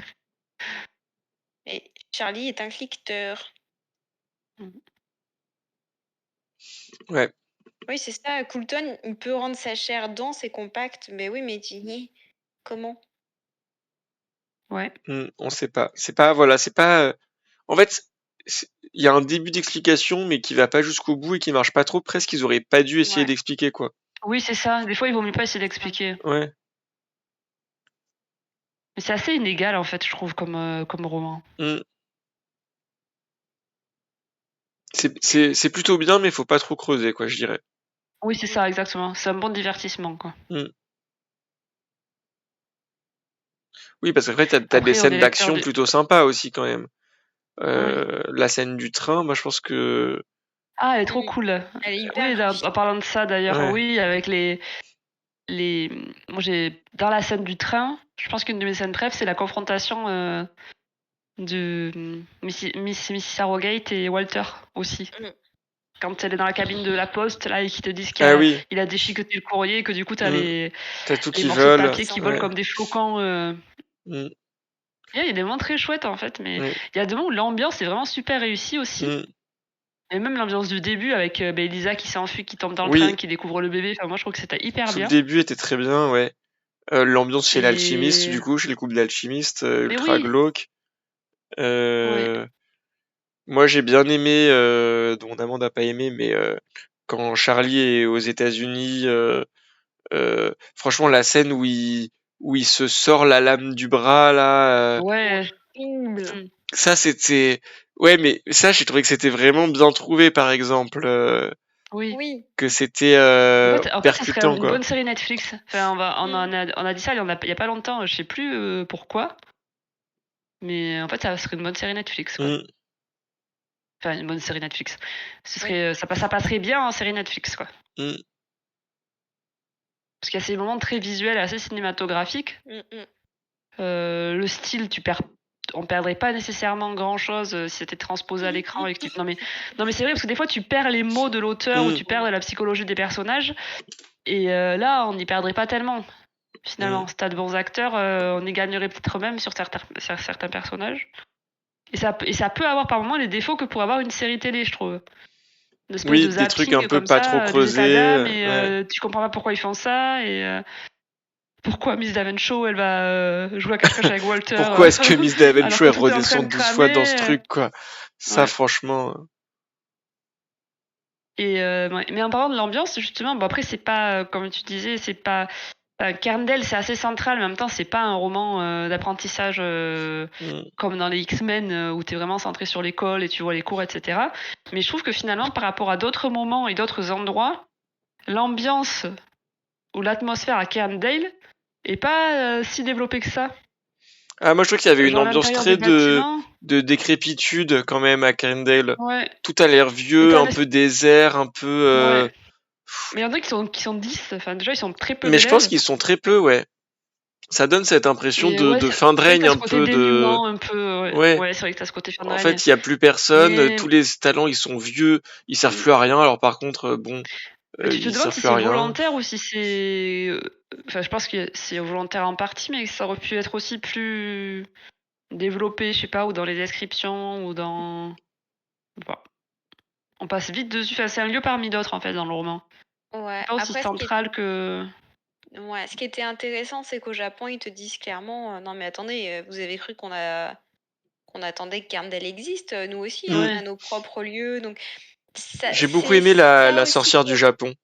C: Et Charlie est un cliqueteur.
A: Ouais.
C: Oui, c'est ça. Coulton, il peut rendre sa chair dense et compacte. Mais oui, mais comment?
B: Ouais.
A: On sait pas. C'est pas, voilà, c'est pas. En fait, il y a un début d'explication, mais qui va pas jusqu'au bout et qui marche pas trop. Presque, ils auraient pas dû essayer
C: Ouais.
A: d'expliquer, quoi.
B: Oui, c'est ça. Des fois, il vaut mieux pas essayer d'expliquer.
A: Ouais.
B: Mais c'est assez inégal, en fait, je trouve, comme roman.
A: C'est plutôt bien, mais faut pas trop creuser, quoi, je dirais.
B: Oui, c'est ça, exactement. C'est un bon divertissement, quoi.
A: Oui, parce qu'après, t'as des
B: Après, on
A: scènes
B: est lecteur
A: d'action
B: de...
A: plutôt sympas aussi, quand même.
B: Oui.
A: La scène du train, moi, je pense que.
B: Ah, elle est trop cool.
C: Elle est hyper
B: Oui, en parlant de ça, d'ailleurs,
A: Ouais.
B: oui, avec les... Moi, dans la scène du train, je pense qu'une de mes scènes préf, c'est la confrontation de Miss Harrogate et Walter aussi. Quand elle est dans la cabine de la poste, là, et qu'ils te disent qu'il
A: Ah oui.
B: a déchiqueté le courrier, et que du coup, t'as
A: T'as tout
B: les
A: qui
B: morceaux de
A: vole.
B: papier qui volent
A: Ouais.
B: comme des flocons. Il y a des moments très chouettes, en fait, mais il y a des moments où l'ambiance est vraiment super réussie aussi. Et même l'ambiance du début avec Elisa qui s'enfuit, qui tombe dans le train, qui découvre le bébé. Enfin, moi, je trouve que c'était hyper
A: Tout
B: bien.
A: le début était très bien, ouais. L'ambiance chez l'alchimiste,
B: Et...
A: du coup, chez le couple d'alchimistes,
B: Mais
A: ultra
B: oui,
A: glauque.
B: ouais.
A: Moi, j'ai bien aimé, dont Amanda n'a pas aimé, mais quand Charlie est aux États-Unis, franchement, la scène où il se sort la lame du bras, là,
B: Ouais.
A: ça, c'était... Ouais, mais ça, j'ai trouvé que c'était vraiment bien trouvé, par exemple,
B: Oui.
C: Oui.
A: que c'était
B: En fait, ça serait
A: percutant,
B: une
A: quoi.
B: bonne série Netflix. Enfin, on a dit ça il y a pas longtemps, je sais plus pourquoi. Mais en fait, ça serait une bonne série Netflix, quoi. Enfin, une bonne série Netflix. Ce serait, ça passerait bien en série Netflix, quoi. Parce qu'il y a ces moments très visuels, assez cinématographiques. Le style, on perdrait pas nécessairement grand chose si c'était transposé à l'écran et que non mais c'est vrai parce que des fois tu perds les mots de l'auteur ou tu perds la psychologie des personnages et là on n'y perdrait pas tellement finalement. Si t'as de bons acteurs, on y gagnerait peut-être même sur certains personnages. Et ça peut avoir par moments les défauts que pourrait avoir une série télé, je trouve. Une espèce de
A: Oui, des trucs un
B: zapping
A: peu
B: comme
A: pas trop
B: ça, des états d'âme,
A: creusés,
B: et
A: ouais.
B: tu comprends pas pourquoi ils font ça, et pourquoi Miss Davenshaw, elle va jouer à cache-cache avec Walter,
A: Pourquoi est-ce que Miss
B: alors
A: Davenshaw,
B: que
A: elle
B: tout est en train de
A: redescend 12 fois dans ce
B: cramer.
A: truc, quoi. Ça,
B: Ouais.
A: franchement...
B: Et ouais. Mais en parlant de l'ambiance, justement, bon après c'est pas, comme tu disais, c'est pas... Carndale, c'est assez central, mais en même temps, c'est pas un roman d'apprentissage comme dans les X-Men où t'es vraiment centré sur l'école et tu vois les cours, etc. Mais je trouve que finalement, par rapport à d'autres moments et d'autres endroits, l'ambiance ou l'atmosphère à Carndale est pas si développée que ça.
A: Ah, moi, je trouve qu'il y avait une
B: Genre
A: ambiance
B: l'intérieur des
A: très
B: bâtiments.
A: de décrépitude, quand même, à Carindale.
B: Ouais.
A: Tout a l'air
B: Mais
A: vieux,
B: t'as
A: un peu désert, un peu...
B: Ouais. Mais il y en a qui sont 10. Enfin, déjà, ils sont très peu
A: Mais je pense
B: d'élèves.
A: qu'ils sont très peu, ouais. Ça donne cette impression
B: Et ouais,
A: de
B: c'est
A: fin de
B: vrai que
A: règne,
B: t'as
A: un
B: ce côté
A: peu de...
B: dénuement, un peu. Ouais,
A: Ouais.
B: ouais c'est vrai que t'as ce côté fin de
A: En
B: règne.
A: fait, il y a plus personne,
B: Mais,
A: tous les talents, ils sont vieux, ils servent plus à rien, alors par contre, bon,
B: mais tu te
A: ils
B: demandes
A: servent
B: si
A: plus à
B: c'est
A: rien.
B: volontaire ou si c'est. Enfin, je pense que c'est volontaire en partie, mais ça aurait pu être aussi plus développé, je sais pas, ou dans les descriptions, ou dans. Bon. On passe vite dessus. Enfin, c'est un lieu parmi d'autres, en fait, dans le roman.
C: Ouais.
B: Pas aussi
C: Après,
B: central que.
C: Ouais, ce qui était intéressant, c'est qu'au Japon, ils te disent clairement, non mais attendez, vous avez cru qu'on attendait que Carndale existe, nous aussi, hein, on a nos propres lieux, donc
A: J'ai beaucoup
C: c'est
A: aimé
C: ça
A: la
C: aussi
A: sorcière du Japon.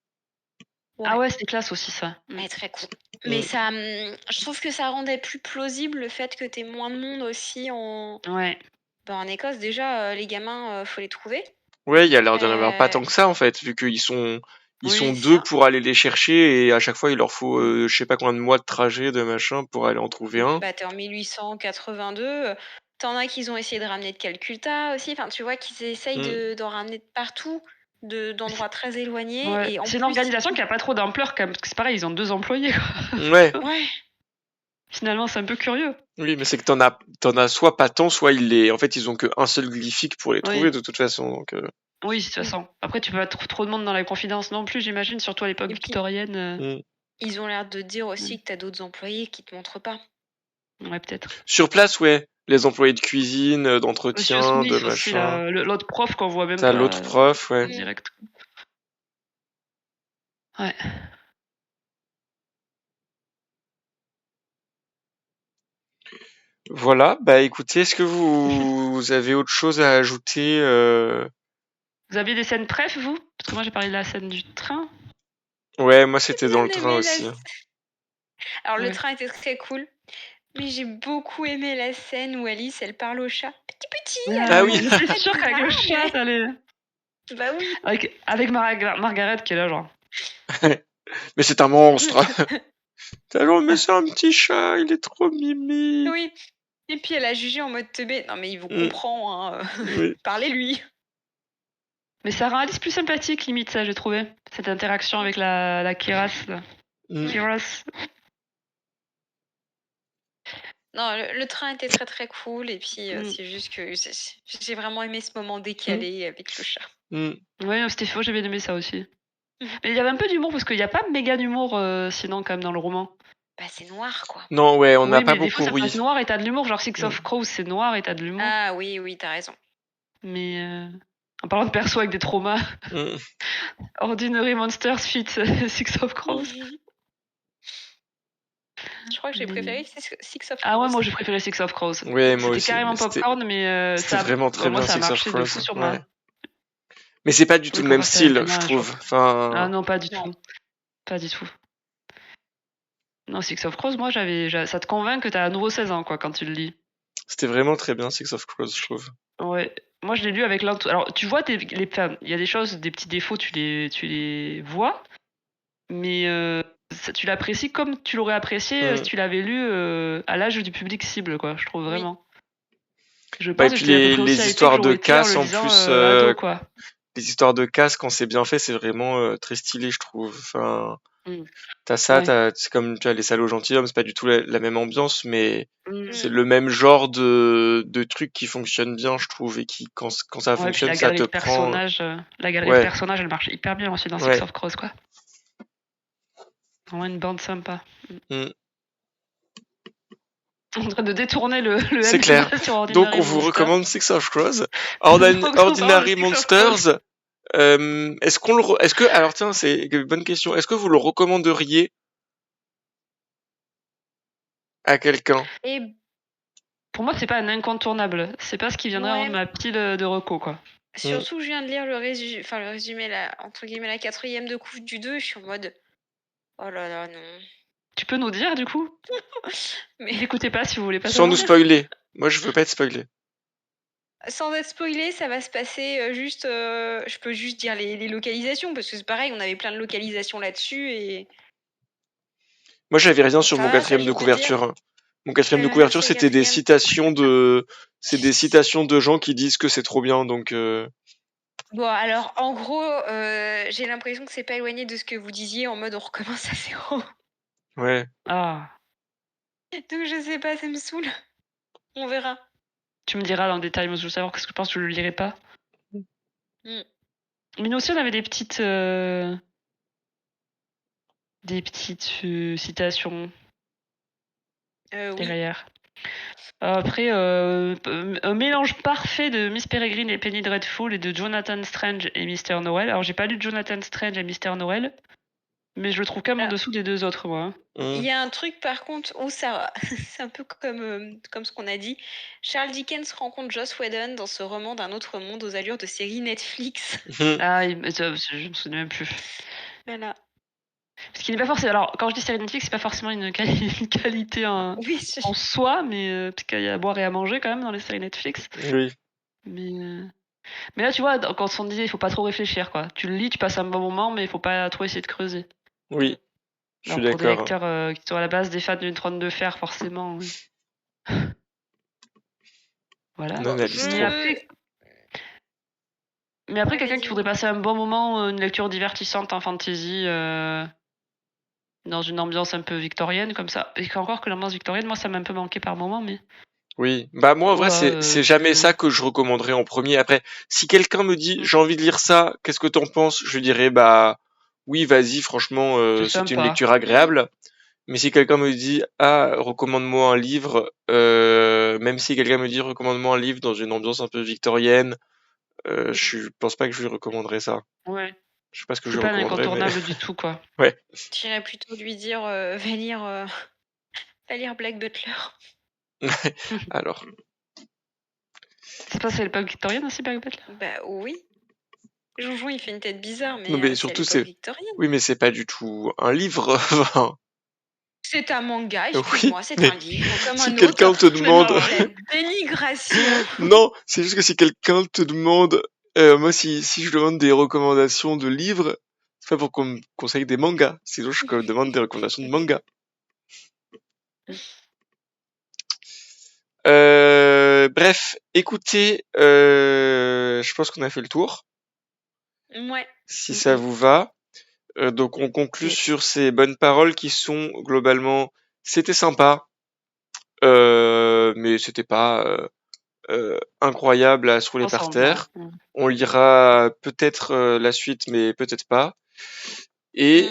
B: Ah ouais, c'est classe aussi, ça.
C: Elle est très cool. Mais ça, je trouve que ça rendait plus plausible le fait que t'aies moins de monde aussi
B: Ouais.
C: en Écosse. Déjà, les gamins, faut les trouver.
A: Ouais, il y a l'air d'en avoir pas tant que ça, en fait, vu qu'ils ils sont
C: Oui,
A: deux
C: ça.
A: pour aller les chercher, et à chaque fois, il leur faut, je sais pas combien de mois de trajet, de machin, pour aller en trouver un.
C: Bah, t'es en 1882. T'en as qu'ils ont essayé de ramener de Calcutta aussi. Enfin, tu vois qu'ils essayent d'en ramener de partout, d'endroits très éloignés.
B: Ouais.
C: Et en
B: C'est une
C: plus,
B: organisation qui a pas trop d'ampleur, quand même, parce que c'est pareil, ils ont 2 employés, quoi.
A: Ouais.
C: Ouais.
B: Finalement, c'est un peu curieux.
A: Oui, mais c'est que t'en as soit pas tant, soit en fait, ils ont qu'un seul glyphique pour les trouver,
B: Oui.
A: de toute façon, donc...
B: Oui, de toute façon. Après, tu peux pas trop de monde dans la confidence non plus, j'imagine, surtout à l'époque
C: Et puis,
B: victorienne.
C: ils ont l'air de dire aussi que t'as d'autres employés qui te montrent pas.
B: Ouais, peut-être.
A: Sur place, ouais. Les employés de cuisine,
B: Monsieur
A: d'entretien, de
B: Smith aussi,
A: machin.
B: là, l'autre prof qu'on voit même
A: T'as l'autre
B: pas
A: prof,
B: en
A: ouais.
B: direct. Ouais.
A: Voilà, bah écoutez, est-ce que vous avez autre chose à ajouter
B: Vous aviez des scènes préf, vous? Parce que moi, j'ai parlé de la scène du train.
A: Ouais, moi c'était dans
C: Bien
A: le train
C: aimé
A: aussi.
C: Alors, le
B: Ouais.
C: train était très cool, mais j'ai beaucoup aimé la scène où Alice, elle parle au chat. Petit,
A: Ah oui.
B: mais c'est sûr qu'avec le chat, t'allais...
C: Bah oui.
B: Avec Margaret qui est là, genre.
A: Mais c'est un monstre. T'as genre, mais c'est un petit chat, il est trop mimi.
C: Oui. Et puis elle a jugé en mode teubé. Non mais il vous
A: Mm.
C: comprend, hein.
A: Oui.
C: Parlez-lui.
B: Mais ça rend Alice plus sympathique, limite, ça, j'ai trouvé. Cette interaction avec la Kiras, là.
A: Mm.
B: Kiras.
C: Non, le train était très très cool. Et puis
B: Mm.
C: c'est juste que j'ai vraiment aimé ce moment décalé avec le chat.
A: Mm.
B: Ouais, c'était faux, j'ai bien aimé ça aussi. Mais il y avait un peu d'humour, parce qu'il n'y a pas méga d'humour, sinon, quand même, dans le roman.
C: Bah c'est noir, quoi.
A: Non, ouais, on n'a
B: Oui,
A: pas
B: mais des fois,
A: beaucoup
B: ça peut
A: ri.
B: être noir et t'as de l'humour. Genre Six of Crows, c'est noir et t'as de l'humour.
C: Ah oui, oui, t'as raison.
B: Mais en parlant de perso avec des traumas,
A: Mm.
B: Ordinary Monsters fit Six of Crows.
C: Je crois que j'ai
B: Mais-
C: préféré Six of Crows.
B: Ah ouais, moi j'ai préféré Six of Crows.
A: Ouais, moi
B: C'était
A: aussi.
B: carrément
A: mais c'était
B: popcorn, mais
A: c'était
B: ça,
A: vraiment très
B: moi
A: bien
B: ça a
A: Six of
B: marché de
A: Crows.
B: fou sur
A: Ouais.
B: moi.
A: Mais c'est pas du tout
B: Oui,
A: le
B: qu'on
A: même
B: fasse avec
A: style,
B: les
A: je
B: nains,
A: trouve.
B: Ah
A: Enfin,
B: non, pas du
C: Non.
B: tout. Pas du tout. Non, Six of Crows, moi ça te convainc que t'as à nouveau 16 ans, quoi, quand tu le lis.
A: c'était vraiment très bien Six of Crows, je trouve.
B: Ouais. Moi je l'ai lu avec Alors tu vois, il y a des choses, des petits défauts, tu les vois, mais tu l'apprécies comme tu l'aurais apprécié si tu l'avais lu à l'âge du public cible, quoi, je trouve vraiment. Je
A: Bah, et
B: pense que
A: puis
B: j'étais à peu près aussi
A: les
B: hypée que
A: histoires de
B: j'aurais été en
A: casse
B: le
A: en
B: lisant
A: plus,
B: ado, quoi.
A: les histoires de casse quand c'est bien fait, c'est vraiment très stylé, je trouve. Enfin,
B: Mm.
A: t'as ça,
B: Ouais.
A: c'est comme tu as les salauds gentilshommes, c'est pas du tout la même ambiance, mais
B: Mm.
A: c'est le même genre de truc qui fonctionne bien, je trouve, et qui quand ça
B: Ouais, puis
A: fonctionne, ça te prend.
B: la galerie de
A: Ouais,
B: personnages, elle marche hyper bien aussi dans Six
A: ouais.
B: of Crows, quoi. Vraiment une bande sympa.
A: Mm.
B: En train de détourner le
A: C'est
B: M
A: clair.
B: sur
A: Donc
B: Ordinary
A: on vous
B: Monsters.
A: recommande Six of Crows.
B: Donc, on parle de
A: Ordinary
B: Six of Crows.
A: Monsters. Est-ce que, alors tiens, c'est une bonne question. Est-ce que vous le recommanderiez à quelqu'un?
C: Et
B: Pour moi, c'est pas un incontournable. C'est pas ce qui viendrait en haut de ma pile de reco, quoi.
C: surtout, je viens de lire le résumé, entre guillemets, la 4e de couve du 2. Je suis en mode, oh là là, non.
B: Tu peux nous dire, du coup?
C: Mais
B: N'écoutez pas si vous voulez pas
A: Sans nous
B: savoir.
A: spoiler. Moi, je veux pas être spoilé.
C: sans être spoilé, ça va se passer juste. Je peux juste dire les localisations, parce que c'est pareil, on avait plein de localisations là-dessus. Et
A: Moi, j'avais rien sur
C: ça
A: mon
C: va, ça,
A: quatrième
C: je
A: de
C: vais te dire.
A: couverture. Mon quatrième de
C: Là,
A: couverture,
C: c'est le
A: c'était des
C: 4e.
A: citations de gens qui disent que c'est trop bien, donc.
C: Bon, alors, en gros, j'ai l'impression que c'est pas éloigné de ce que vous disiez, en mode on recommence à zéro.
A: Ouais.
B: Ah.
C: Donc, je sais pas, ça me saoule. On verra.
B: Tu me diras dans le détail, moi je veux savoir qu'est-ce que je pense que je le lirai pas.
C: Mm.
B: Mais nous aussi, on avait des petites citations
C: Oui.
B: derrière. Après, un mélange parfait de Miss Peregrine et Penny Dreadful et de Jonathan Strange et Mr. Noël. Alors, j'ai pas lu Jonathan Strange et Mr. Noël, mais je le trouve quand même en dessous des deux autres, moi.
C: Il y a un truc, par contre, où ça, c'est un peu comme ce qu'on a dit. Charles Dickens rencontre Joss Whedon dans ce roman d'un autre monde aux allures de série Netflix.
B: Ah, je me souviens même plus.
C: Voilà.
B: Parce qu'il n'est pas forcément. Alors, quand je dis série Netflix, c'est pas forcément une qualité en soi, mais parce qu'il y a à boire et à manger quand même dans les séries Netflix.
A: Oui.
B: Mais là, tu vois, quand on disait il faut pas trop réfléchir, quoi. Tu le lis, tu passes un bon moment, mais il faut pas trop essayer de creuser.
A: Oui. Je suis
B: Alors, pour des
A: d'accord.
B: lecteurs qui sont à la base des fans d'une trône de fer, forcément. Oui. Voilà.
A: On analyse
B: Mais
A: trop.
B: après, quelqu'un qui voudrait passer un bon moment, une lecture divertissante en fantasy, dans une ambiance un peu victorienne, comme ça. Et encore que l'ambiance victorienne, moi, ça m'a un peu manqué par moment, mais.
A: Oui. Bah moi, en vrai,
B: Ouais,
A: c'est jamais ça que je recommanderais en premier. Après, si quelqu'un me dit j'ai envie de lire ça, qu'est-ce que t'en penses? Je dirais bah oui, vas-y. Franchement,
B: C'est
A: c'était une
B: sympa.
A: lecture agréable. Mais si quelqu'un me dit ah recommande-moi un livre, même si quelqu'un me dit recommande-moi un livre dans une ambiance un peu victorienne, je pense pas que je lui recommanderais ça.
B: Ouais.
A: Je sais pas ce que je
B: C'est
A: lui
B: pas un
A: recommanderais, mais
B: incontournable du tout, quoi.
A: ouais.
C: J'irais plutôt lui dire va lire Black Butler.
A: Alors,
B: C'est pas c'est l'époque victorienne aussi, Bergbat, là?
C: Bah oui. Jonjon, il fait une tête bizarre,
A: non, mais
C: mais c'est à
A: surtout,
C: l'époque victorienne.
A: oui, mais c'est pas du tout un livre. Enfin,
C: C'est un manga,
A: oui,
C: excuse-moi, c'est
A: mais
C: un livre comme
A: si
C: un autre.
A: quelqu'un te
C: Mais non,
A: demande,
C: la dénigration.
A: non, c'est juste que si quelqu'un te demande, moi, si je demande des recommandations de livres, c'est pas pour qu'on me conseille des mangas. Sinon, je demande des recommandations de mangas. Bref, écoutez, je pense qu'on a fait le tour.
C: Ouais.
A: Si ça vous va. Donc on conclut
C: Yes.
A: sur ces bonnes paroles qui sont globalement, c'était sympa, mais c'était pas incroyable à se rouler par
B: Ensemble,
A: terre.
B: non.
A: On lira peut-être la suite, mais peut-être pas. Et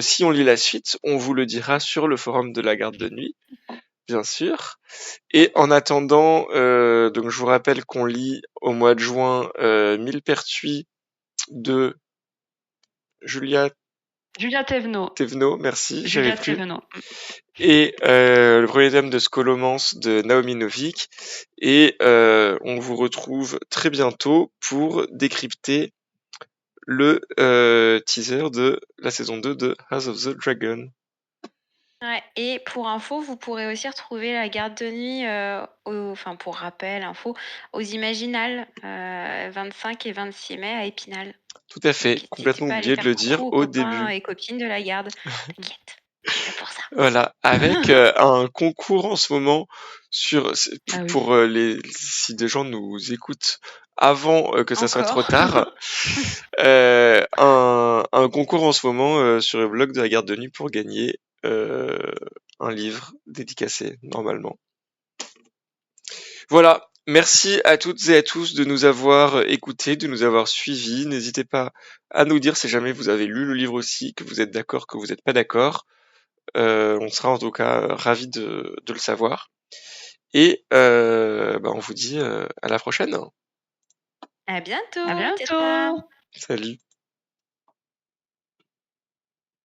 A: si on lit la suite, on vous le dira sur le forum de la garde de nuit, bien sûr. Et en attendant, donc je vous rappelle qu'on lit au mois de juin Millepertuis de Julia Thévenot, merci, j'avais
B: Julia
A: plus.
B: Thévenot.
A: Et le premier thème de Scholomance de Naomi Novik. Et on vous retrouve très bientôt pour décrypter le teaser de la saison 2 de House of the Dragon.
C: Ouais, et pour info, vous pourrez aussi retrouver la garde de nuit, pour rappel, info, aux Imaginales, 25 et 26 mai à Épinal.
A: Tout à fait,
C: Donc,
A: complètement
C: n'hésitez pas à aller
A: oublié de
C: faire
A: le
C: coucou
A: dire
C: aux
A: au
C: copains
A: début.
C: et copines de la garde. T'inquiète, je suis là pour ça.
A: Voilà, avec un concours en ce moment sur
B: Ah oui.
A: pour si des gens nous écoutent avant que ça soit trop
C: Encore.
A: tard, un concours en ce moment sur le blog de la garde de nuit pour gagner un livre dédicacé normalement. Voilà, merci à toutes et à tous de nous avoir écoutés, de nous avoir suivis. N'hésitez pas à nous dire si jamais vous avez lu le livre aussi, que vous êtes d'accord, que vous n'êtes pas d'accord. On sera en tout cas ravis de le savoir. Et on vous dit à la prochaine.
C: À bientôt.
B: À bientôt.
C: Tata.
A: Salut.